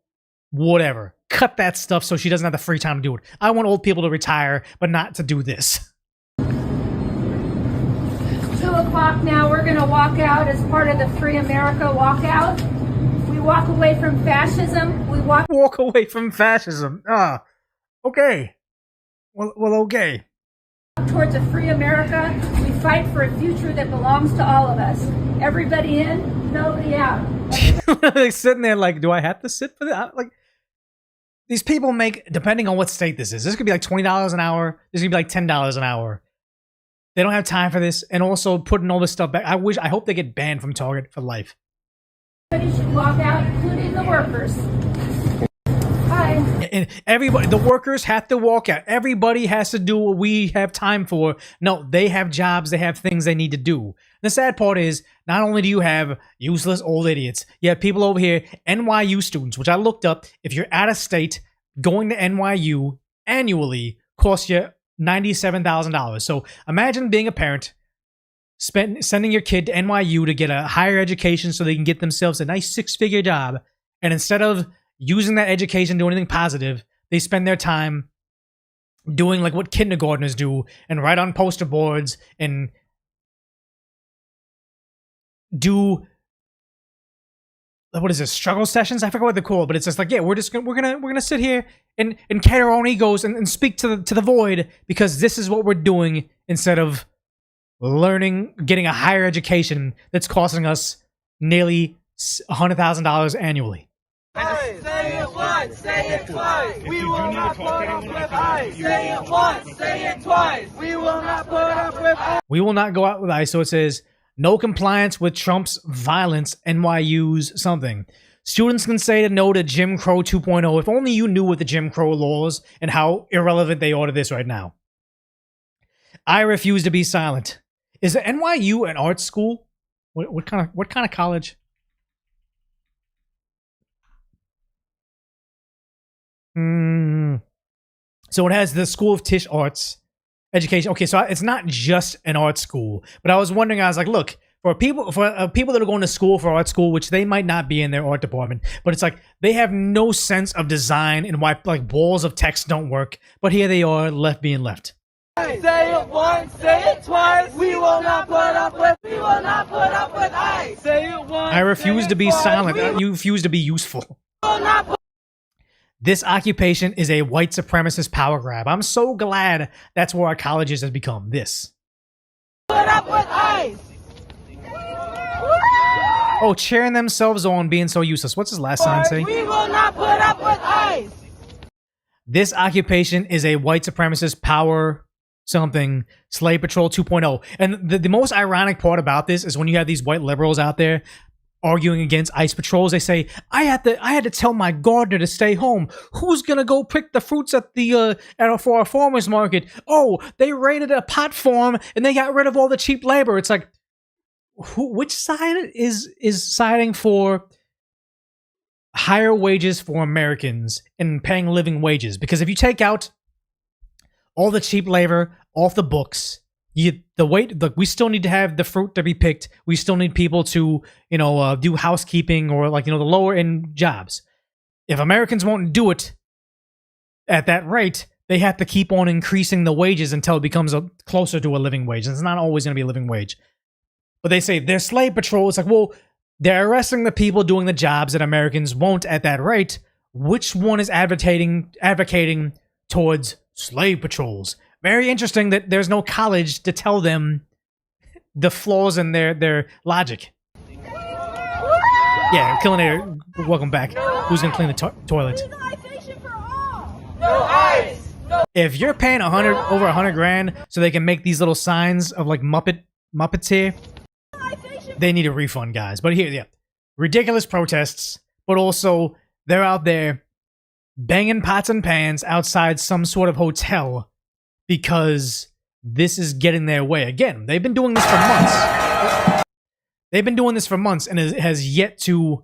whatever, cut that stuff so she doesn't have the free time to do it. I want old people to retire, but not to do this. 2 o'clock now. We're going to walk out as part of the Free America walkout. We walk away from fascism. We walk away from fascism. Okay. Well, okay. Towards a free America. We fight for a future that belongs to all of us. Everybody in, nobody out. They're sitting there like, do I have to sit for that? Like, these people make, depending on what state this is, this could be like $20 an hour. This could be like $10 an hour. They don't have time for this, and also putting all this stuff back. I hope they get banned from Target for life. Everybody should walk out, including the workers. Hi. And everybody, the workers have to walk out. Everybody has to do what we have time for. No, they have jobs. They have things they need to do. The sad part is, not only do you have useless old idiots, you have people over here, NYU students, which I looked up. If you're out of state, going to NYU annually costs you $97,000. So imagine being a parent, sending your kid to NYU to get a higher education so they can get themselves a nice 6-figure job, and instead of using that education to do anything positive, they spend their time doing like what kindergartners do and write on poster boards and do, what is this, struggle sessions? I forget what they're called, but it's just like, yeah, we're gonna sit here and cater our own egos and speak to the void because this is what we're doing, instead of getting a higher education that's costing us nearly $100,000 annually. Say it once, say it twice. We will not put up with ICE. Say it once, say it twice. We will not put up with ICE. We will not go out with ICE. So it says, no compliance with Trump's violence, NYU's something. Students can say no to Jim Crow 2.0. If only you knew what the Jim Crow laws and how irrelevant they are to this right now. I refuse to be silent. Is NYU an art school? What kind of college? So it has the School of Tisch Arts Education. Okay, so it's not just an art school, but I was wondering. I was like, look, for people that are going to school for art school, which they might not be in their art department, but it's like they have no sense of design and why like walls of text don't work. But here they are, left being left. Say it once, say it twice. We will not put up with. We will not put up with ICE. Say it once. I refuse to be silent. You refuse to be useful. This occupation is a white supremacist power grab. I'm so glad that's where our colleges have become. This. Put up with ICE. Oh, cheering themselves on, being so useless. What's his last sign say? We will not put up with ICE. This occupation is a white supremacist power something, Slave Patrol 2.0. And the most ironic part about this is when you have these white liberals out there arguing against ICE patrols, they say, I had to tell my gardener to stay home. Who's gonna go pick the fruits at for our farmer's market? Oh, they raided a pot farm and they got rid of all the cheap labor. It's like, which side is siding for higher wages for Americans and paying living wages? Because if you take out all the cheap labor off the books, we still need to have the fruit to be picked. We still need people to, do housekeeping or the lower end jobs. If Americans won't do it at that rate, they have to keep on increasing the wages until it becomes closer to a living wage. And it's not always going to be a living wage. But they say they're slave patrol. It's like, well, they're arresting the people doing the jobs that Americans won't at that rate. Which one is advocating towards slave patrols? Very interesting that there's no college to tell them the flaws in their logic. Yeah, Killinator, welcome back. Who's gonna clean the toilet? No ice! If you're paying over 100 grand so they can make these little signs of like Muppets here, they need a refund, guys. But here, yeah, ridiculous protests, but also they're out there banging pots and pans outside some sort of hotel because this is getting their way. Again, they've been doing this for months. They've been doing this for months, and it has yet to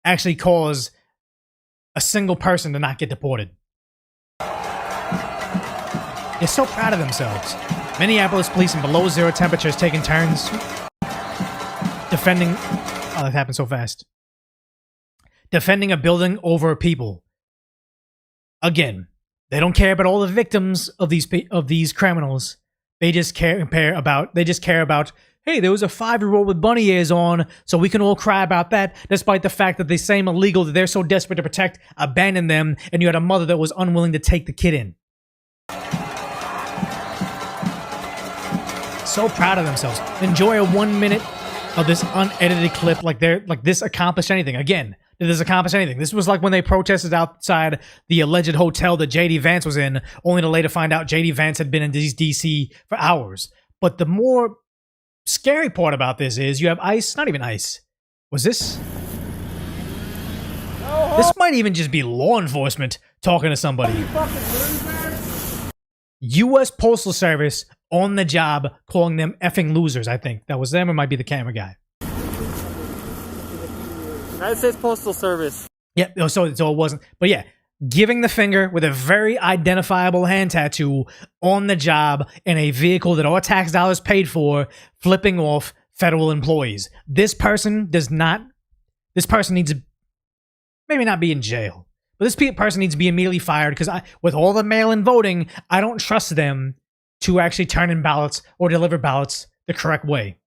actually cause a single person to not get deported. They're so proud of themselves. Minneapolis police in below zero temperatures taking turns defending... Oh, that happened so fast. Defending a building over people. Again, they don't care about all the victims of these criminals. They just care about... Hey, there was a 5-year-old with bunny ears on, so we can all cry about that, despite the fact that they seem illegal, that they're so desperate to protect, abandon them, and you had a mother that was unwilling to take the kid in. So proud of themselves. Enjoy a 1 minute of this unedited clip like this accomplished anything. Again, did this accomplish anything? This was like when they protested outside the alleged hotel that J.D. Vance was in, only to later find out J.D. Vance had been in D.C. for hours. But the more scary part about this is you have ICE, not even ICE. Was this? This might even just be law enforcement talking to somebody. U.S. Postal Service on the job calling them effing losers, I think. That was them, or might be the camera guy. United States Postal Service. Yeah, so it wasn't. But yeah, giving the finger with a very identifiable hand tattoo on the job in a vehicle that our tax dollars paid for, flipping off federal employees. This person needs to maybe not be in jail, but this person needs to be immediately fired because with all the mail-in voting, I don't trust them to actually turn in ballots or deliver ballots the correct way.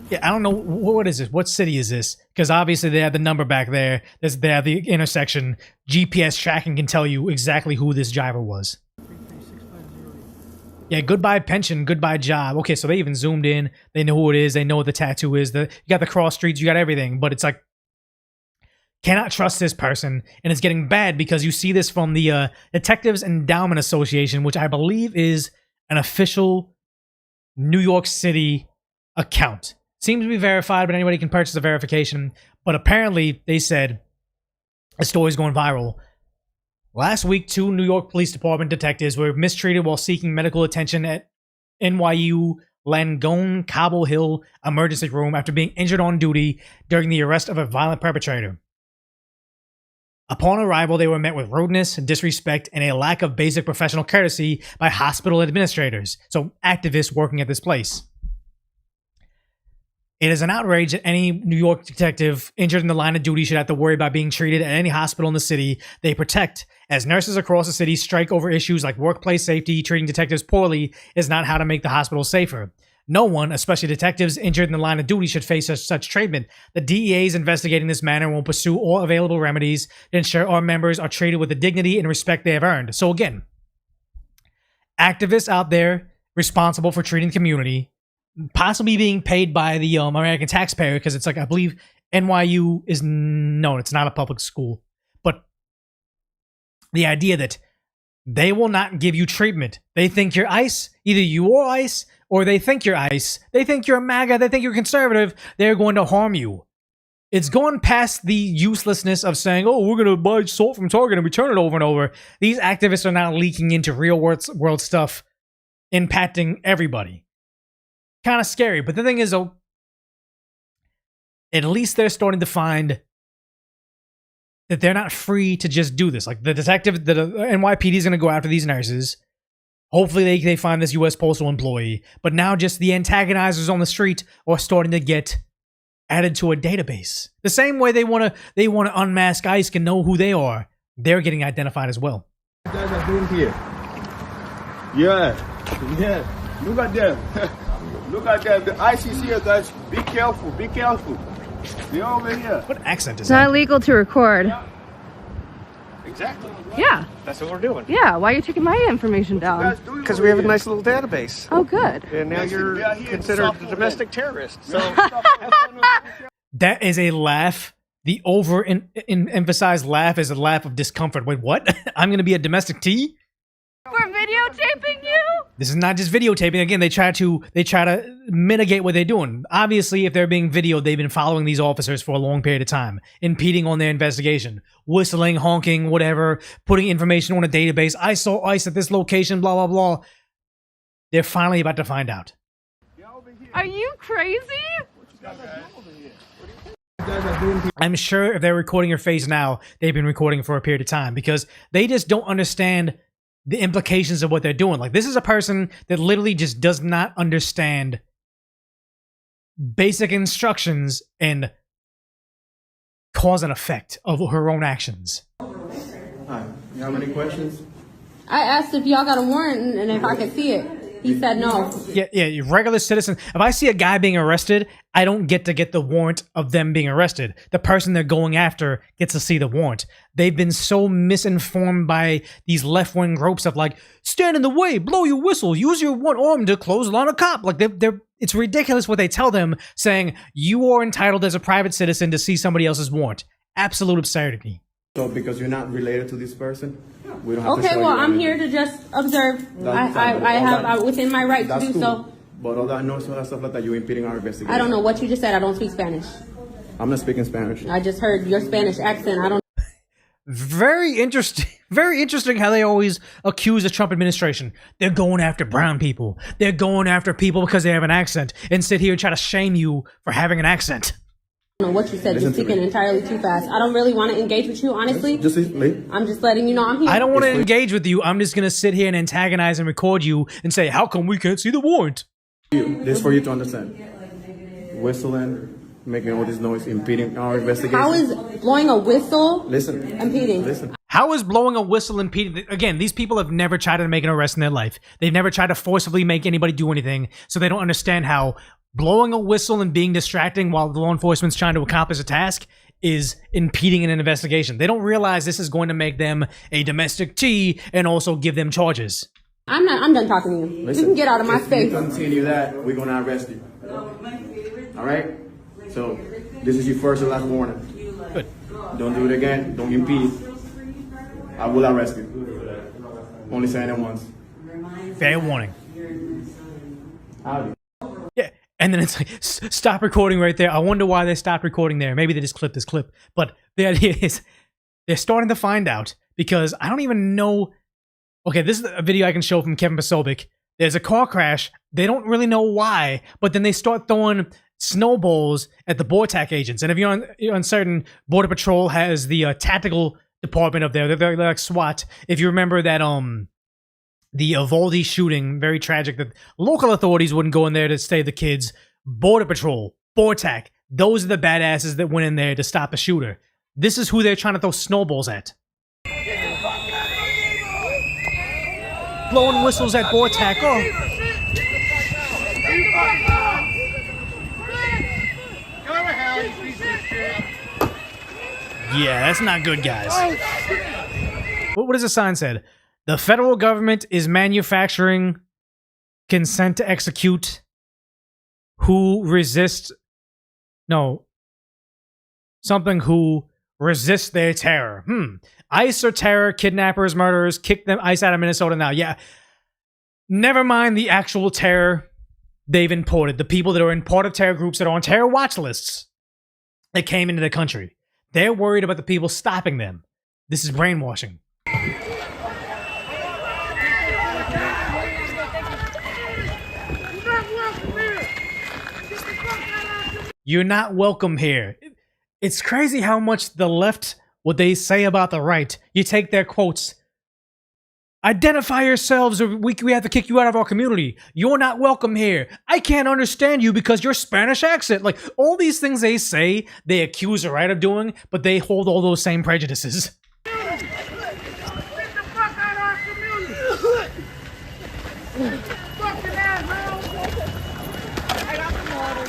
Yeah, I don't know. What is this? What city is this? Because obviously they have the number back there. They have the intersection. GPS tracking can tell you exactly who this driver was. Yeah, goodbye pension, goodbye job. Okay, so they even zoomed in. They know who it is. They know what the tattoo is. You got the cross streets. You got everything. But it's like, cannot trust this person. And it's getting bad because you see this from the Detectives Endowment Association, which I believe is an official New York City account. Seems to be verified, but anybody can purchase a verification. But apparently, they said, the story's going viral. Last week, 2 New York Police Department detectives were mistreated while seeking medical attention at NYU Langone Cobble Hill emergency room after being injured on duty during the arrest of a violent perpetrator. Upon arrival, they were met with rudeness, disrespect, and a lack of basic professional courtesy by hospital administrators, so activists working at this place. It is an outrage that any New York detective injured in the line of duty should have to worry about being treated at any hospital in the city they protect, as nurses across the city strike over issues like workplace safety. Treating detectives poorly is not how to make the hospital safer. No one, especially detectives injured in the line of duty, should face such treatment. The DEA is investigating this matter and will pursue all available remedies to ensure our members are treated with the dignity and respect they have earned. So again, activists out there responsible for treating the community, possibly being paid by the American taxpayer, because it's like, I believe NYU is, no, it's not a public school. But the idea that they will not give you treatment. They think you're ICE, either you are ICE, or they think you're ICE. They think you're a MAGA, they think you're conservative, they're going to harm you. It's gone past the uselessness of saying, oh, we're going to buy salt from Target and return it over and over. These activists are now leaking into real world stuff, impacting everybody. Kind of scary, but the thing is, though, at least they're starting to find that they're not free to just do this. Like the detective, the NYPD is going to go after these nurses. Hopefully they find this U.S. Postal employee. But now just the antagonizers on the street are starting to get added to a database. The same way they want to unmask ICE and know who they are. They're getting identified as well. What you guys are doing here? Yeah. Look at them. Look at them. The ICE is here, guys. Be careful. Be careful. They're over here. What accent is It's that? not illegal to record. Exactly. Yeah. That's what we're doing. Yeah. Why are you taking my information down? Because we have a nice little database. Oh, good. And now you're considered a domestic terrorist. So That is a laugh. The emphasized laugh is a laugh of discomfort. Wait, what? I'm going to be a domestic T? For videotaping you? This is not just videotaping. Again, they try to mitigate what they're doing. Obviously, if they're being videoed, they've been following these officers for a long period of time, impeding on their investigation, whistling, honking, whatever, putting information on a database. I saw ICE at this location, blah, blah, blah. They're finally about to find out. Are you crazy? I'm sure if they're recording your face now, they've been recording for a period of time because they just don't understand the implications of what they're doing. Like, this is a person that literally just does not understand basic instructions and cause and effect of her own actions. Hi, you have any questions? I asked if y'all got a warrant and if I could see it. He said no. Yeah, regular citizen. If I see a guy being arrested, I don't get to get the warrant of them being arrested. The person they're going after gets to see the warrant. They've been so misinformed by these left-wing groups of like, stand in the way, blow your whistle, use your one arm to close on a cop. Like it's ridiculous what they tell them, saying you are entitled as a private citizen to see somebody else's warrant. Absolute absurdity. So because you're not related to this person, we don't have to Okay, show well, you I'm anything. here to just observe. That's I have within my right to That's do cool. so. But all that noise, all that stuff like that, you're impeding our investigation. I don't know what you just said. I don't speak Spanish. I'm not speaking Spanish. I just heard your Spanish accent. I don't. Very interesting how they always accuse the Trump administration. They're going after brown people. They're going after people because they have an accent and sit here and try to shame you for having an accent. I don't know what you said. You're speaking entirely too fast. I don't really want to engage with you, honestly. Just leave. I'm just letting you know I'm here. I don't want to engage with you. I'm just going to sit here and antagonize and record you and say, how come we can't see the warrant? This is for you to understand. Whistling, making all this noise, impeding our investigation. How is blowing a whistle impeding? Listen. How is blowing a whistle impeding? Again, these people have never tried to make an arrest in their life. They've never tried to forcibly make anybody do anything, so they don't understand how blowing a whistle and being distracting while the law enforcement's trying to accomplish a task is impeding an investigation. They don't realize this is going to make them a domestic T and also give them charges. I'm done talking to you. Listen, you can get out of my if face. you continue that, we're gonna arrest you. All right? So this is your first and last warning. Good. Don't do it again. Don't impede. I will arrest you. Only saying it once. Fair warning. Howdy. Yeah. And then it's like, stop recording right there. I wonder why they stopped recording there. Maybe they just clipped this clip. But the idea is they're starting to find out because I don't even know. Okay, this is a video I can show from Kevin Posobiec. There's a car crash. They don't really know why, but then they start throwing snowballs at the BORTAC agents. And if you're uncertain, Border Patrol has the tactical department up there. They're like SWAT. If you remember that the Uvalde shooting, very tragic, that local authorities wouldn't go in there to save the kids. Border Patrol, BORTAC, those are the badasses that went in there to stop a shooter. This is who they're trying to throw snowballs at. Blowing whistles at BORTAC. Oh. Yeah, that's not good, guys. What does the sign said? The federal government is manufacturing consent to execute who resist... No. Something who resist their terror. ICE or terror, kidnappers, murderers, kick them ICE out of Minnesota now. Yeah. Never mind the actual terror they've imported. The people that are in part of terror groups that are on terror watch lists that came into the country. They're worried about the people stopping them. This is brainwashing. You're not welcome here. It's crazy how much the left, what they say about the right, you take their quotes. Identify yourselves or we have to kick you out of our community. You're not welcome here. I can't understand you because your Spanish accent. Like, all these things they say, they accuse the right of doing, but they hold all those same prejudices.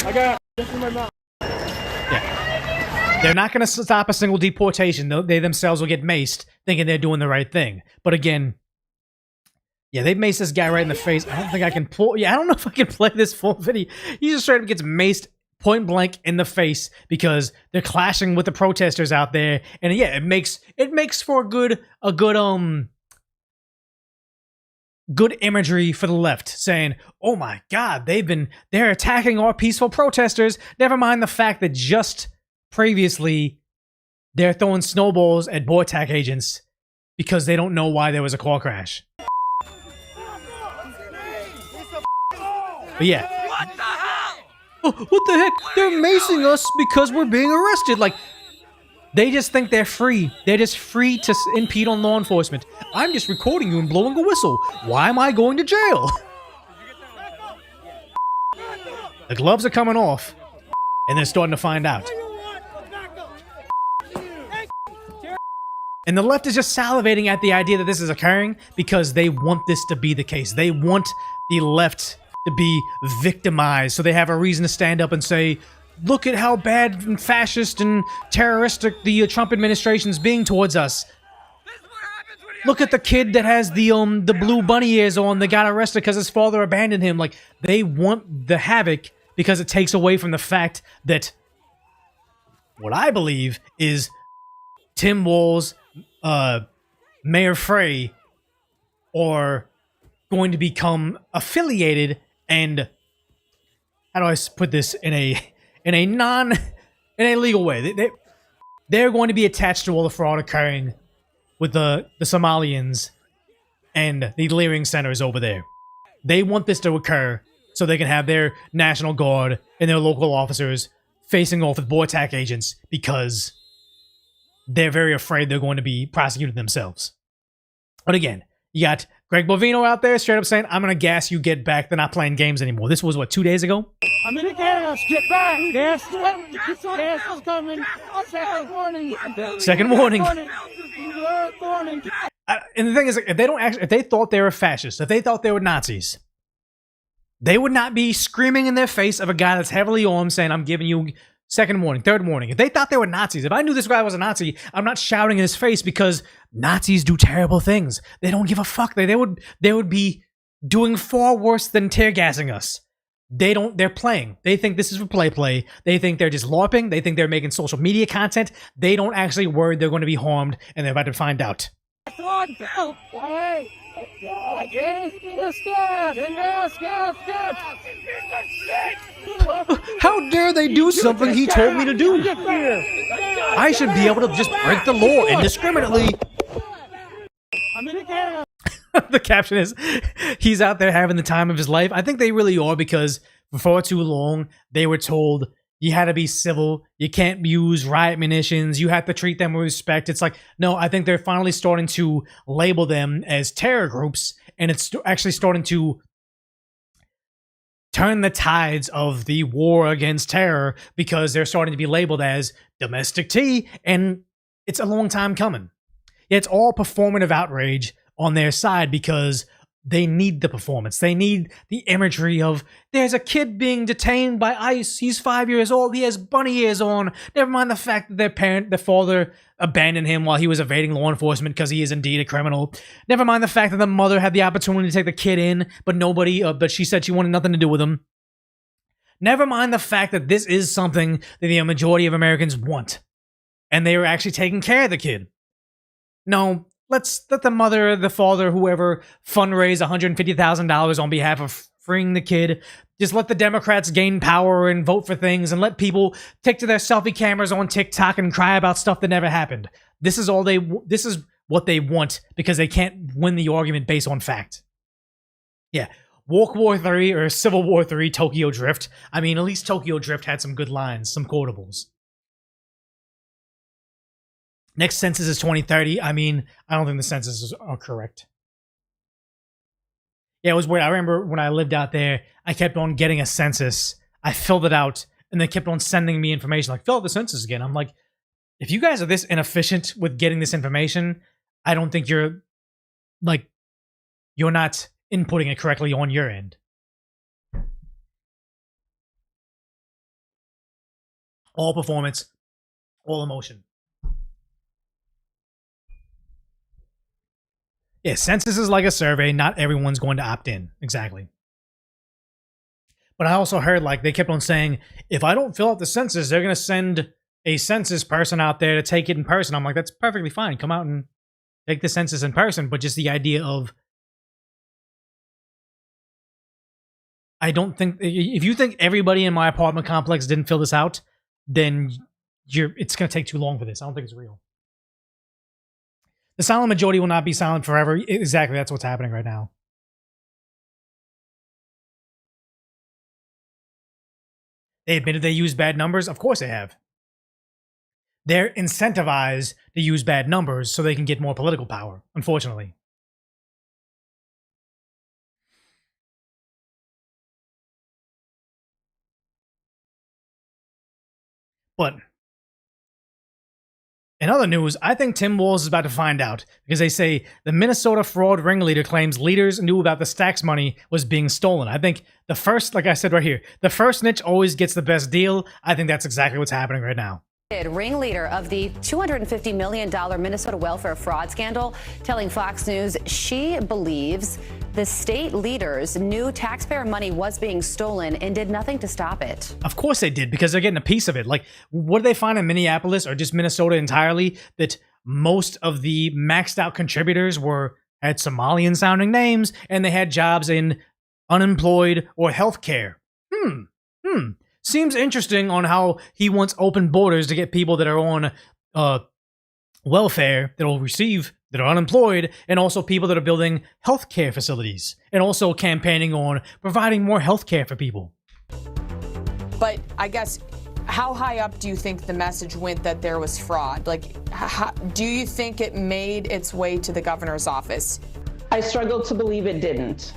I got this in my mouth. They're not going to stop a single deportation. They themselves will get maced, thinking they're doing the right thing. But again, yeah, they maced this guy right in the face. I don't think I can pull. Yeah, I don't know if I can play this full video. He just straight up gets maced point blank in the face because they're clashing with the protesters out there. And yeah, it makes for good imagery for the left, saying, "Oh my God, they're attacking our peaceful protesters." Never mind the fact that just previously they're throwing snowballs at BORTAC agents because they don't know why there was a car crash. But yeah. What the hell? Oh, what the heck? They're macing us because we're being arrested. Like, they just think they're free. They're just free to impede on law enforcement. I'm just recording you and blowing a whistle. Why am I going to jail? The gloves are coming off, and they're starting to find out. And the left is just salivating at the idea that this is occurring because they want this to be the case. They want the left to be victimized, so they have a reason to stand up and say, look at how bad and fascist and terroristic the Trump administration is being towards us. Look at the kid that has the blue bunny ears on that got arrested because his father abandoned him. Like, they want the havoc because it takes away from the fact that what I believe is Tim Walz, Mayor Frey are going to become affiliated, and how do I put this in a legal way? They're going to be attached to all the fraud occurring with the Somalians and the clearing centers over there. They want this to occur so they can have their National Guard and their local officers facing off with BORTAC agents because they're very afraid they're going to be prosecuted themselves. But again, you got Greg Bovino out there straight up saying, I'm going to gas you, get back. They're not playing games anymore. This was, what, 2 days ago? I'm in the gas. Get back. Gas is coming. Second warning. Second warning. Third warning. And the thing is, if they thought they were fascists, if they thought they were Nazis, they would not be screaming in their face of a guy that's heavily armed saying, I'm giving you second warning, third warning. If they thought they were Nazis, if I knew this guy was a Nazi, I'm not shouting in his face because Nazis do terrible things. They don't give a fuck. They would be doing far worse than tear gassing us. They're playing. They think this is for play. They think they're just LARPing. They think they're making social media content. They don't actually worry they're going to be harmed, and they're about to find out. How dare they do something he told me to do? I should be able to just break the law indiscriminately. The caption is, he's out there having the time of his life. I think they really are, because for far too long, they were told you had to be civil. You can't use riot munitions. You have to treat them with respect. It's like, no, I think they're finally starting to label them as terror groups, and it's actually starting to turn the tides of the war against terror because they're starting to be labeled as domestic tea, and it's a long time coming. It's all performative outrage on their side because they need the performance. They need the imagery of, there's a kid being detained by ICE. He's 5 years old. He has bunny ears on. Never mind the fact that their father abandoned him while he was evading law enforcement because he is indeed a criminal. Never mind the fact that the mother had the opportunity to take the kid in, but she said she wanted nothing to do with him. Never mind the fact that this is something that the majority of Americans want, and they are actually taking care of the kid. No, let's let the mother, the father, whoever, fundraise $150,000 on behalf of freeing the kid. Just let the Democrats gain power and vote for things, and let people take to their selfie cameras on TikTok and cry about stuff that never happened. This is what they want because they can't win the argument based on fact. Yeah, World War III or Civil War III, Tokyo Drift. I mean, at least Tokyo Drift had some good lines, some quotables. Next census is 2030. I mean, I don't think the censuses are correct. Yeah, it was weird. I remember when I lived out there, I kept on getting a census. I filled it out, and they kept on sending me information, like, fill out the census again. I'm like, if you guys are this inefficient with getting this information, I don't think you're not inputting it correctly on your end. All performance. All emotion. Yeah, census is like a survey. Not everyone's going to opt in. Exactly. But I also heard, like, they kept on saying, if I don't fill out the census, they're going to send a census person out there to take it in person. I'm like, that's perfectly fine. Come out and take the census in person. But just the idea of, I don't think, if you think everybody in my apartment complex didn't fill this out, then it's going to take too long for this. I don't think it's real. The silent majority will not be silent forever. Exactly, that's what's happening right now. They admitted they used bad numbers. Of course they have. They're incentivized to use bad numbers so they can get more political power, unfortunately. But in other news, I think Tim Walz is about to find out, because they say the Minnesota fraud ringleader claims leaders knew about the Stacks money was being stolen. I think the first, like I said right here, the first snitch always gets the best deal. I think that's exactly what's happening right now. Ringleader of the $250 million Minnesota welfare fraud scandal, telling Fox News she believes the state leaders knew taxpayer money was being stolen and did nothing to stop it. Of course they did, because they're getting a piece of it. Like, what did they find in Minneapolis or just Minnesota entirely? That most of the maxed out contributors had Somalian sounding names and they had jobs in unemployed or healthcare. Seems interesting on how he wants open borders to get people that are on welfare that are unemployed, and also people that are building healthcare facilities, and also campaigning on providing more healthcare for people. But I guess, how high up do you think the message went that there was fraud? Like, do you think it made its way to the governor's office? I struggle to believe it didn't.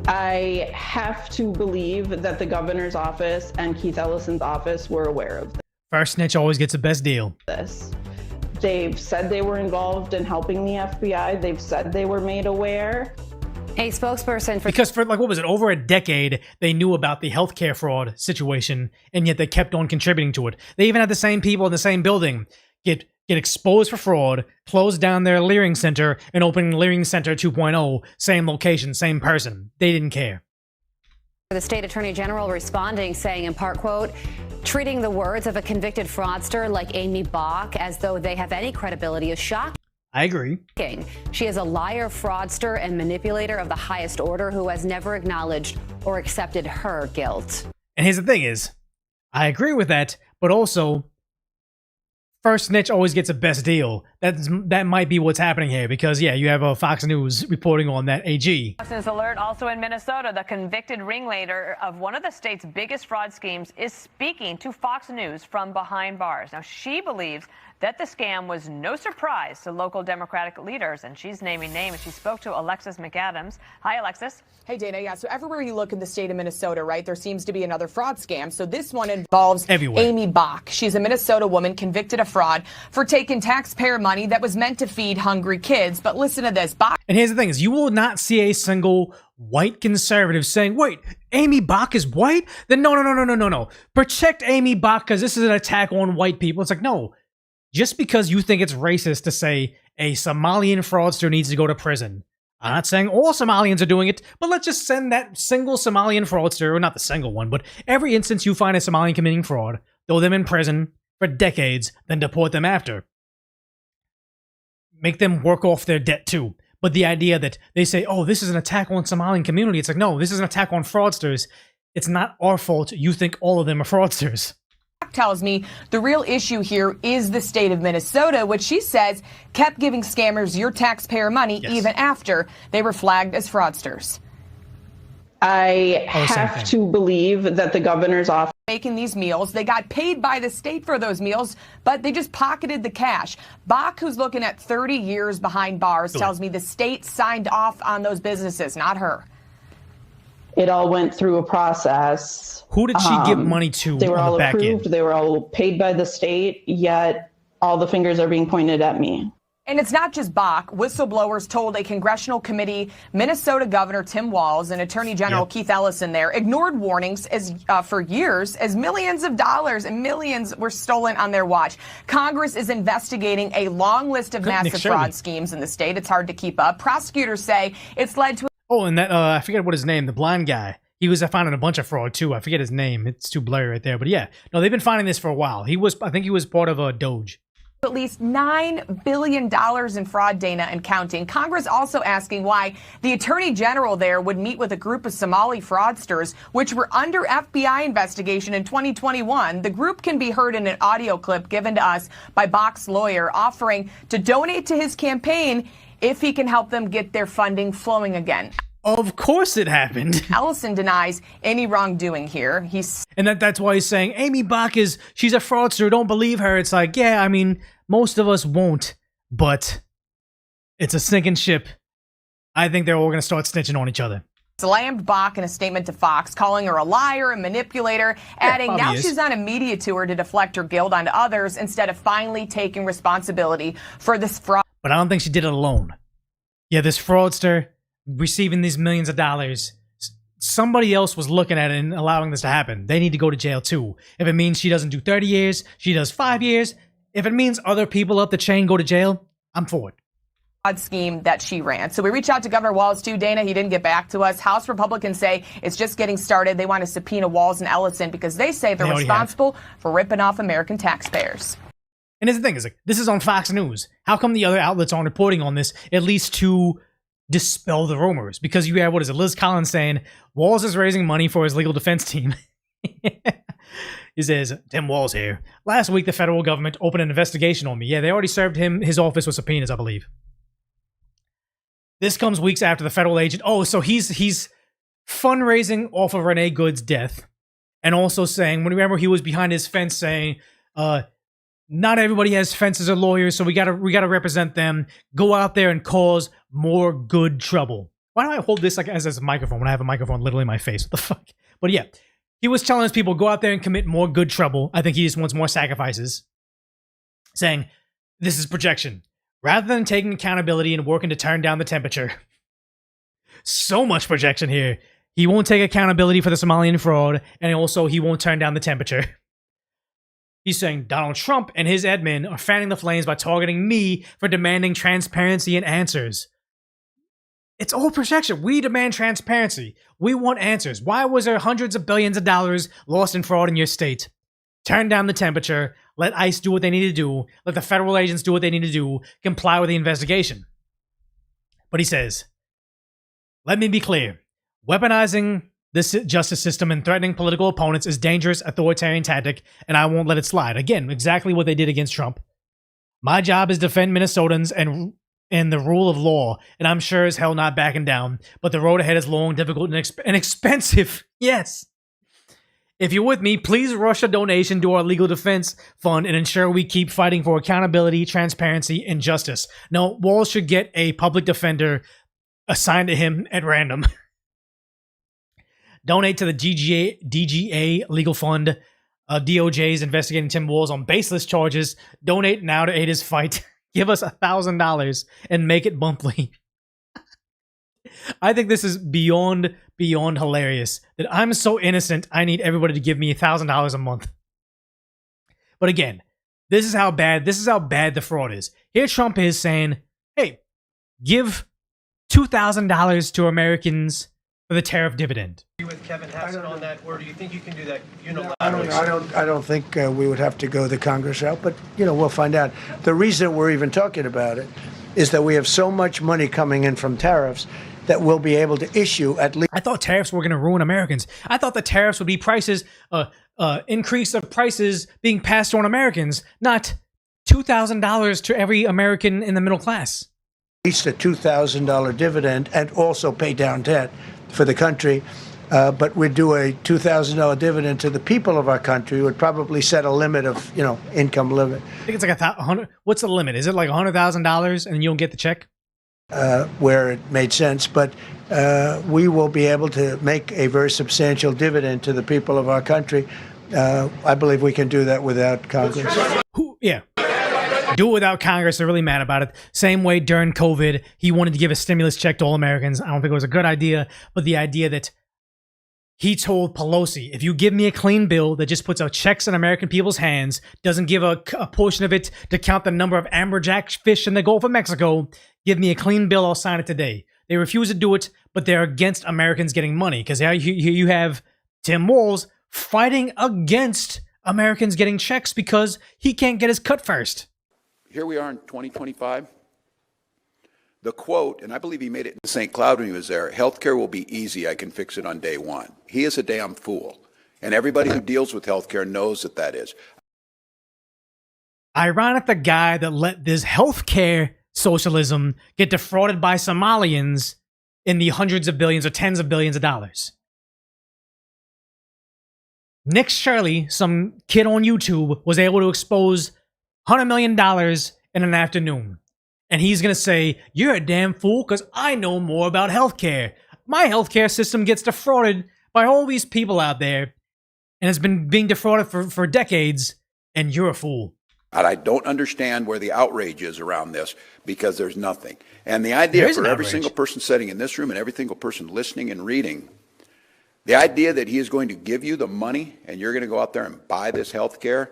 I have to believe that the governor's office and Keith Ellison's office were aware of this. First snitch always gets the best deal. They've said they were involved in helping the FBI. They've said they were made aware. A spokesperson for... Because for, like, what was it, over a decade, they knew about the healthcare fraud situation, and yet they kept on contributing to it. They even had the same people in the same building get exposed for fraud, close down their Leering Center, and open Leering Center 2.0, same location, same person. They didn't care. The state attorney general responding, saying in part, quote, treating the words of a convicted fraudster like Amy Bach as though they have any credibility is shocking. I agree. She is a liar, fraudster, and manipulator of the highest order who has never acknowledged or accepted her guilt. And here's the thing is, I agree with that, but also, first snitch always gets a best deal. That might be what's happening here, because, yeah, you have Fox News reporting on that AG. Fox News alert, also in Minnesota, the convicted ringleader of one of the state's biggest fraud schemes is speaking to Fox News from behind bars. Now, she believes that the scam was no surprise to local Democratic leaders, and she's naming names. She spoke to Alexis McAdams. Hi, Alexis. Hey, Dana. Yeah, so everywhere you look in the state of Minnesota, right, there seems to be another fraud scam. So this one involves Amy Bach. She's a Minnesota woman convicted of fraud for taking taxpayer money that was meant to feed hungry kids. But listen to this. Bach. And here's the thing is, you will not see a single white conservative saying, wait, Amy Bach is white? Then no. Protect Amy Bach because this is an attack on white people. It's like, no. Just because you think it's racist to say a Somalian fraudster needs to go to prison. I'm not saying all Somalians are doing it, but let's just send that single Somalian fraudster, or not the single one, but every instance you find a Somalian committing fraud, throw them in prison for decades, then deport them after. Make them work off their debt too. But the idea that they say, oh, this is an attack on Somalian community, it's like, no, this is an attack on fraudsters. It's not our fault you think all of them are fraudsters. Tells me the real issue here is the state of Minnesota, which she says kept giving scammers your taxpayer money even after they were flagged as fraudsters. I have to believe that the governor's office making these meals. They got paid by the state for those meals, but they just pocketed the cash. Bach, who's looking at 30 years behind bars, tells me the state signed off on those businesses, not her. It all went through a process. Who did she give money to? They were on all the back approved. end? They were all paid by the state, yet all the fingers are being pointed at me. And it's not just Bach. Whistleblowers told a congressional committee Minnesota Governor Tim Walz and Attorney General Keith Ellison there ignored warnings for years as millions of dollars and millions were stolen on their watch. Congress is investigating a long list of massive fraud schemes in the state. It's hard to keep up. Prosecutors say it's led to... Oh, and that, I forget what his name, the blind guy. He was finding a bunch of fraud too. I forget his name. It's too blurry right there. But yeah, no, they've been finding this for a while. I think he was part of a Doge. At least $9 billion in fraud, Dana, and counting. Congress also asking why the attorney general there would meet with a group of Somali fraudsters, which were under FBI investigation in 2021. The group can be heard in an audio clip given to us by Bach's lawyer, offering to donate to his campaign if he can help them get their funding flowing again. Of course it happened. Ellison denies any wrongdoing here. And that's why he's saying, Amy Bach she's a fraudster, don't believe her. It's like, yeah, I mean, most of us won't, but it's a sinking ship. I think they're all going to start snitching on each other. Slammed Bach in a statement to Fox, calling her a liar and manipulator, adding now she's on a media tour to deflect her guilt onto others instead of finally taking responsibility for this fraud. But I don't think she did it alone. Yeah, this fraudster receiving these millions of dollars, somebody else was looking at it and allowing this to happen. They need to go to jail too. If it means she doesn't do 30 years, she does 5 years. If it means other people up the chain go to jail, I'm for it. Scheme that she ran. So we reached out to Governor Walz too, Dana. He didn't get back to us. House Republicans say it's just getting started. They want to subpoena Walz and Ellison because they say they're responsible for ripping off American taxpayers. And here's the thing, is like, this is on Fox News. How come the other outlets aren't reporting on this, at least to dispel the rumors? Because you have, what is it, Liz Collins saying Walz is raising money for his legal defense team. He says, Tim Walz here. Last week, the federal government opened an investigation on me. Yeah, they already served his office with subpoenas, I believe. This comes weeks after the federal agent. Oh, so he's fundraising off of Renee Good's death. And also saying, remember he was behind his fence saying, not everybody has fences or lawyers, so we gotta represent them. Go out there and cause more good trouble. Why do I hold this like as a microphone when I have a microphone literally in my face? What the fuck? But yeah, he was telling his people, go out there and commit more good trouble. I think he just wants more sacrifices. Saying, this is projection. Rather than taking accountability and working to turn down the temperature. So much projection here. He won't take accountability for the Somalian fraud, and also he won't turn down the temperature. He's saying Donald Trump and his admin are fanning the flames by targeting me for demanding transparency and answers. It's all projection. We demand transparency. We want answers. Why was there hundreds of billions of dollars lost in fraud in your state? Turn down the temperature. Let ICE do what they need to do. Let the federal agents do what they need to do. Comply with the investigation. But he says, let me be clear. Weaponizing this justice system and threatening political opponents is dangerous authoritarian tactic, and I won't let it slide. Again, exactly what they did against Trump. My job is to defend Minnesotans and the rule of law, and I'm sure as hell not backing down. But the road ahead is long, difficult, and expensive. Yes. If you're with me, please rush a donation to our legal defense fund and ensure we keep fighting for accountability, transparency, and justice. No, Walz should get a public defender assigned to him at random. Donate to the DGA legal fund. DOJ is investigating Tim Walz on baseless charges. Donate now to aid his fight. Give us $1,000 and make it monthly. I think this is beyond hilarious. That I'm so innocent, I need everybody to give me $1,000 a month. But again, this is how bad the fraud is. Here Trump is saying, hey, give $2,000 to Americans for the tariff dividend. With Kevin Hassett on that, or do you think you can do that unilaterally? I don't think we would have to go the Congress route, but we'll find out. The reason we're even talking about it is that we have so much money coming in from tariffs that we'll be able to issue at least. I thought tariffs were going to ruin Americans. I thought the tariffs would be prices, increase of prices being passed on Americans, not $2,000 to every American in the middle class. At least a $2,000 dividend and also pay down debt for the country. But we'd do a $2,000 dividend to the people of our country. Would probably set a limit of, income limit. I think it's like $100. What's the limit? Is it like $100,000 and you don't get the check? Where it made sense, but we will be able to make a very substantial dividend to the people of our country. I believe we can do that without Congress. Yeah. Do it without Congress. They're really mad about it. Same way during COVID, he wanted to give a stimulus check to all Americans. I don't think it was a good idea, but the idea that he told Pelosi, if you give me a clean bill that just puts checks in American people's hands, doesn't give a portion of it to count the number of amberjack fish in the Gulf of Mexico, give me a clean bill, I'll sign it today. They refuse to do it, but they're against Americans getting money, because you have Tim Walz fighting against Americans getting checks because he can't get his cut first. Here we are in 2025. The quote, and I believe he made it in St. Cloud when he was there, healthcare will be easy, I can fix it on day one. He is a damn fool. And everybody who deals with healthcare knows that that is. Ironic, the guy that let this healthcare socialism get defrauded by Somalians in the hundreds of billions or tens of billions of dollars. Nick Shirley, some kid on YouTube, was able to expose $100 million in an afternoon. And he's going to say, you're a damn fool because I know more about healthcare. My healthcare system gets defrauded by all these people out there and has been being defrauded for decades, and you're a fool. And I don't understand where the outrage is around this, because there's nothing. And the idea for every single person sitting in this room and every single person listening and reading, the idea that he is going to give you the money and you're going to go out there and buy this healthcare.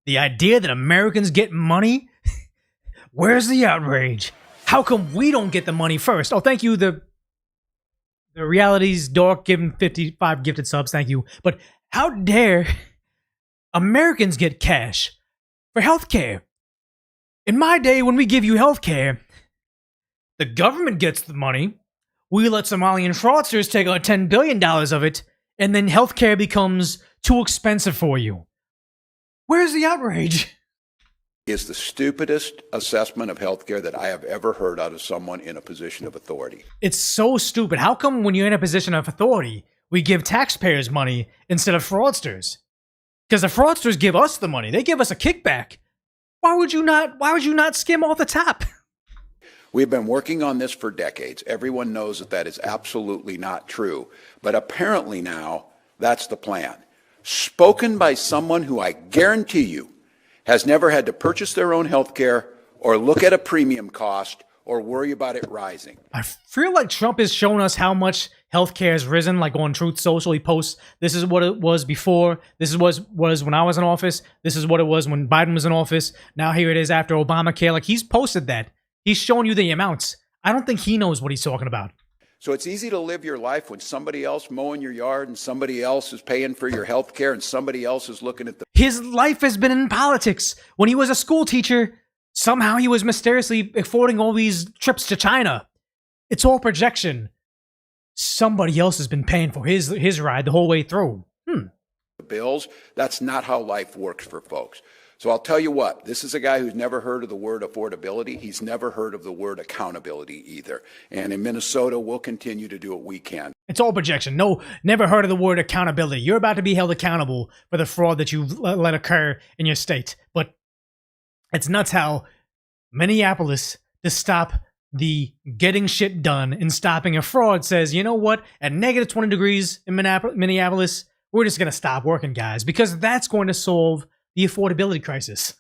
The idea that Americans get money? Where's the outrage? How come we don't get the money first? Oh, thank you, the Reality's Dork giving 55 gifted subs, thank you. But how dare Americans get cash for healthcare? In my day, when we give you healthcare, the government gets the money. We let Somalian fraudsters take out $10 billion of it, and then healthcare becomes too expensive for you. Where's the outrage? Is the stupidest assessment of healthcare that I have ever heard out of someone in a position of authority. It's so stupid. How come when you're in a position of authority, we give taxpayers money instead of fraudsters? Because the fraudsters give us the money. They give us a kickback. Why would you not skim off the top? We've been working on this for decades. Everyone knows that that is absolutely not true. But apparently now, that's the plan. Spoken by someone who I guarantee you has never had to purchase their own health care or look at a premium cost or worry about it rising. I feel like Trump is showing us how much healthcare has risen, like on Truth Social. He posts, this is what it was before, this is what it was when I was in office, this is what it was when Biden was in office, now here it is after Obamacare. Like, he's posted that. He's showing you the amounts. I don't think he knows what he's talking about. So it's easy to live your life when somebody else mowing your yard and somebody else is paying for your health care and somebody else is looking at the... His life has been in politics. When he was a school teacher, somehow he was mysteriously affording all these trips to China. It's all projection. Somebody else has been paying for his ride the whole way through. Bills. That's not how life works for folks. So I'll tell you what, this is a guy who's never heard of the word affordability. He's never heard of the word accountability either. And in Minnesota, we'll continue to do what we can. It's all projection. No, never heard of the word accountability. You're about to be held accountable for the fraud that you've let occur in your state. But it's nuts how Minneapolis, to stop the getting shit done and stopping a fraud, says, you know what, at negative 20 degrees in Minneapolis, we're just going to stop working, guys, because that's going to solve the affordability crisis.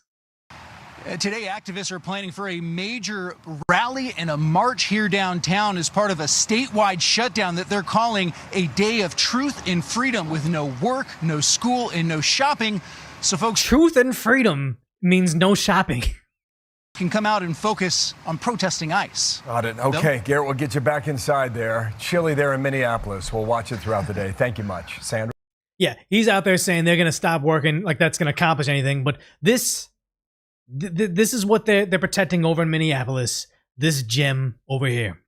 Today, activists are planning for a major rally and a march here downtown as part of a statewide shutdown that they're calling a day of truth and freedom, with no work, no school, and no shopping. So folks, truth and freedom means no shopping. Can come out and focus on protesting ICE. Got it. Okay, Garrett, we'll get you back inside there. Chilly there in Minneapolis. We'll watch it throughout the day. Thank you much. Sandra? Yeah, he's out there saying they're going to stop working, like that's going to accomplish anything. But this is what they're protecting over in Minneapolis, this gem over here.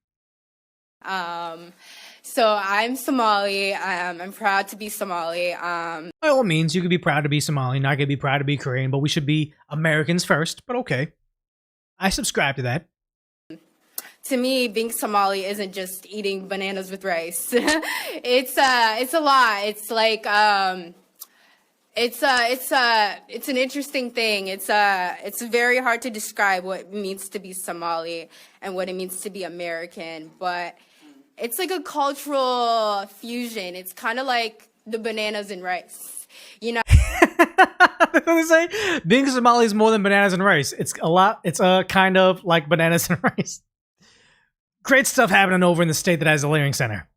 So I'm Somali. I'm proud to be Somali. By all means, you could be proud to be Somali, not going to be proud to be Korean, but we should be Americans first. But okay, I subscribe to that. To me, being Somali isn't just eating bananas with rice. It's a lot. It's like it's an interesting thing. It's very hard to describe what it means to be Somali and what it means to be American, but it's like a cultural fusion. It's kind of like the bananas and rice, you know. They say being Somali is more than bananas and rice. It's a lot. It's a kind of like bananas and rice. Great stuff happening over in the state that has a Leering Center.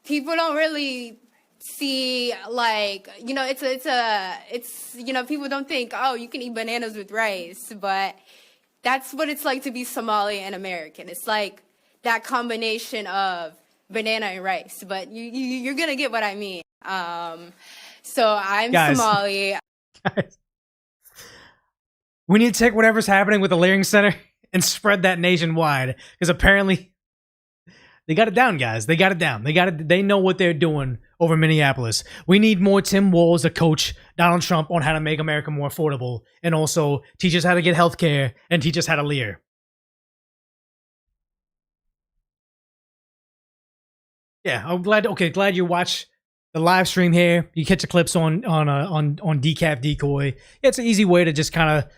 People don't really see, like, you know, it's you know, people don't think, oh, you can eat bananas with rice, but that's what it's like to be Somali and American. It's like that combination of banana and rice, but you're gonna get what I mean. So I'm Somali. Guys, we need to take whatever's happening with the Leering Center and spread that nationwide, because apparently they got it down, guys. They got it down. They know what they're doing over in Minneapolis. We need more Tim Walz to coach Donald Trump on how to make America more affordable, and also teach us how to get health care and teach us how to leer. Yeah, I'm glad. Okay, glad you watch the live stream here. You catch the clips on Decaf Decoy. It's an easy way to just kind of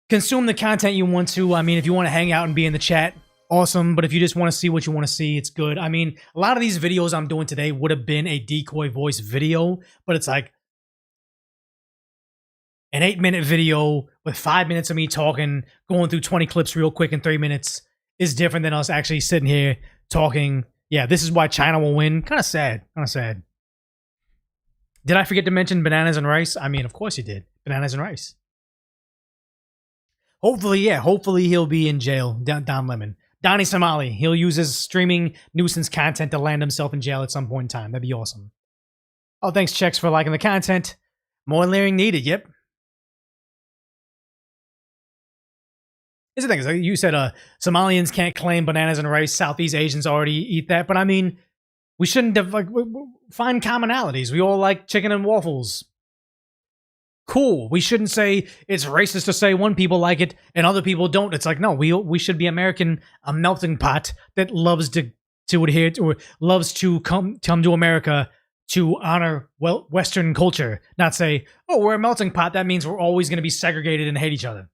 consume the content you want to. I mean, if you want to hang out and be in the chat, awesome. But if you just want to see what you want to see, it's good. I mean, a lot of these videos I'm doing today would have been a Decoy voice video, but it's like an 8-minute video with 5 minutes of me talking, going through 20 clips real quick in 3 minutes is different than us actually sitting here talking. Yeah, this is why China will win. Kind of sad. Kind of sad. Did I forget to mention bananas and rice? I mean, of course you did. Bananas and rice. Hopefully, yeah. Hopefully he'll be in jail. Don Lemon. Donnie Somali. He'll use his streaming nuisance content to land himself in jail at some point in time. That'd be awesome. Oh, thanks, Chex, for liking the content. More leering needed. Yep. Here's the thing, is like you said, Somalians can't claim bananas and rice. Southeast Asians already eat that, but I mean, we shouldn't have find commonalities. We all like chicken and waffles. Cool. We shouldn't say it's racist to say one people like it and other people don't. It's like, no, we should be American, a melting pot that loves to adhere to, or loves to come to America to honor Western culture. Not say, oh, we're a melting pot. That means we're always going to be segregated and hate each other.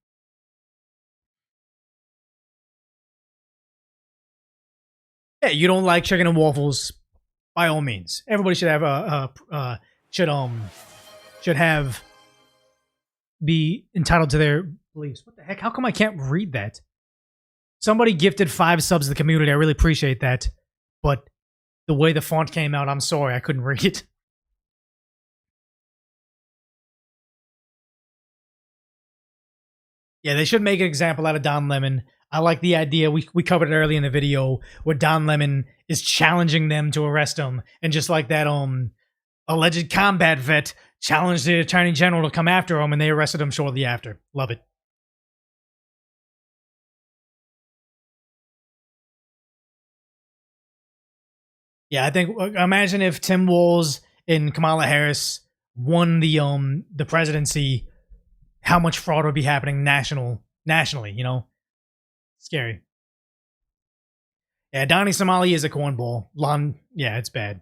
Yeah, you don't like chicken and waffles, by all means. Everybody should have be entitled to their beliefs. What the heck? How come I can't read that? Somebody gifted 5 subs to the community. I really appreciate that. But the way the font came out, I'm sorry, I couldn't read it. Yeah, they should make an example out of Don Lemon. I like the idea. We covered it early in the video where Don Lemon is challenging them to arrest him, and just like that alleged combat vet challenged the attorney general to come after him, and they arrested him shortly after. Love it. Yeah, I think, imagine if Tim Walz and Kamala Harris won the presidency, how much fraud would be happening nationally, you know? Scary. Yeah, Donnie Somali is a cornball. Yeah, it's bad.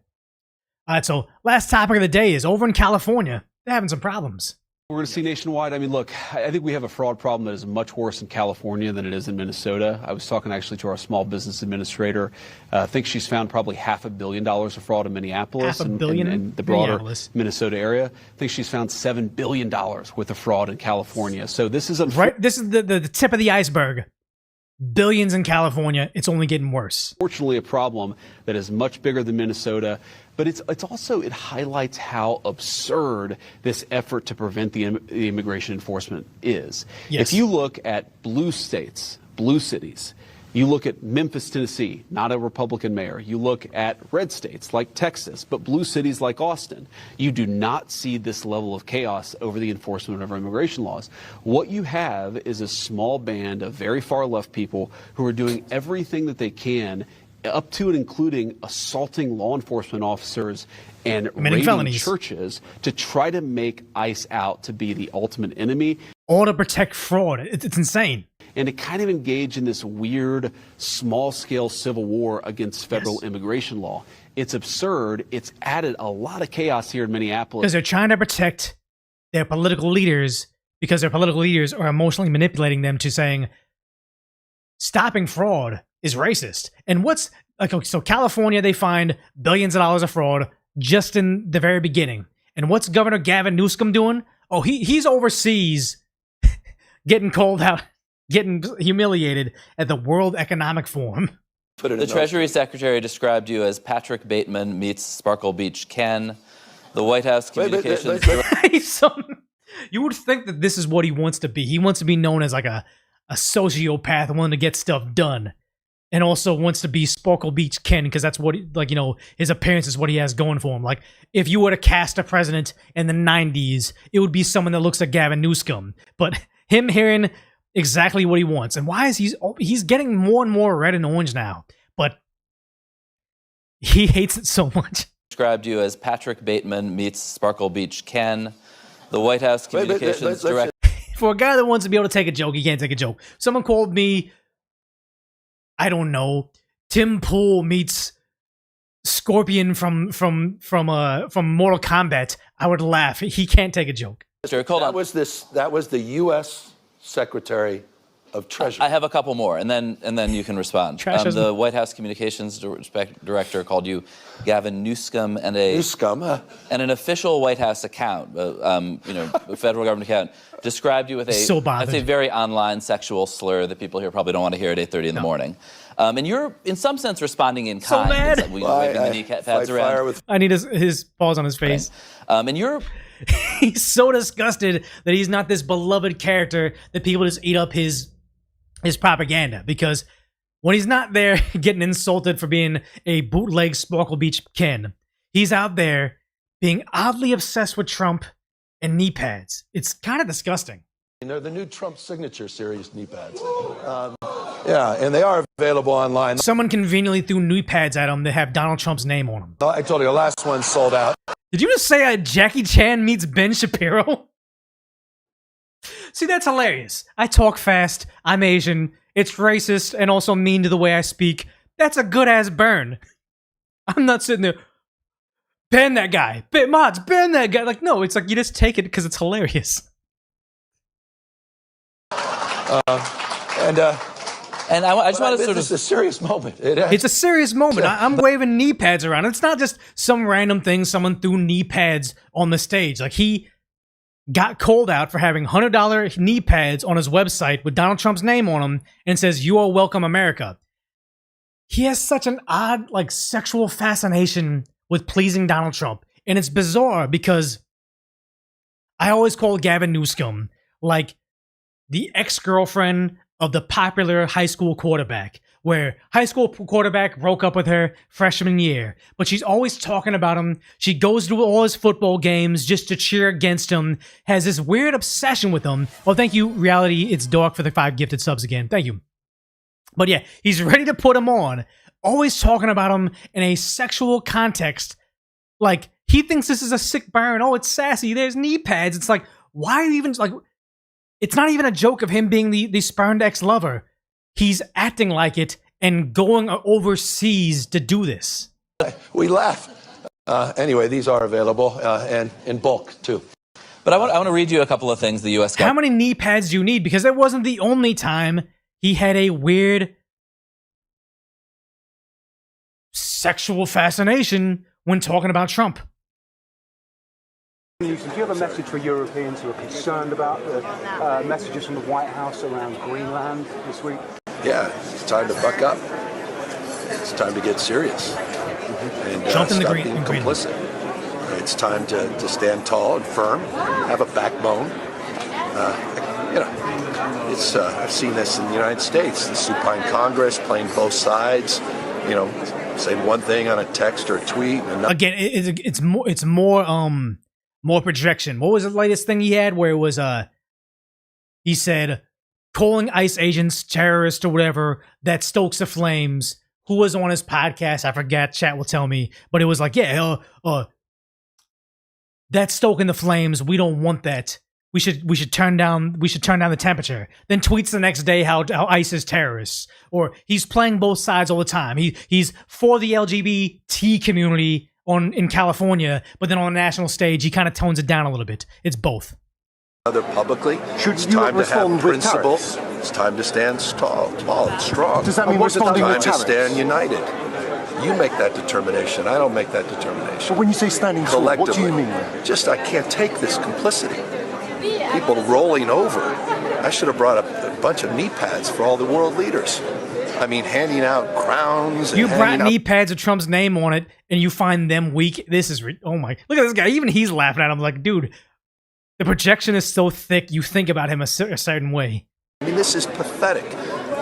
All right, so last topic of the day is over in California. They're having some problems. We're going to see nationwide. I mean, look, I think we have a fraud problem that is much worse in California than it is in Minnesota. I was talking actually to our small business administrator. I think she's found probably $500 million of fraud in Minneapolis and the broader Minnesota area. I think she's found $7 billion worth of fraud in California. So this is right. This is the tip of the iceberg. Billions in California. It's only getting worse. Fortunately, a problem that is much bigger than Minnesota. But it's also, it highlights how absurd this effort to prevent the immigration enforcement is. Yes. If you look at blue states, blue cities, you look at Memphis, Tennessee, not a Republican mayor. You look at red states like Texas, but blue cities like Austin. You do not see this level of chaos over the enforcement of our immigration laws. What you have is a small band of very far left people who are doing everything that they can, up to and including assaulting law enforcement officers and raiding churches, to try to make ICE out to be the ultimate enemy. All to protect fraud. It's insane. And to kind of engage in this weird, small-scale civil war against federal immigration law. It's absurd. It's added a lot of chaos here in Minneapolis. Because they're trying to protect their political leaders, because their political leaders are emotionally manipulating them to saying, stopping fraud is racist. And what's like, so California, they find billions of dollars of fraud just in the very beginning. And what's Governor Gavin Newsom doing? Oh, he's overseas getting called out, getting humiliated at the World Economic Forum. The Treasury Secretary described you as Patrick Bateman meets Sparkle Beach Ken. The White House Communications You would think that this is what he wants to be. He wants to be known as like a sociopath, wanting to get stuff done. And also wants to be Sparkle Beach Ken, because that's what, his appearance is what he has going for him. Like, if you were to cast a president in the 90s, it would be someone that looks like Gavin Newsom. But him hearing exactly what he wants. And why is he's getting more and more red and orange now. But he hates it so much. Described you as Patrick Bateman meets Sparkle Beach Ken. The White House Communications Director. For a guy that wants to be able to take a joke, he can't take a joke. Someone called me, I don't know, Tim Pool meets Scorpion from Mortal Kombat. I would laugh. He can't take a joke. That was the U.S. Secretary of Treasury. I have a couple more, and then you can respond. The White House Communications Director called you Gavin Newsom, and an official White House account, a federal government account, described you with that's a very online sexual slur that people here probably don't want to hear at 8:30 in the morning. And you're, in some sense, responding in kind. Mad. Waving the knee pads around. I need his paws on his face. Right. And you're... He's so disgusted that he's not this beloved character that people just eat up his propaganda, because when he's not there getting insulted for being a bootleg Sparkle Beach Ken, he's out there being oddly obsessed with Trump and knee pads. It's kind of disgusting. And they're the new Trump Signature Series knee pads. And they are available online. Someone conveniently threw knee pads at him that have Donald Trump's name on them. I told you, the last one sold out. Did you just say Jackie Chan meets Ben Shapiro? See, that's hilarious. I talk fast. I'm Asian. It's racist and also mean to the way I speak. That's a good-ass burn. I'm not sitting there, ban that guy. Mods, ban that guy. Like, no, it's like you just take it because it's hilarious. And I just want to It's a serious moment. It's a serious moment. I'm waving knee pads around. It's not just some random thing someone threw knee pads on the stage. Like, he got called out for having $100 knee pads on his website with Donald Trump's name on them and says, "You are welcome, America." He has such an odd, sexual fascination with pleasing Donald Trump. And it's bizarre because I always call Gavin Newsom like the ex-girlfriend of the popular high school quarterback, where high school quarterback broke up with her freshman year, but she's always talking about him. She goes to all his football games just to cheer against him, has this weird obsession with him. Well, thank you, Reality It's Dark, for the 5 gifted subs again. Thank you. But yeah, he's ready to put him on, always talking about him in a sexual context. Like, he thinks this is a sick burn. Oh, it's sassy. There's knee pads. It's like, why are you even, it's not even a joke of him being the spurned ex-lover. He's acting like it and going overseas to do this. We laugh. Anyway, these are available and in bulk, too. But I want to read you a couple of things the U.S. How many knee pads do you need? Because that wasn't the only time he had a weird sexual fascination when talking about Trump. Do you have a message for Europeans who are concerned about the messages from the White House around Greenland this week? Yeah, it's time to buck up. It's time to get serious. And Jump in the stop green, being complicit. It's time to stand tall and firm, have a backbone. I've seen this in the United States, the supine Congress playing both sides. Saying one thing on a text or a tweet. And again, it's more projection. What was the latest thing he had where it was he said calling ICE agents terrorists or whatever, that stokes the flames. Who was on his podcast? I forgot, chat will tell me, but it was like, that's stoking the flames. We don't want that. We should turn down the temperature. Then tweets the next day how ICE is terrorists, or he's playing both sides all the time. He's for the LGBT community in California, but then on a national stage he kind of tones it down a little bit. It's both. Other publicly, it's time to have principles. It's time to stand tall and strong. Does that mean responding with tariffs? It's time to stand united. You make that determination. I don't make that determination. But when you say standing tall, what do you mean? Just, I can't take this complicity. People rolling over. I should have brought a bunch of knee pads for all the world leaders. I mean, handing out crowns. You brought knee pads with Trump's name on it, and you find them weak. This is, oh my, look at this guy. Even he's laughing at him like, dude, the projection is so thick, you think about him a certain way. I mean, this is pathetic.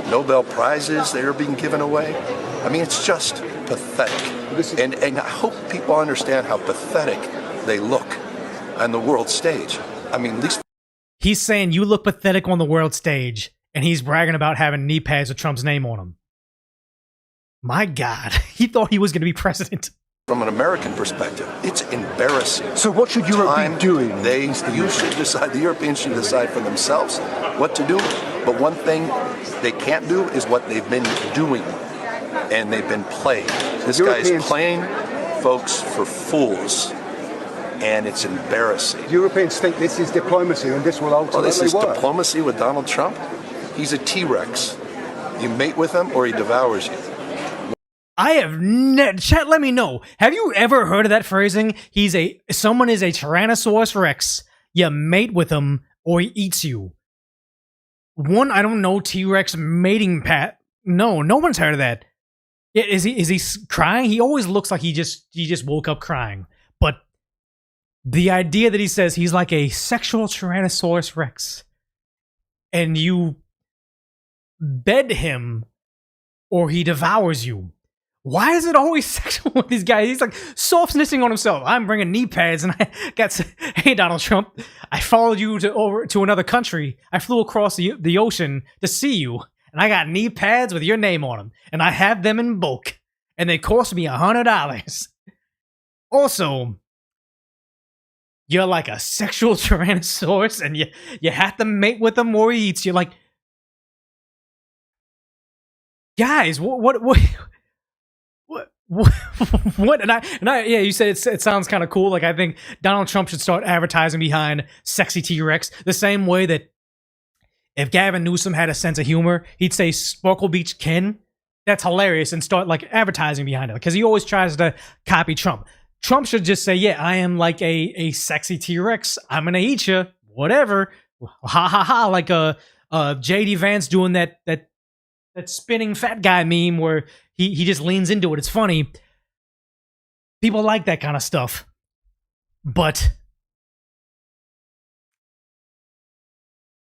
Nobel Prizes, they are being given away. I mean, it's just pathetic. And I hope people understand how pathetic they look on the world stage. I mean, at least... He's saying you look pathetic on the world stage, and he's bragging about having knee pads with Trump's name on them. My God, he thought he was going to be president. From an American perspective, it's embarrassing. So what should Europe be doing? You should decide, the Europeans should decide for themselves what to do. But one thing they can't do is what they've been doing. And they've been playing. This guy's playing folks for fools. And it's embarrassing. Europeans think this is diplomacy and this will ultimately this is work. Diplomacy with Donald Trump? He's a T-Rex. You mate with him or he devours you. I have chat, let me know. Have you ever heard of that phrasing? Someone is a Tyrannosaurus Rex. You mate with him or he eats you. One, I don't know, T-Rex mating pat. No one's heard of that. Is he crying? He always looks like he just woke up crying. But the idea that he says he's like a sexual Tyrannosaurus Rex and you bed him or he devours you. Why is it always sexual with these guys? He's like soft snitching on himself. I'm bringing knee pads and I got, hey, Donald Trump, I followed you to another country. I flew across the ocean to see you and I got knee pads with your name on them and I have them in bulk and they cost me $100. Also, you're like a sexual Tyrannosaurus and you have to mate with him or he eats you. Like, guys, what? And I yeah, you said it sounds kind of cool. Like, I think Donald Trump should start advertising behind sexy T-Rex the same way that if Gavin Newsom had a sense of humor, he'd say Sparkle Beach Ken. That's hilarious, and start like advertising behind it because he always tries to copy Trump. Trump should just say, yeah, I am like a sexy T-Rex. I'm gonna eat you, whatever. Ha ha ha, like JD Vance doing that spinning fat guy meme where he just leans into it. It's funny. People like that kind of stuff. But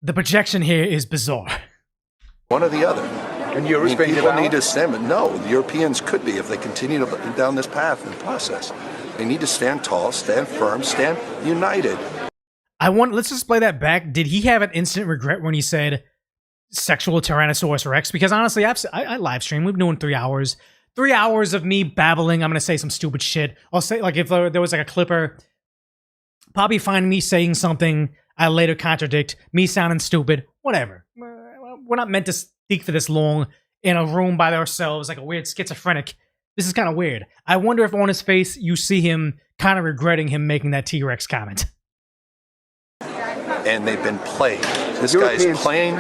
the projection here is bizarre. One or the other. And Europe's being people need to stand, but no, the Europeans could be if they continue down this path and process. They need to stand tall, stand firm, stand united. Let's just play that back. Did he have an instant regret when he said sexual Tyrannosaurus Rex? Because honestly, I live stream. We've been doing 3 hours. 3 hours of me babbling. I'm going to say some stupid shit. I'll say, like, if there was like a clipper, probably find me saying something I later contradict, me sounding stupid, whatever. We're not meant to speak for this long in a room by ourselves like a weird schizophrenic. This is kind of weird. I wonder if on his face you see him kind of regretting him making that T-Rex comment. And they've been playing. This guy's playing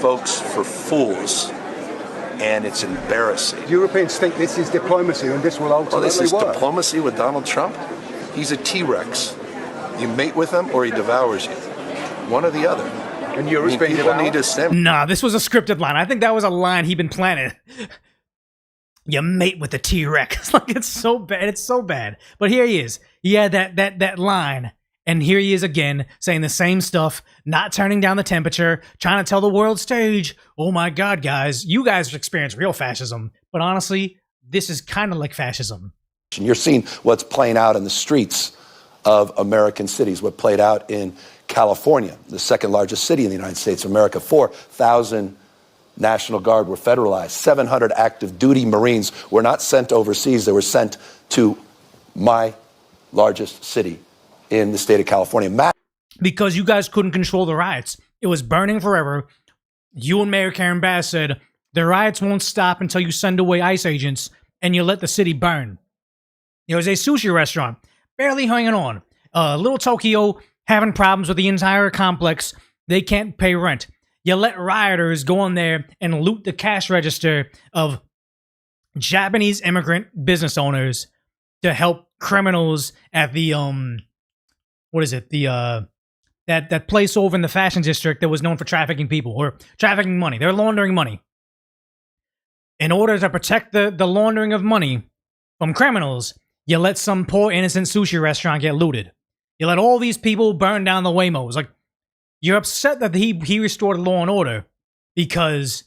folks for fools, and it's embarrassing. Europeans think this is diplomacy and this will ultimately this is work. Diplomacy with Donald Trump? He's a T-Rex. You mate with him or he devours you. One or the other. And Europe's being people need to stand. Nah, this was a scripted line. I think that was a line he'd been planning. You mate with the T-Rex. Like, it's so bad. It's so bad. But here he is. He had that line. And here he is again, saying the same stuff, not turning down the temperature, trying to tell the world stage, oh my God, guys, you guys experience real fascism. But honestly, this is kind of like fascism. You're seeing what's playing out in the streets of American cities, what played out in California, the second largest city in the United States of America. 4,000 National Guard were federalized. 700 active duty Marines were not sent overseas. They were sent to my largest city in the state of California. Because you guys couldn't control the riots. It was burning forever. You and Mayor Karen Bass said, the riots won't stop until you send away ICE agents and you let the city burn. There was a sushi restaurant, barely hanging on. Little Tokyo having problems with the entire complex. They can't pay rent. You let rioters go on there and loot the cash register of Japanese immigrant business owners to help criminals at the what is it? The that place over in the fashion district that was known for trafficking people or trafficking money. They're laundering money. In order to protect the laundering of money from criminals, you let some poor innocent sushi restaurant get looted. You let all these people burn down the Waymos. Like, you're upset that he restored law and order because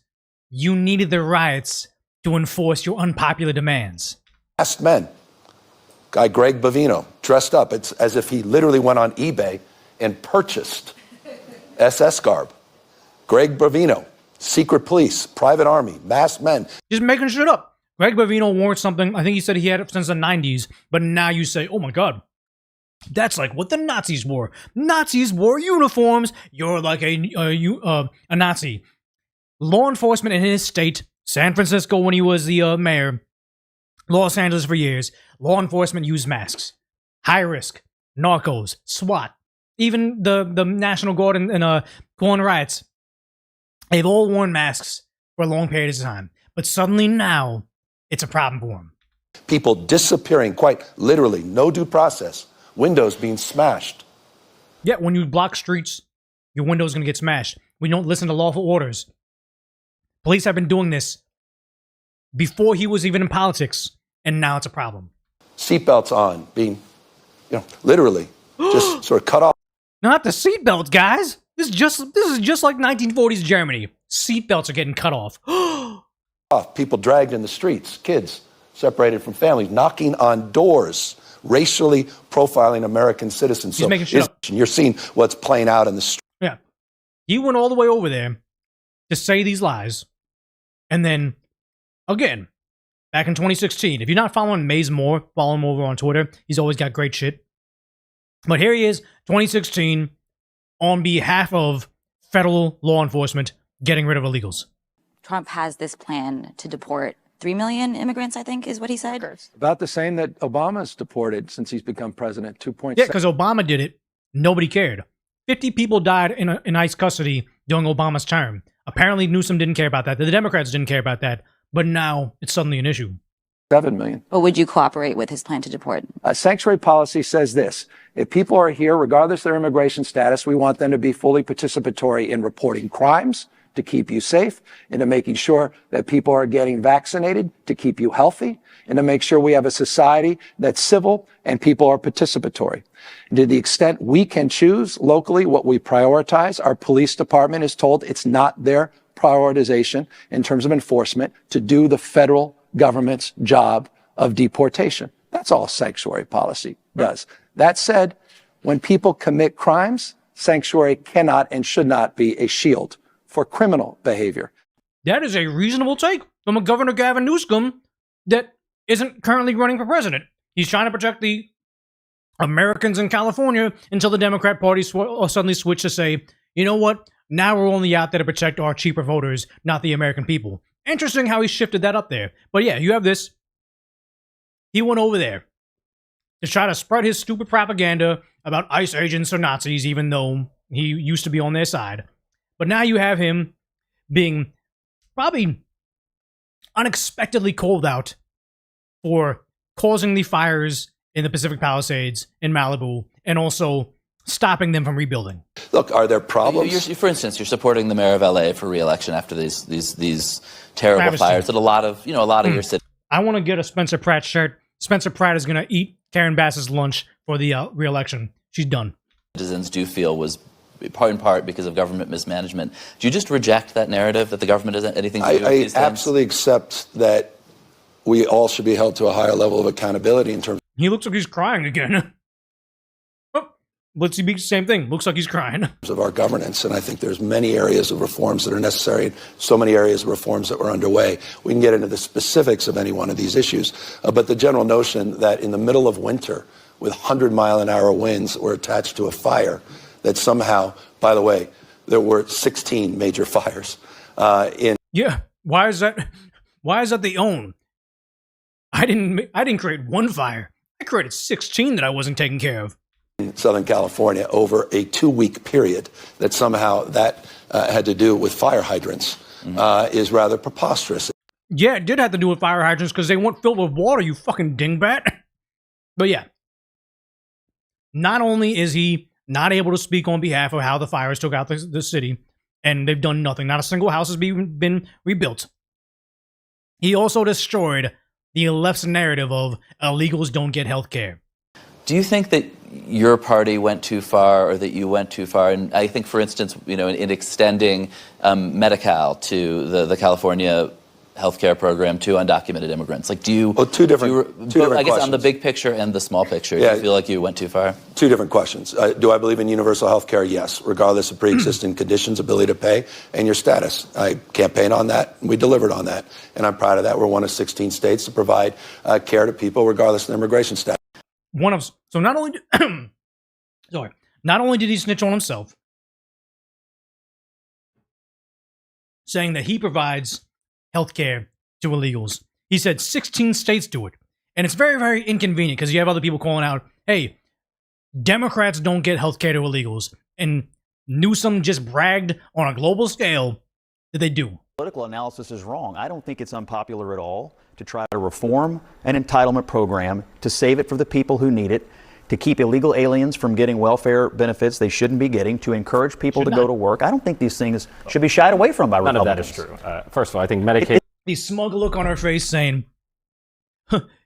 you needed the riots to enforce your unpopular demands. Masked men. Guy Greg Bavino, dressed up. It's as if he literally went on eBay and purchased SS garb. Greg Bavino, secret police, private army, masked men. Just making shit up. Greg Bavino wore something, I think he said he had it since the 90s, but now you say, oh my God, that's like what the Nazis wore. Nazis wore uniforms. You're like a Nazi. Law enforcement in his state, San Francisco when he was the mayor, Los Angeles for years, law enforcement used masks. High risk, narcos, SWAT, even the National Guard and Corn riots. They've all worn masks for long periods of time. But suddenly now, it's a problem for them. People disappearing, quite literally, no due process. Windows being smashed. Yeah, when you block streets, your window's going to get smashed. We don't listen to lawful orders. Police have been doing this before he was even in politics, and now it's a problem. Seatbelts on, being, literally just sort of cut off. Not the seatbelts, guys. This is just like 1940s Germany. Seatbelts are getting cut off. People dragged in the streets, kids separated from families, knocking on doors, racially profiling American citizens. He's making shit up. You're seeing what's playing out in the street. Yeah. He went all the way over there to say these lies. And then, again, back in 2016, if you're not following Maze Moore, follow him over on Twitter. He's always got great shit. But here he is, 2016, on behalf of federal law enforcement, getting rid of illegals. Trump has this plan to deport 3 million immigrants, I think, is what he said. About the same that Obama's deported since he's become president, 2.7. Yeah, because Obama did it. Nobody cared. 50 people died in ICE custody during Obama's term. Apparently, Newsom didn't care about that. The Democrats didn't care about that. But now it's suddenly an issue. 7 million. But would you cooperate with his plan to deport? Sanctuary policy says this. If people are here, regardless of their immigration status, we want them to be fully participatory in reporting crimes, to keep you safe, and to making sure that people are getting vaccinated to keep you healthy, and to make sure we have a society that's civil and people are participatory. And to the extent we can choose locally what we prioritize, our police department is told it's not their prioritization in terms of enforcement to do the federal government's job of deportation. That's all sanctuary policy does. That said, when people commit crimes, sanctuary cannot and should not be a shield for criminal behavior. That is a reasonable take from a Governor Gavin Newsom that isn't currently running for president. He's trying to protect the Americans in California until the Democrat Party suddenly switched to say, you know what? Now we're only out there to protect our cheaper voters, not the American people. Interesting how he shifted that up there. But yeah, you have this. He went over there to try to spread his stupid propaganda about ICE agents or Nazis, even though he used to be on their side. But now you have him being probably unexpectedly called out for causing the fires in the Pacific Palisades in Malibu and also stopping them from rebuilding. Look, are there problems? For instance, you're supporting the mayor of LA for re-election after these terrible fires that a lot of your cities. I want to get a Spencer Pratt shirt. Spencer Pratt is going to eat Karen Bass's lunch for the re-election. She's done. Citizens do feel was in part because of government mismanagement. Do you just reject that narrative that the government has anything to do with these things? I absolutely accept that we all should be held to a higher level of accountability in terms. He looks like he's crying again. Let's see, the same thing. Looks like he's crying. Of our governance, and I think there's many areas of reforms that are necessary, and so many areas of reforms that were underway. We can get into the specifics of any one of these issues, but the general notion that in the middle of winter, with 100-mile-an-hour winds that were attached to a fire, that somehow, by the way, there were 16 major fires in. Yeah, why is that the own? I didn't create one fire. I created 16 that I wasn't taking care of. In Southern California over a 2-week period, that somehow that had to do with fire hydrants is rather preposterous. Yeah, it did have to do with fire hydrants because they weren't filled with water, you fucking dingbat. But yeah, not only is he not able to speak on behalf of how the fires took out the city, and they've done nothing, not a single house has been rebuilt, he also destroyed the left's narrative of illegals don't get health care. Do you think that your party went too far, or that you went too far? And I think, for instance, in extending Medi-Cal to the California healthcare program to undocumented immigrants. Like, do you? Well, two different I guess on the big picture and the small picture, do you feel like you went too far? Two different questions. Do I believe in universal health care? Yes, regardless of pre-existing conditions, ability to pay, and your status. I campaigned on that, and we delivered on that, and I'm proud of that. We're one of 16 states to provide care to people regardless of their immigration status. So not only not only did he snitch on himself, saying that he provides healthcare to illegals, he said 16 states do it. And it's very, very inconvenient because you have other people calling out, hey, Democrats don't get healthcare to illegals. And Newsom just bragged on a global scale that they do. Political analysis is wrong. I don't think it's unpopular at all to try to reform an entitlement program, to save it for the people who need it, to keep illegal aliens from getting welfare benefits they shouldn't be getting, to encourage people to go to work. I don't think these things should be shied away from by Republicans. None of that is true. First of all, I think Medicaid... The smug look on her face saying,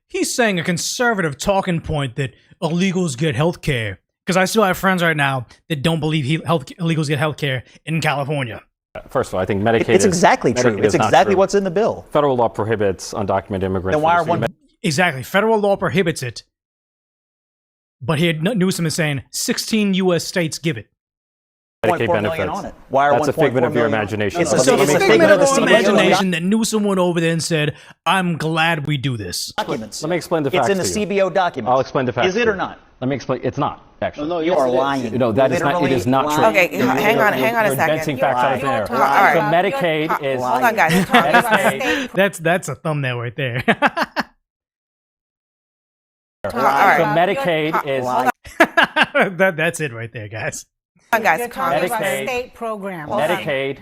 he's saying a conservative talking point that illegals get health care. Because I still have friends right now that don't believe illegals get health care in California. First of all, I think Medicaid It's exactly true. It's exactly what's in the bill. Federal law prohibits undocumented immigrants. Then why are Exactly. Federal law prohibits it. But here, Newsom is saying 16 U.S. states give it. Medicaid benefits. On it. Why are That's a figment of your imagination. It's a figment of the imagination that Newsom went over there and said, I'm glad we do this. Documents. Let me explain the facts It's in the CBO documents. I'll explain the facts. Is it or not? Let me explain. It's not, actually. No, you are lying. No, that is not. It is not true. Okay, hang on a You're second. inventing facts out of thin air. All right. So Medicaid is... Hold on, guys. That's a thumbnail right there. So Medicaid is... That's it right there, guys. Hold on, guys. Medicaid, state program. Medicaid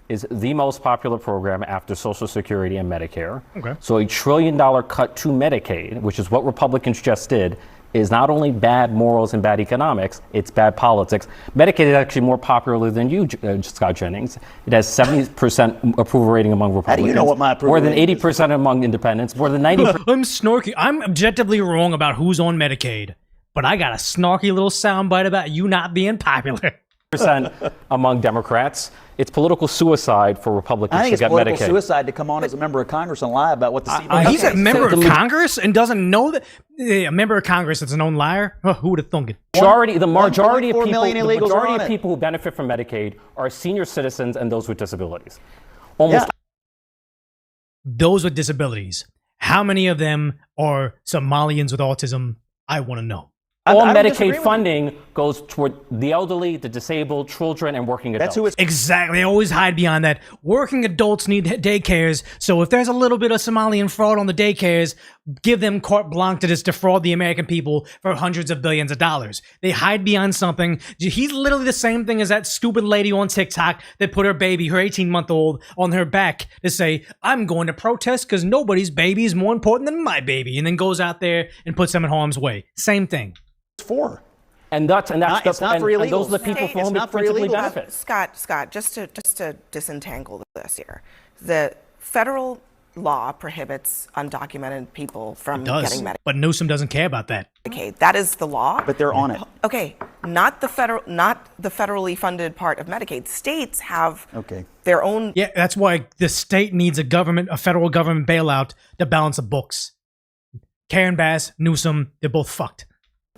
is the most popular program after Social Security and Medicare. Okay. So $1 trillion cut to Medicaid, which is what Republicans just did, is not only bad morals and bad economics, it's bad politics. Medicaid is actually more popular than you, Scott Jennings. It has 70% approval rating among Republicans. How do you know what my approval More than rating is? 80% among independents. More than 90%. I'm snarky. I'm objectively wrong about who's on Medicaid. But I got a snarky little soundbite about you not being popular. Among Democrats. It's political suicide for Republicans I think to it's get political Medicaid. suicide to come on as a member of Congress and lie about what the CBO He's a member of Congress and doesn't know that a member of Congress that's a known liar? Who would have thunk it? The majority illegals of people who benefit from Medicaid are senior citizens and those with disabilities. Almost Those with disabilities. How many of them are Somalians with autism? I want to know. All Medicaid funding goes toward the elderly, the disabled, children, and working adults. That's who it's exactly. They always hide behind that. Working adults need daycares, so if there's a little bit of Somalian fraud on the daycares, give them carte blanche to just defraud the American people for hundreds of billions of dollars. They hide behind something. He's literally the same thing as that stupid lady on TikTok that put her baby, her 18-month-old, on her back to say, I'm going to protest because nobody's baby is more important than my baby, and then goes out there and puts them in harm's way. Same thing. For. And that's it's not for illegals. And those are the people for whom it principally benefits. Scott, just to disentangle this here, the federal law prohibits undocumented people from getting Medicaid. But Newsom doesn't care about that. Okay, that is the law. But they're on it. Okay, not the federally funded part of Medicaid. States have their own. Yeah, that's why the state needs a federal government bailout to balance the books. Karen Bass, Newsom, they're both fucked.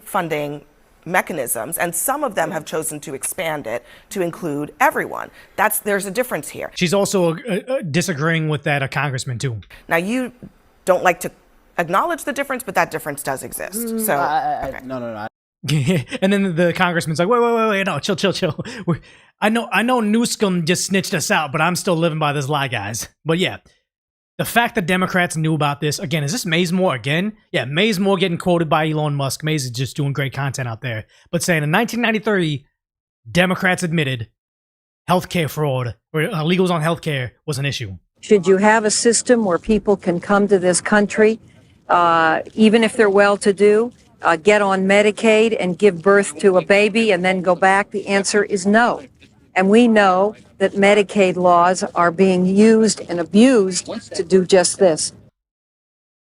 Funding mechanisms, and some of them have chosen to expand it to include everyone. There's a difference here. She's also disagreeing with that congressman too. Now, you don't like to acknowledge the difference, but that difference does exist. No. And then the congressman's like, wait, no, chill. I know Newsom just snitched us out, but I'm still living by this lie, guys. But yeah. The fact that Democrats knew about this, again, is this Maze Moore again? Yeah, Maze Moore getting quoted by Elon Musk. Maze is just doing great content out there. But saying in 1993, Democrats admitted healthcare fraud, or illegals on healthcare was an issue. Should you have a system where people can come to this country, even if they're well-to-do, get on Medicaid and give birth to a baby and then go back? The answer is no. And we know that Medicaid laws are being used and abused to do just this.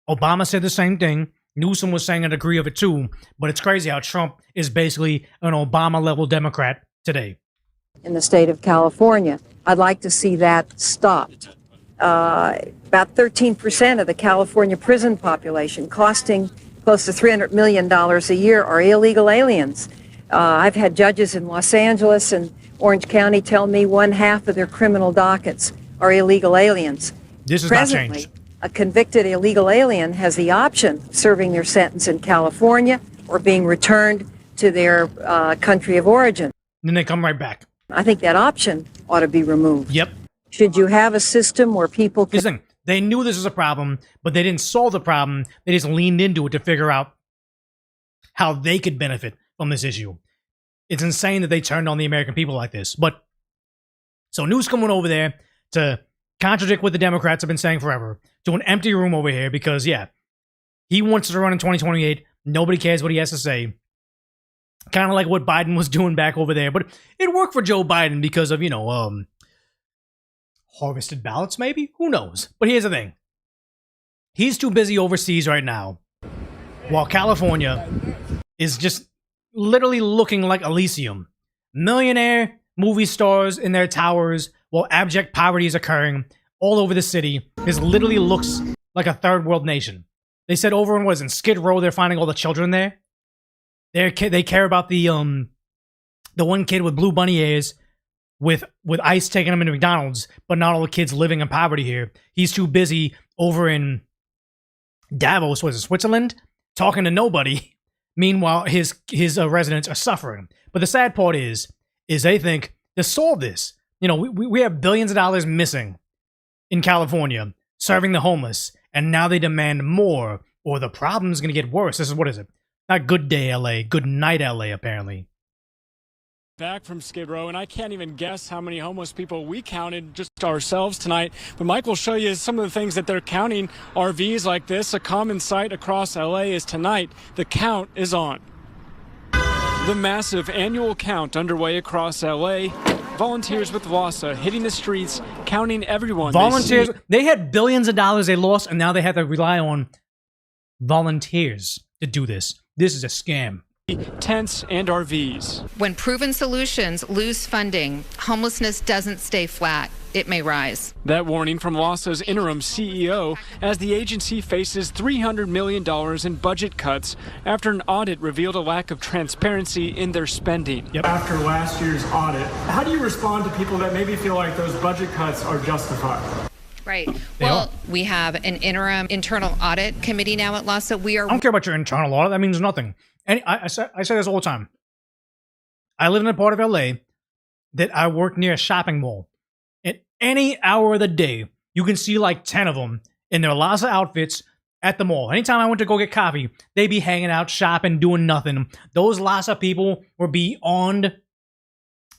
Obama said the same thing. Newsom was saying a degree of it too. But it's crazy how Trump is basically an Obama-level Democrat today. In the state of California, I'd like to see that stopped. About 13% of the California prison population, costing close to $300 million a year, are illegal aliens. I've had judges in Los Angeles and Orange County tell me 1/2 of their criminal dockets are illegal aliens. This is Presently, not changed. A convicted illegal alien has the option of serving their sentence in California or being returned to their country of origin. Then they come right back. I think that option ought to be removed. Yep. Should you have a system where people can... Here's the thing. They knew this was a problem, but they didn't solve the problem. They just leaned into it to figure out how they could benefit from this issue. It's insane that they turned on the American people like this. But so Newsom went over there to contradict what the Democrats have been saying forever, to an empty room over here because, yeah, he wants to run in 2028. Nobody cares what he has to say. Kind of like what Biden was doing back over there. But it worked for Joe Biden because of, harvested ballots, maybe? Who knows? But here's the thing. He's too busy overseas right now, while California is just literally looking like Elysium. Millionaire movie stars in their towers, while abject poverty is occurring all over the city. This literally looks like a third world nation. They said over in Skid Row, they're finding all the children there. They care about the one kid with blue bunny ears with ICE taking him into McDonald's, but not all the kids living in poverty here. He's too busy over in Davos, Switzerland, talking to nobody. Meanwhile, his residents are suffering. But the sad part is they think to solve this, we have billions of dollars missing in California serving the homeless, and now they demand more, or the problem's going to get worse. This is, what is it? Not good day, LA. Good night, LA, apparently. Back from Skid Row, and I can't even guess how many homeless people we counted just ourselves tonight. But Mike will show you some of the things that they're counting. RVs like this, a common sight across LA, is tonight. The count is on. The massive annual count underway across LA. Volunteers with LAHSA hitting the streets, counting everyone. Volunteers, they had billions of dollars they lost, and now they have to rely on volunteers to do this. This is a scam. Tents and RVs. When proven solutions lose funding, homelessness doesn't stay flat. It may rise. That warning from LAHSA's interim CEO as the agency faces $300 million in budget cuts after an audit revealed a lack of transparency in their spending. Yep. After last year's audit, how do you respond to people that maybe feel like those budget cuts are justified? Right. Well, we have an interim internal audit committee now at LAHSA. I don't care about your internal audit. That means nothing. And I say this all the time. I live in a part of LA that I work near a shopping mall. At any hour of the day, you can see like 10 of them in their LAHSA outfits at the mall. Anytime I went to go get coffee, they'd be hanging out, shopping, doing nothing. Those LAHSA people were beyond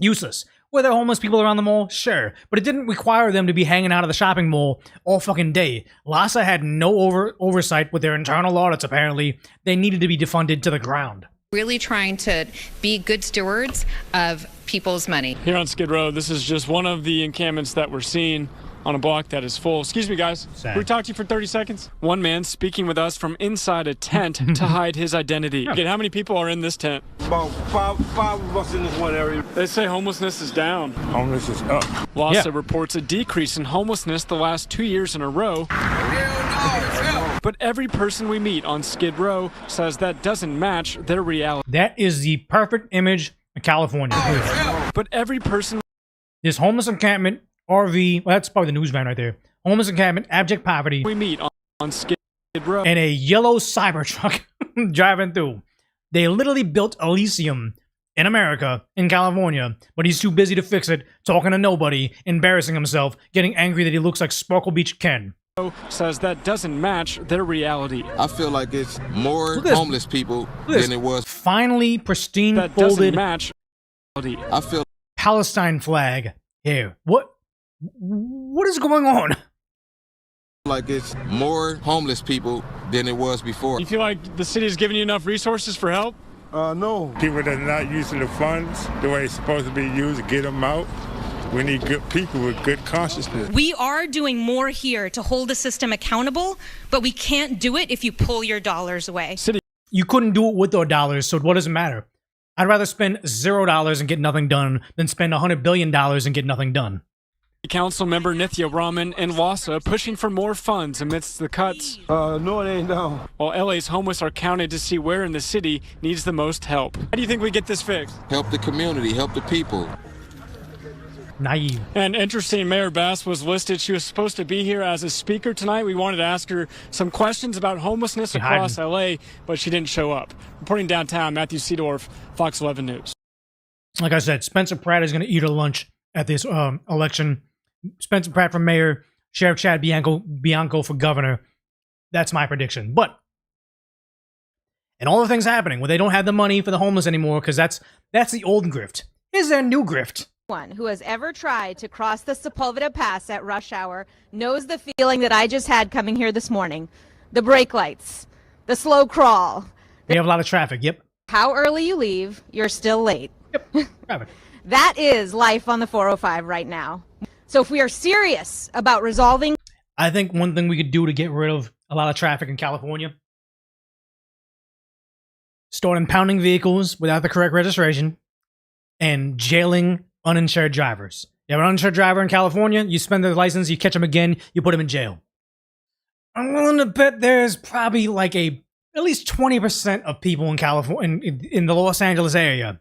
useless. Were there homeless people around the mall? Sure. But it didn't require them to be hanging out of the shopping mall all fucking day. LAHSA had no oversight with their internal audits, apparently. They needed to be defunded to the ground. Really trying to be good stewards of people's money. Here on Skid Row, this is just one of the encampments that we're seeing on a block that is full. Excuse me, guys. Sad. Can we talk to you for 30 seconds? One man speaking with us from inside a tent to hide his identity. Okay, how many people are in this tent? About five of us in this one area. They say homelessness is down. Homeless is up. LAHSA reports a decrease in homelessness the last 2 years in a row. But every person we meet on Skid Row says that doesn't match their reality. That is the perfect image of California. But every person... This homeless encampment, RV, well, that's probably the news van right there. Homeless encampment, abject poverty. We meet on Skid Row. And a yellow Cybertruck driving through. They literally built Elysium in America, in California, but he's too busy to fix it, talking to nobody, embarrassing himself, getting angry that he looks like Sparkle Beach Ken. Says that doesn't match their reality. I feel like it's more homeless people than it was. Finally, pristine, that folded doesn't match reality. I feel Palestine flag here. What is going on? like it's more homeless people than it was before. You feel like the city is giving you enough resources for help? No. People that are not using the funds the way it's supposed to be used to get them out. We need good people with good consciousness. We are doing more here to hold the system accountable, but we can't do it if you pull your dollars away. You couldn't do it with your dollars, so what does it matter? I'd rather spend $0 and get nothing done than spend $100 billion and get nothing done. Council member Nithya Raman and Wassa pushing for more funds amidst the cuts. No, it ain't down. While LA's homeless are counted to see where in the city needs the most help. How do you think we get this fixed? Help the community, help the people. Naive. And interesting, Mayor Bass was listed. She was supposed to be here as a speaker tonight. We wanted to ask her some questions about homelessness across LA, but she didn't show up. Reporting downtown, Matthew Seedorf, Fox 11 News. Like I said, Spencer Pratt is going to eat her lunch at this election. Spencer Pratt for mayor, Sheriff Chad Bianco for governor. That's my prediction. But, and all the things happening where they don't have the money for the homeless anymore because that's the old grift. Is there new grift? Anyone who has ever tried to cross the Sepulveda Pass at rush hour knows the feeling that I just had coming here this morning. The brake lights, the slow crawl. We have a lot of traffic, yep. How early you leave, you're still late. Yep, traffic. That is life on the 405 right now. So if we are serious about resolving... I think one thing we could do to get rid of a lot of traffic in California, start impounding vehicles without the correct registration and jailing uninsured drivers. You have an uninsured driver in California, you spend their license, you catch them again, you put them in jail. I'm willing to bet there's probably like at least 20% of people in California, in the Los Angeles area,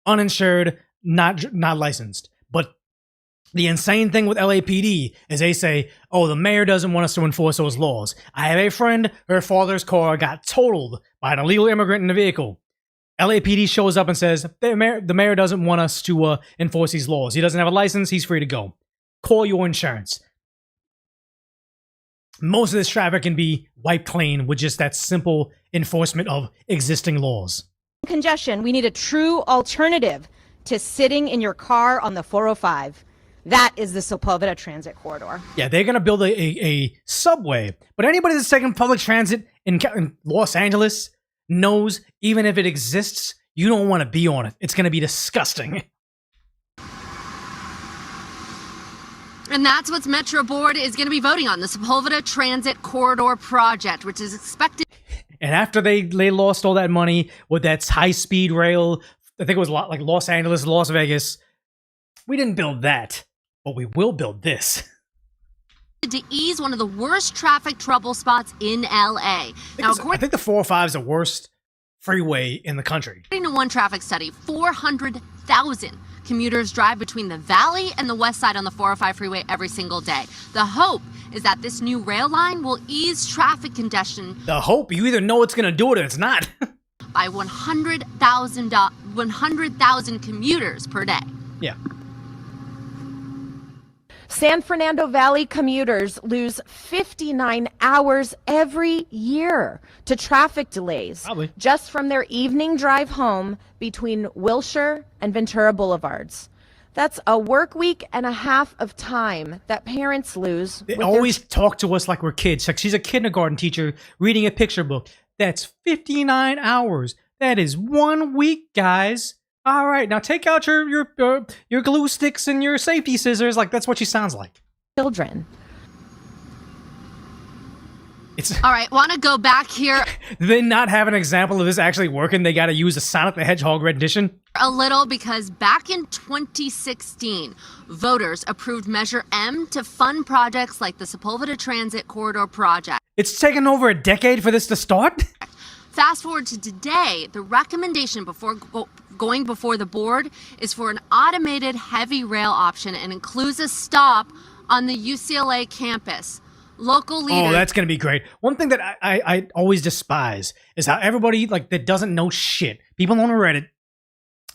uninsured, not licensed. But the insane thing with LAPD is they say, oh, the mayor doesn't want us to enforce those laws. I have a friend, her father's car got totaled by an illegal immigrant in the vehicle. LAPD shows up and says, the mayor doesn't want us to enforce these laws. He doesn't have a license, he's free to go. Call your insurance. Most of this traffic can be wiped clean with just that simple enforcement of existing laws. Congestion, we need a true alternative to sitting in your car on the 405. That is the Sepulveda Transit Corridor. Yeah, they're going to build a subway. But anybody that's taking public transit in Los Angeles knows even if it exists, you don't want to be on it. It's going to be disgusting. And that's what Metro Board is going to be voting on, the Sepulveda Transit Corridor project, which is expected. And after they lost all that money with that high-speed rail, I think it was like Los Angeles, Las Vegas, we didn't build that, but we will build this. To ease one of the worst traffic trouble spots in LA. Now, I think the 405 is the worst freeway in the country. According to one traffic study, 400,000 commuters drive between the Valley and the West Side on the 405 freeway every single day. The hope is that this new rail line will ease traffic congestion. The hope? You either know it's going to do it or it's not. By 100,000 commuters per day. Yeah. San Fernando Valley commuters lose 59 hours every year to traffic delays. Probably. Just from their evening drive home between Wilshire and Ventura Boulevards. That's a work week and a half of time that parents lose. They always talk to us like we're kids. Like she's a kindergarten teacher reading a picture book. That's 59 hours. That is 1 week, guys. All right, now take out your glue sticks and your safety scissors. Like that's what she sounds like. Children. All right, want to go back here Do they not have an example of this actually working? They got to use a Sonic the Hedgehog rendition? a little because back in 2016, voters approved Measure M to fund projects like the Sepulveda Transit Corridor project. It's taken over a decade for this to start? Fast forward to today, the recommendation before going before the board is for an automated heavy rail option and includes a stop on the UCLA campus. Local leaders. Oh, that's going to be great. One thing that I always despise is how everybody that doesn't know shit, people on Reddit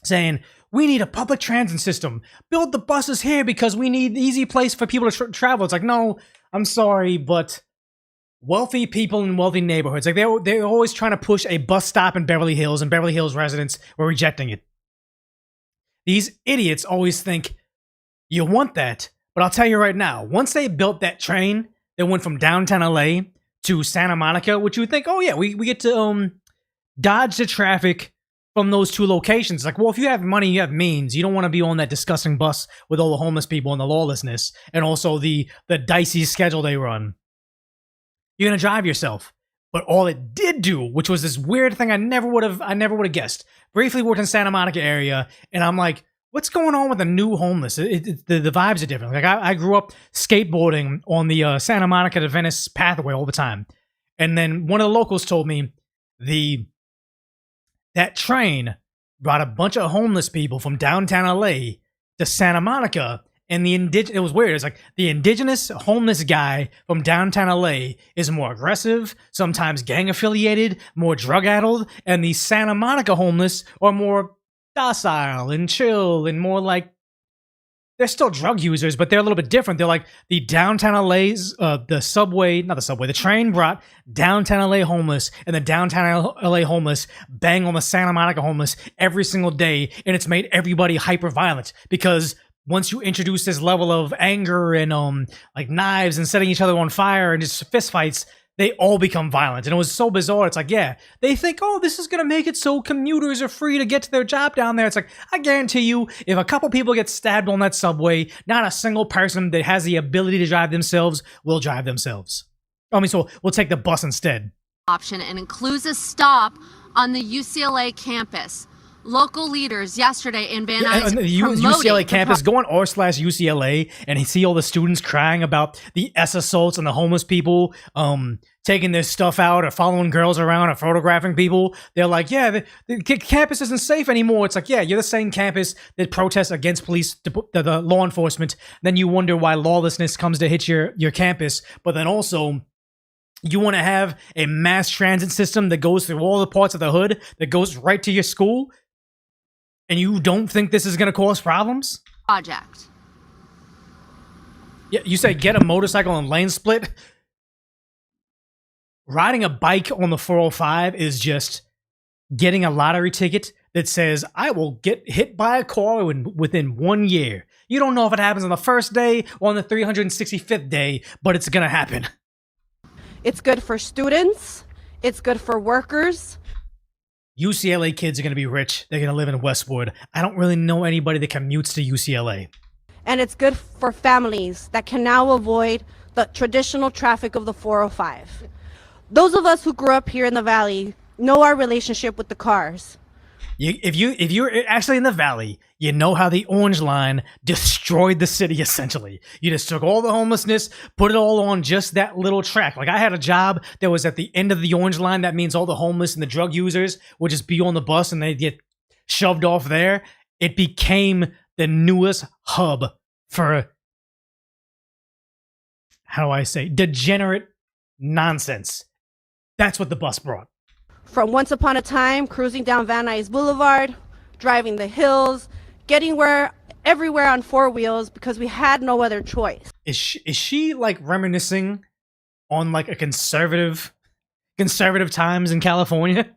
saying, we need a public transit system. Build the buses here because we need an easy place for people to travel. It's like, no, I'm sorry, but wealthy people in wealthy neighborhoods, like they're always trying to push a bus stop in Beverly Hills, and Beverly Hills residents were rejecting it. These idiots always think you want that, but I'll tell you right now, once they built that train, that went from downtown LA to Santa Monica, which you would think, oh yeah, we get to dodge the traffic from those two locations. Like, well, if you have money, you have means. You don't want to be on that disgusting bus with all the homeless people and the lawlessness, and also the dicey schedule they run. You're gonna drive yourself. But all it did do, which was this weird thing I never would have guessed. Briefly worked in Santa Monica area, and I'm like, what's going on with the new homeless? The vibes are different. Like I grew up skateboarding on the Santa Monica to Venice pathway all the time, and then one of the locals told me that train brought a bunch of homeless people from downtown LA to Santa Monica. And it was weird. It's like the indigenous homeless guy from downtown LA is more aggressive, sometimes gang affiliated, more drug addled, and the Santa Monica homeless are more docile and chill and more like, they're still drug users, but they're a little bit different. They're like the downtown LA's, the train brought downtown LA homeless, and the downtown LA homeless bang on the Santa Monica homeless every single day, and it's made everybody hyper violent because once you introduce this level of anger and like knives and setting each other on fire and just fist fights, they all become violent. And it was so bizarre. It's like, yeah, they think, oh, this is going to make it so commuters are free to get to their job down there. It's like, I guarantee you, if a couple people get stabbed on that subway, not a single person that has the ability to drive themselves will drive themselves. So we'll take the bus instead. Option and includes a stop on the UCLA campus. Local leaders yesterday in Van Nuys UCLA campus, go on r/UCLA and see all the students crying about the assaults and the homeless people taking their stuff out or following girls around or photographing people. They're like, yeah, the campus isn't safe anymore. It's like, yeah, you're the same campus that protests against police, the law enforcement. Then you wonder why lawlessness comes to hit your campus. But then also, you want to have a mass transit system that goes through all the parts of the hood that goes right to your school. And you don't think this is going to cause problems? Project. Yeah, you say get a motorcycle and lane split. Riding a bike on the 405 is just getting a lottery ticket that says, I will get hit by a car within 1 year. You don't know if it happens on the first day or on the 365th day, but it's going to happen. It's good for students. It's good for workers. UCLA kids are going to be rich. They're going to live in Westwood. I don't really know anybody that commutes to UCLA. And it's good for families that can now avoid the traditional traffic of the 405. Those of us who grew up here in the Valley know our relationship with the cars. If you're actually in the Valley, you know how the Orange Line destroyed the city, essentially. You just took all the homelessness, put it all on just that little track. Like, I had a job that was at the end of the Orange Line. That means all the homeless and the drug users would just be on the bus and they'd get shoved off there. It became the newest hub for, how do I say, degenerate nonsense. That's what the bus brought. From once upon a time, cruising down Van Nuys Boulevard, driving the hills, getting everywhere on four wheels because we had no other choice. Is she like reminiscing on like a conservative times in California?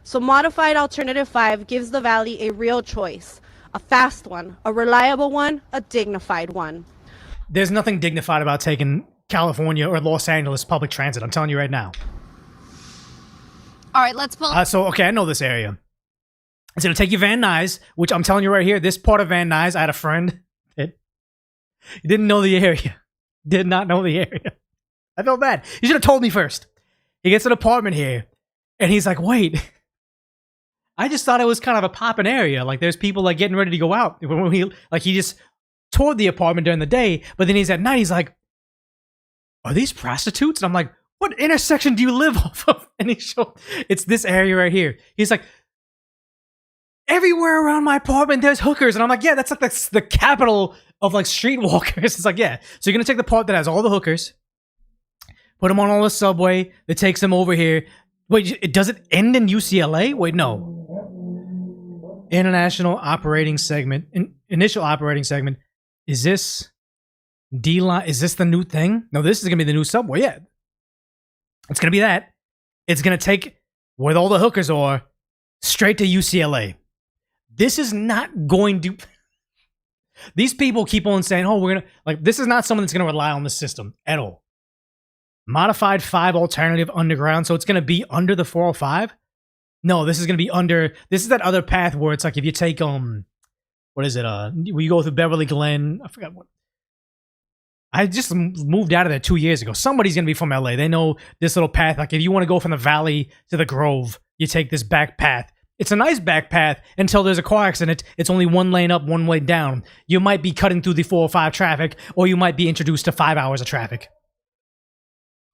So Modified Alternative 5 gives the Valley a real choice. A fast one, a reliable one, a dignified one. There's nothing dignified about taking California or Los Angeles public transit. I'm telling you right now. All right, let's pull. Okay, I know this area. It's going to take you Van Nuys, which I'm telling you right here, this part of Van Nuys, I had a friend that didn't know the area. Did not know the area. I felt bad. You should have told me first. He gets an apartment here, and he's like, wait, I just thought it was kind of a poppin' area. Like, there's people like getting ready to go out. When he just toured the apartment during the day, but then he's at night, he's like, are these prostitutes? And I'm like, what intersection do you live off of? And it's this area right here. He's like, everywhere around my apartment, there's hookers. And I'm like, yeah, that's like the capital of like streetwalkers. It's like, yeah. So you're going to take the part that has all the hookers, put them on all the subway that takes them over here. Wait, does it end in UCLA? Wait, no. Initial operating segment. Is this D-Line? Is this the new thing? No, this is going to be the new subway. Yeah. It's going to be that. It's going to take where all the hookers are straight to UCLA. This is not going to... These people keep on saying, oh, we're going to, like, this is not someone that's going to rely on the system at all. Modified 5 alternative underground, so it's going to be under the 405? No, this is going to be under, this is that other path where it's like if you take, what is it, where you go through Beverly Glen, I forgot what. I just moved out of there 2 years ago. Somebody's going to be from LA. They know this little path. Like if you want to go from the Valley to the Grove, you take this back path. It's a nice back path until there's a car accident. It's only 1 lane up, 1 lane down. You might be cutting through the 405 traffic, or you might be introduced to 5 hours of traffic.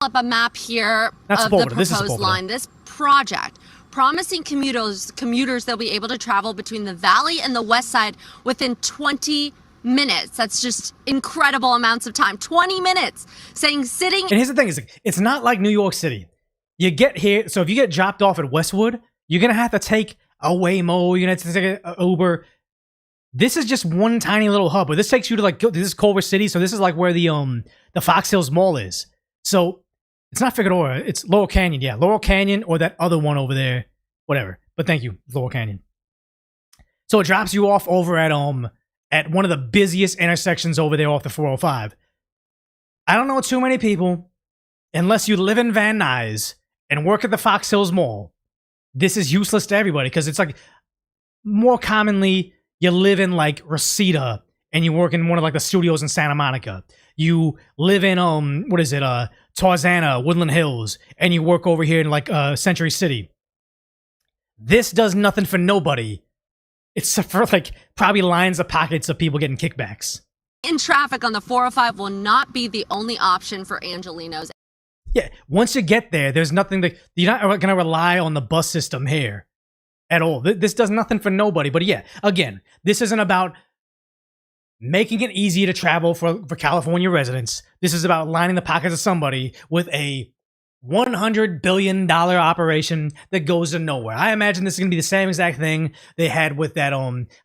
Up a map here That's of the Sepulveda. This is proposed Sepulveda. line. This project promising commuters they'll be able to travel between the Valley and the West Side within 20 minutes. That's just incredible amounts of time. 20 minutes. Saying sitting. And here's the thing: is it's not like New York City. You get here, so if you get dropped off at Westwood, you're gonna have to take a Waymo. You're gonna have to take an Uber. This is just one tiny little hub. But this takes you to like this is Culver City, so this is like where the Fox Hills Mall is. So it's not Figueroa. It's Laurel Canyon. Yeah, Laurel Canyon or that other one over there. Whatever. But thank you, Laurel Canyon. So it drops you off over at one of the busiest intersections over there off the 405. I don't know too many people, unless you live in Van Nuys and work at the Fox Hills Mall. This is useless to everybody because it's like more commonly you live in like Reseda and you work in one of like the studios in Santa Monica. You live in Tarzana, Woodland Hills, and you work over here in like Century City. This does nothing for nobody. It's for like probably lines of pockets of people getting kickbacks. In traffic on the 405 will not be the only option for Angelenos. Yeah, once you get there, there's nothing that you're not going to rely on the bus system here at all. This does nothing for nobody. But yeah, again, this isn't about making it easier to travel for California residents. This is about lining the pockets of somebody with a $100 billion operation that goes to nowhere. I imagine this is going to be the same exact thing they had with that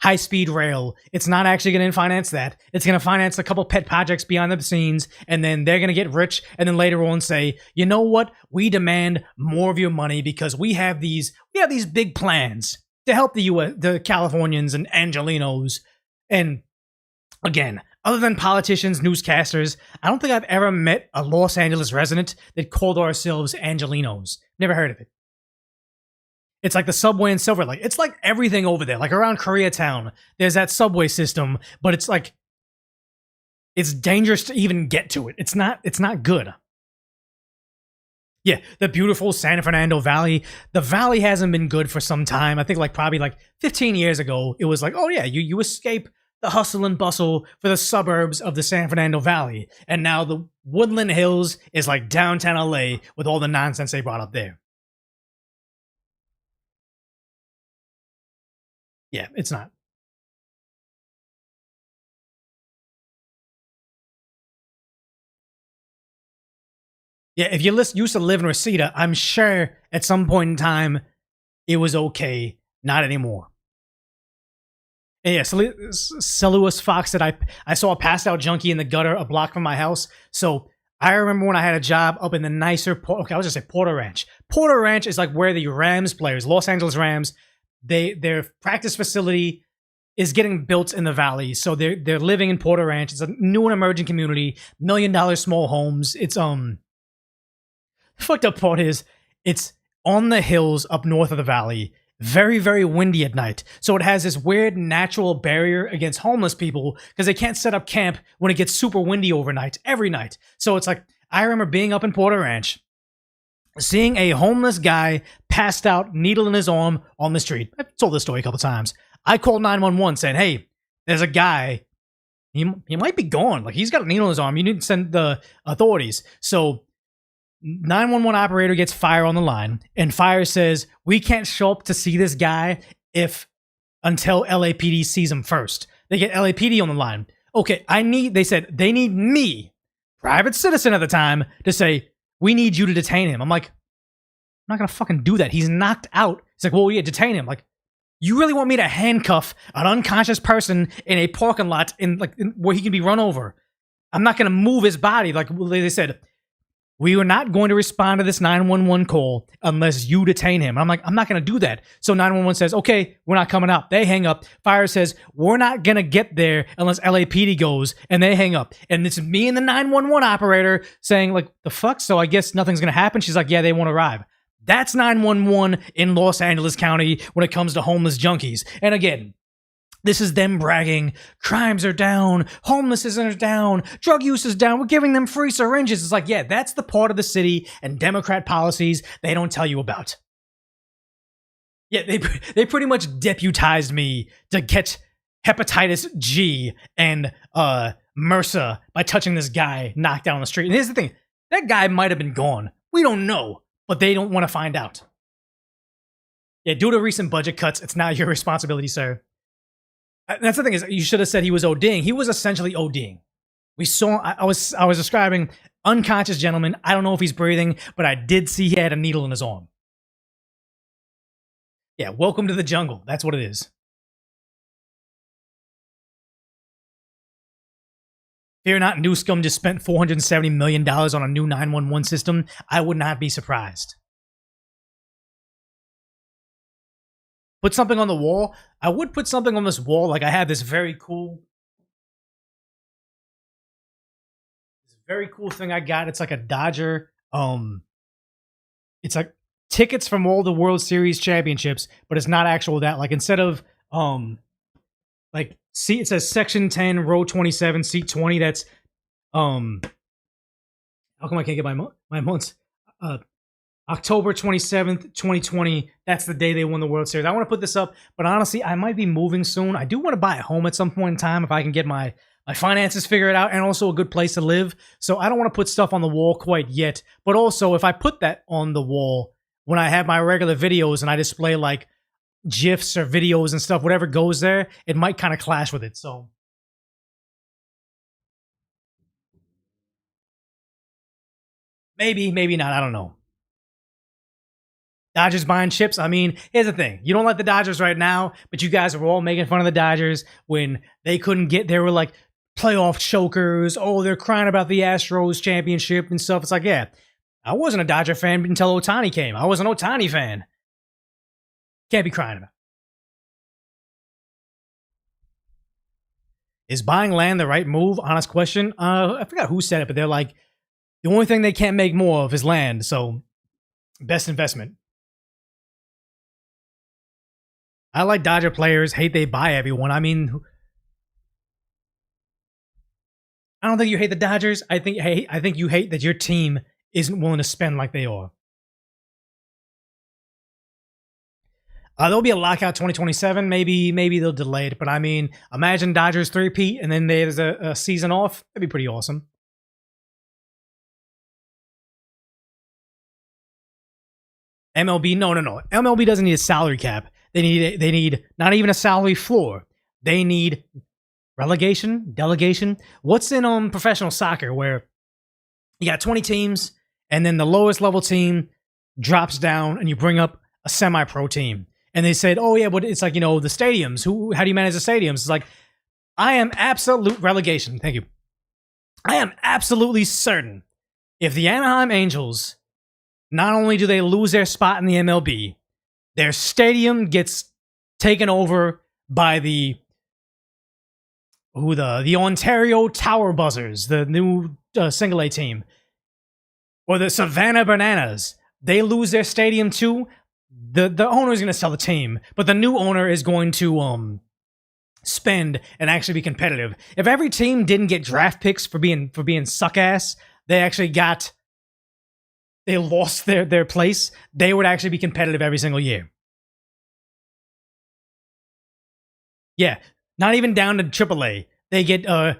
high-speed rail. It's not actually going to finance that. It's going to finance a couple pet projects behind the scenes, and then they're going to get rich, and then later on say, you know what? We demand more of your money because we have these big plans to help the Californians and Angelenos. And again, other than politicians, newscasters, I don't think I've ever met a Los Angeles resident that called ourselves Angelenos. Never heard of it. It's like the subway in Silver Lake. It's like everything over there. Like around Koreatown, there's that subway system, but it's like it's dangerous to even get to it. It's not good. Yeah, the beautiful San Fernando Valley. The valley hasn't been good for some time. I think probably 15 years ago, it was like, oh yeah, you escape the hustle and bustle for the suburbs of the San Fernando Valley. And now the Woodland Hills is like downtown LA with all the nonsense they brought up there. Yeah, it's not. Yeah, if you used to live in Reseda, I'm sure at some point in time it was okay. Not anymore. And yeah, Celuus Fox said, I saw a passed out junkie in the gutter a block from my house. So I remember when I had a job up in the nicer, I was just say Porter Ranch. Porter Ranch is like where the Rams players, Los Angeles Rams, their practice facility is getting built in the valley. So they're living in Porter Ranch. It's a new and emerging community, $1 million small homes. It's the fucked up part is it's on the hills up north of the valley. Very, very windy at night. So it has this weird natural barrier against homeless people because they can't set up camp when it gets super windy overnight, every night. So it's like, I remember being up in Porter Ranch, seeing a homeless guy passed out, needle in his arm on the street. I've told this story a couple times. I called 911 saying, hey, there's a guy, he might be gone. Like he's got a needle in his arm. You need to send the authorities. So 911 operator gets fire on the line, and fire says, we can't show up to see this guy until LAPD sees him first. They get LAPD on the line. Okay, they said they need me, private citizen at the time, to say, we need you to detain him. I'm like, I'm not gonna fucking do that. He's knocked out. He's like, well, yeah, detain him. Like, you really want me to handcuff an unconscious person in a parking lot where he can be run over? I'm not gonna move his body. Like they said, we are not going to respond to this 911 call unless you detain him. I'm like, I'm not going to do that. So 911 says, okay, we're not coming up. They hang up. Fire says, we're not going to get there unless LAPD goes, and they hang up. And it's me and the 911 operator saying, like, the fuck? So I guess nothing's going to happen. She's like, yeah, they won't arrive. That's 911 in Los Angeles County when it comes to homeless junkies. And again, this is them bragging, crimes are down, homelessness is down, drug use is down, we're giving them free syringes. It's like, yeah, that's the part of the city and Democrat policies they don't tell you about. Yeah, they pretty much deputized me to get hepatitis G and MRSA by touching this guy knocked down on the street. And here's the thing, that guy might have been gone. We don't know, but they don't want to find out. Yeah, due to recent budget cuts, it's not your responsibility, sir. That's the thing, is you should have said he was ODing. He was essentially ODing. We saw, I was describing unconscious gentleman. I don't know if he's breathing, but I did see he had a needle in his arm. Yeah, welcome to the jungle. That's what it is. Fear not, Newscomb just spent $470 million on a new 911 system. I would not be surprised. Put something on the wall. I would put something on this wall. Like, I have this very cool thing I got. It's like a Dodger. It's like tickets from all the World Series championships, but it's not actual that. Like, instead of like seat, it says section 10, row 27, seat 20. That's how come I can't get my months? October 27th, 2020. That's the day they won the World Series. I want to put this up, but honestly, I might be moving soon. I do want to buy a home at some point in time if I can get my finances figured out, and also a good place to live. So I don't want to put stuff on the wall quite yet. But also, if I put that on the wall when I have my regular videos and I display like GIFs or videos and stuff, whatever goes there, it might kind of clash with it. So maybe not. I don't know. Dodgers buying chips. I mean, here's the thing. You don't like the Dodgers right now, but you guys were all making fun of the Dodgers when they couldn't get, they were like playoff chokers. Oh, they're crying about the Astros championship and stuff. It's like, yeah, I wasn't a Dodger fan until Ohtani came. I was an Ohtani fan. Can't be crying about it. Is buying land the right move? Honest question. I forgot who said it, but they're like, the only thing they can't make more of is land. So best investment. I like Dodger players. Hate they buy everyone. I mean, I don't think you hate the Dodgers. I think you hate that your team isn't willing to spend like they are. There'll be a lockout 2027. Maybe they'll delay it. But I mean, imagine Dodgers three-peat and then there's a season off. That'd be pretty awesome. MLB, no. MLB doesn't need a salary cap. They need not even a salary floor. They need relegation, delegation. What's in professional soccer where you got 20 teams and then the lowest level team drops down and you bring up a semi-pro team. And they said, oh yeah, but it's like, the stadiums. How do you manage the stadiums? It's like, I am absolute relegation. Thank you. I am absolutely certain if the Anaheim Angels, not only do they lose their spot in the MLB, their stadium gets taken over by the Ontario Tower Buzzers, the new single A team, or the Savannah Bananas. They lose their stadium too. The owner is going to sell the team, but the new owner is going to spend and actually be competitive. If every team didn't get draft picks for being suck ass, they lost their place, they would actually be competitive every single year. Yeah, not even down to AAA. They get, yeah.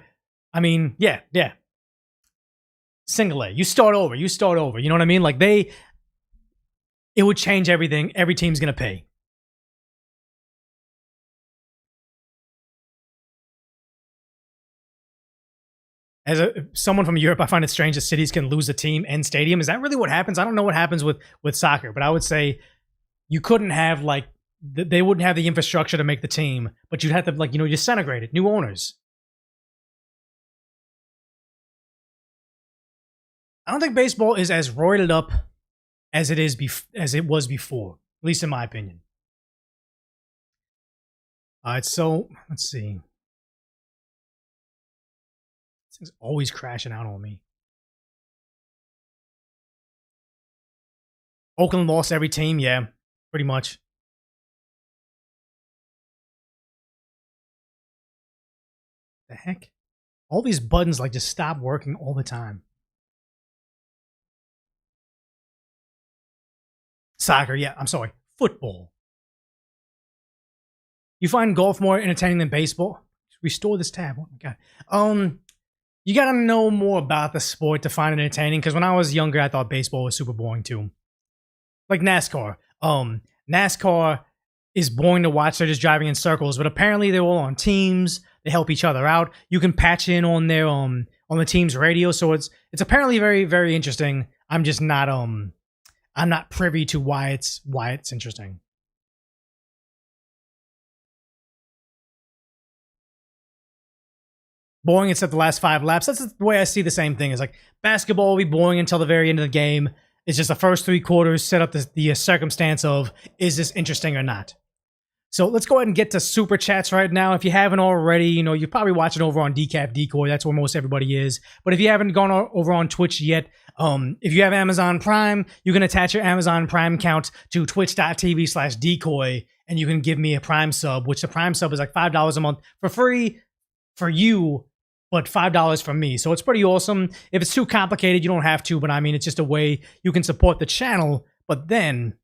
Single A. You start over. You know what I mean? Like, it would change everything. Every team's going to pay. As someone from Europe, I find it strange that cities can lose a team and stadium. Is that really what happens? I don't know what happens with soccer, but I would say you couldn't have, like, they wouldn't have the infrastructure to make the team, but you'd have to, like, disintegrate it. New owners. I don't think baseball is as roided up as it was before, at least in my opinion. All right, so let's see. This thing's always crashing out on me. Oakland lost every team, yeah, pretty much. The heck? All these buttons like just stop working all the time. Soccer, yeah, I'm sorry. Football. You find golf more entertaining than baseball? Restore this tab. Oh my god. You gotta know more about the sport to find it entertaining, because when I was younger, I thought baseball was super boring too. Like NASCAR. NASCAR is boring to watch. They're just driving in circles, but apparently they're all on teams. They help each other out. You can patch in on their on the team's radio, so it's apparently very, very interesting. I'm just not I'm not privy to why it's interesting. Boring except the last 5 laps. That's the way I see the same thing. It's like basketball will be boring until the very end of the game. It's just the first 3 quarters set up the circumstance of, is this interesting or not? So let's go ahead and get to super chats right now. If you haven't already, you're probably watching over on Decaf Decoy. That's where most everybody is. But if you haven't gone over on Twitch yet, if you have Amazon Prime, you can attach your Amazon Prime account to twitch.tv/decoy, and you can give me a Prime sub, which the Prime sub is like $5 a month for free for you, but $5 for me. So it's pretty awesome. If it's too complicated, you don't have to, but I mean, it's just a way you can support the channel. But then,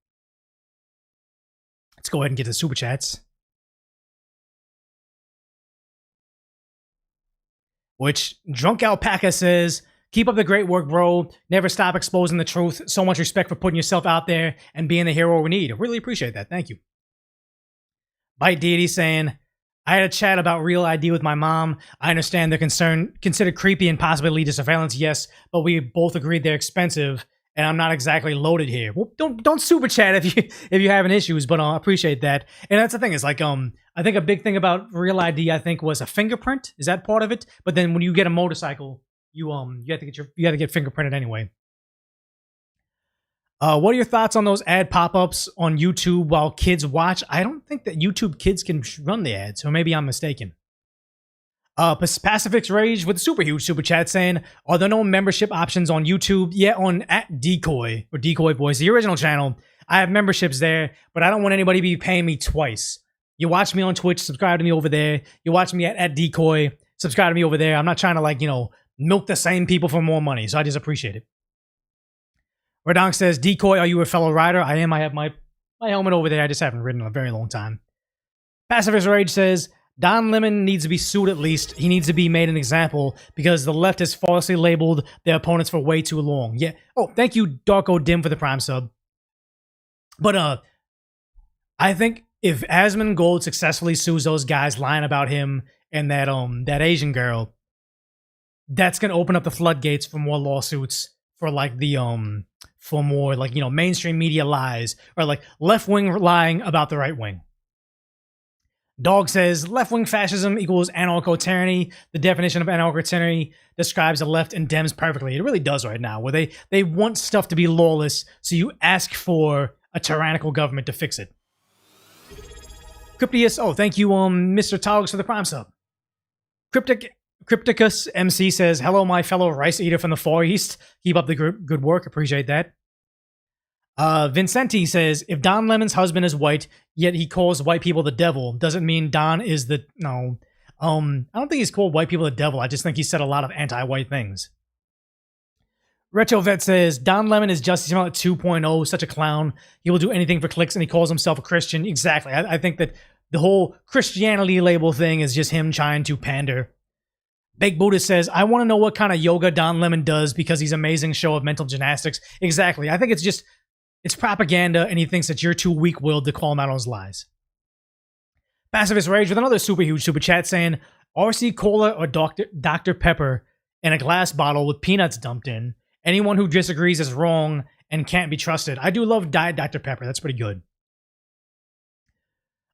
let's go ahead and get to super chats. Which Drunk Alpaca says, keep up the great work, bro. Never stop exposing the truth. So much respect for putting yourself out there and being the hero we need. I really appreciate that. Thank you. Bite Deity saying, I had a chat about Real ID with my mom. I understand they're considered creepy and possibly lead to surveillance, yes, but we both agreed they're expensive, and I'm not exactly loaded here. Well, don't super chat if you're having issues, but I appreciate that. And that's the thing, is like I think a big thing about Real ID, I think, was a fingerprint. Is that part of it? But then when you get a motorcycle, you have to get fingerprinted anyway. What are your thoughts on those ad pop-ups on YouTube while kids watch? I don't think that YouTube Kids can run the ads, so maybe I'm mistaken. Pacific's Rage with a super huge super chat saying, are there no membership options on YouTube? Yeah, on @Decoy or Decoy Boys, the original channel. I have memberships there, but I don't want anybody to be paying me twice. You watch me on Twitch, subscribe to me over there. You watch me at Decoy, subscribe to me over there. I'm not trying to milk the same people for more money, so I just appreciate it. Redonk says, Decoy, are you a fellow rider? I am. I have my helmet over there. I just haven't ridden in a very long time. Pacifist Rage says, Don Lemon needs to be sued at least. He needs to be made an example because the left has falsely labeled their opponents for way too long. Yeah. Oh, thank you, Darko Dim, for the Prime sub. But I think if Asmongold successfully sues those guys lying about him and that Asian girl, that's gonna open up the floodgates for more lawsuits for for more mainstream media lies, or left wing lying about the right wing. Dog says left wing fascism equals anarcho-tyranny. The definition of anarcho-tyranny describes the left and Dems perfectly. It really does right now, where they want stuff to be lawless, so you ask for a tyrannical government to fix it. Cryptius, oh, thank you, Mr. Togs, for the Prime sub. Crypticus MC says, hello, my fellow rice eater from the Far East. Keep up the good work. Appreciate that. Vincenti says, if Don Lemon's husband is white, yet he calls white people the devil, doesn't mean Don is the... No. I don't think he's called white people the devil. I just think he said a lot of anti-white things. Retrovet says, Don Lemon is Jussie Smollett 2.0, such a clown. He will do anything for clicks, and he calls himself a Christian. Exactly. I think that the whole Christianity label thing is just him trying to pander. Baked Buddha says, I want to know what kind of yoga Don Lemon does because he's an amazing show of mental gymnastics. Exactly. I think it's propaganda, and he thinks that you're too weak-willed to call him out on his lies. Pacifist Rage with another super huge super chat saying, RC Cola or Dr. Pepper in a glass bottle with peanuts dumped in. Anyone who disagrees is wrong and can't be trusted. I do love Diet Dr. Pepper. That's pretty good.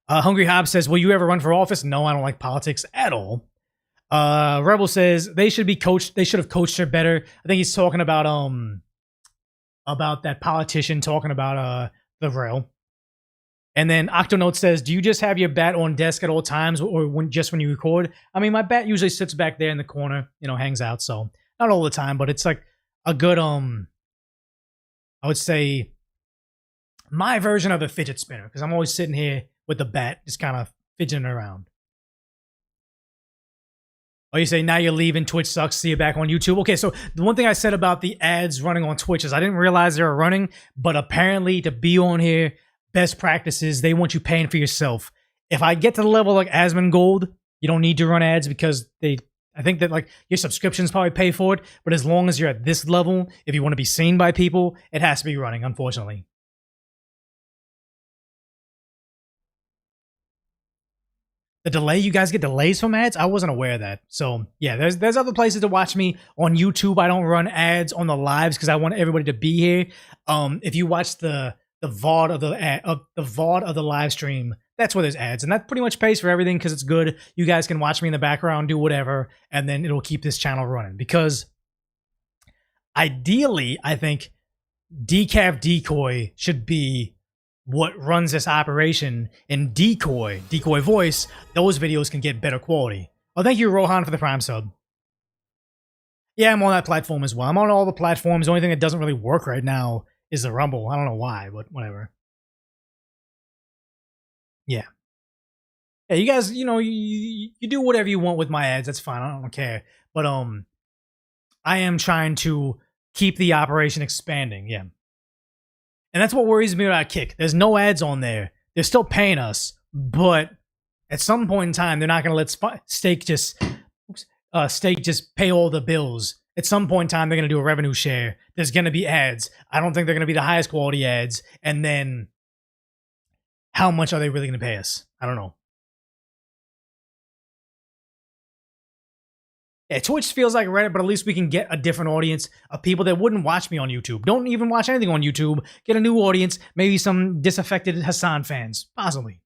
Hungry Hobbs says, will you ever run for office? No, I don't like politics at all. Rebel says they should be coached. They should have coached her better. I think he's talking about that politician talking about the rail. And then Octonote says, do you just have your bat on desk at all times or just when you record? I mean, my bat usually sits back there in the corner, hangs out. So not all the time, but it's like a good, I would say my version of a fidget spinner, because I'm always sitting here with the bat, just kind of fidgeting around. Oh, you say now you're leaving, Twitch sucks, see you back on YouTube. Okay, so the one thing I said about the ads running on Twitch is I didn't realize they were running, but apparently to be on here, best practices, they want you paying for yourself. If I get to the level like Asmongold, you don't need to run ads because I think that like your subscriptions probably pay for it, but as long as you're at this level, if you want to be seen by people, it has to be running, unfortunately. The delay, you guys get delays from ads? I wasn't aware of that. So yeah, there's other places to watch me. On YouTube, I don't run ads on the lives because I want everybody to be here. If you watch the VOD of the live stream, that's where there's ads, and that pretty much pays for everything because it's good. You guys can watch me in the background, do whatever, and then it'll keep this channel running. Because ideally, I think Decaf Decoy should be what runs this operation, and Decoy Voice, those videos can get better quality. Oh, thank you, Rohan, for the Prime sub. Yeah, I'm on that platform as well. I'm on all the platforms. The only thing that doesn't really work right now is the Rumble. I don't know why, but whatever. Yeah. Yeah, you guys, you do whatever you want with my ads. That's fine. I don't care. But I am trying to keep the operation expanding. Yeah. And that's what worries me about Kick. There's no ads on there. They're still paying us, but at some point in time, they're not going to let Stake just pay all the bills. At some point in time, they're going to do a revenue share. There's going to be ads. I don't think they're going to be the highest quality ads. And then how much are they really going to pay us? I don't know. Yeah, Twitch feels like Reddit, but at least we can get a different audience of people that wouldn't watch me on YouTube. Don't even watch anything on YouTube. Get a new audience, maybe some disaffected Hassan fans, possibly.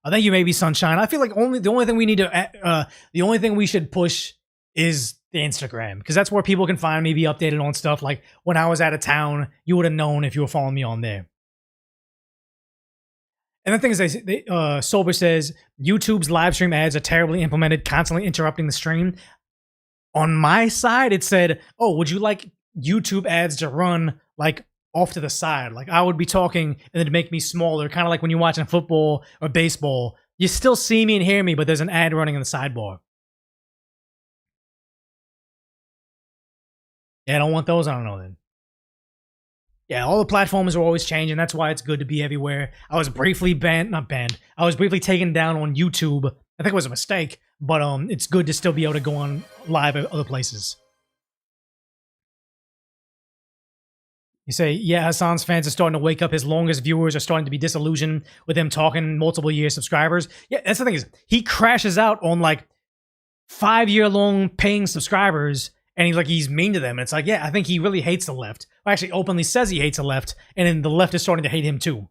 Thank you, maybe Sunshine. I feel like the only thing we need to, the only thing we should push is the Instagram, because that's where people can find me, be updated on stuff. Like when I was out of town, you would have known if you were following me on there. And the thing is, Sober says, YouTube's live stream ads are terribly implemented, constantly interrupting the stream. On my side, it said, oh, would you like YouTube ads to run like off to the side? Like I would be talking and then it'd make me smaller, kind of like when you're watching football or baseball. You still see me and hear me, but there's an ad running in the sidebar. Yeah, I don't want those. I don't know then. Yeah, all the platforms are always changing. That's why it's good to be everywhere. I was briefly I was briefly taken down on YouTube. I think it was a mistake, but it's good to still be able to go on live at other places. You say, yeah, Hassan's fans are starting to wake up. His longest viewers are starting to be disillusioned with him talking multiple year subscribers. Yeah, that's the thing is, he crashes out on like 5-year-long paying subscribers, and he's mean to them. And it's like, yeah, I think he really hates the left. Well, actually, openly says he hates the left, and then the left is starting to hate him too.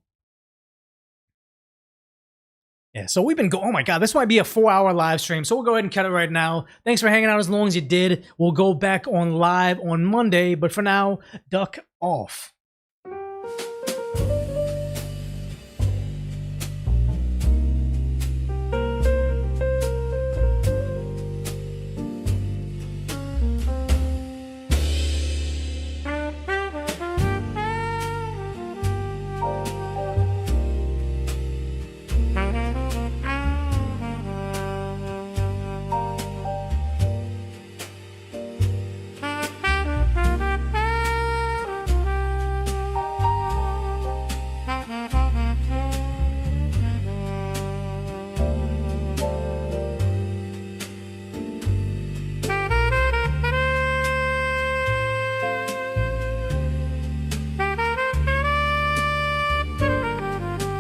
Yeah, so we've been going. Oh my god, this might be a 4-hour live stream, so we'll go ahead and cut it right now. Thanks for hanging out as long as you did. We'll go back on live on Monday, but for now, duck off.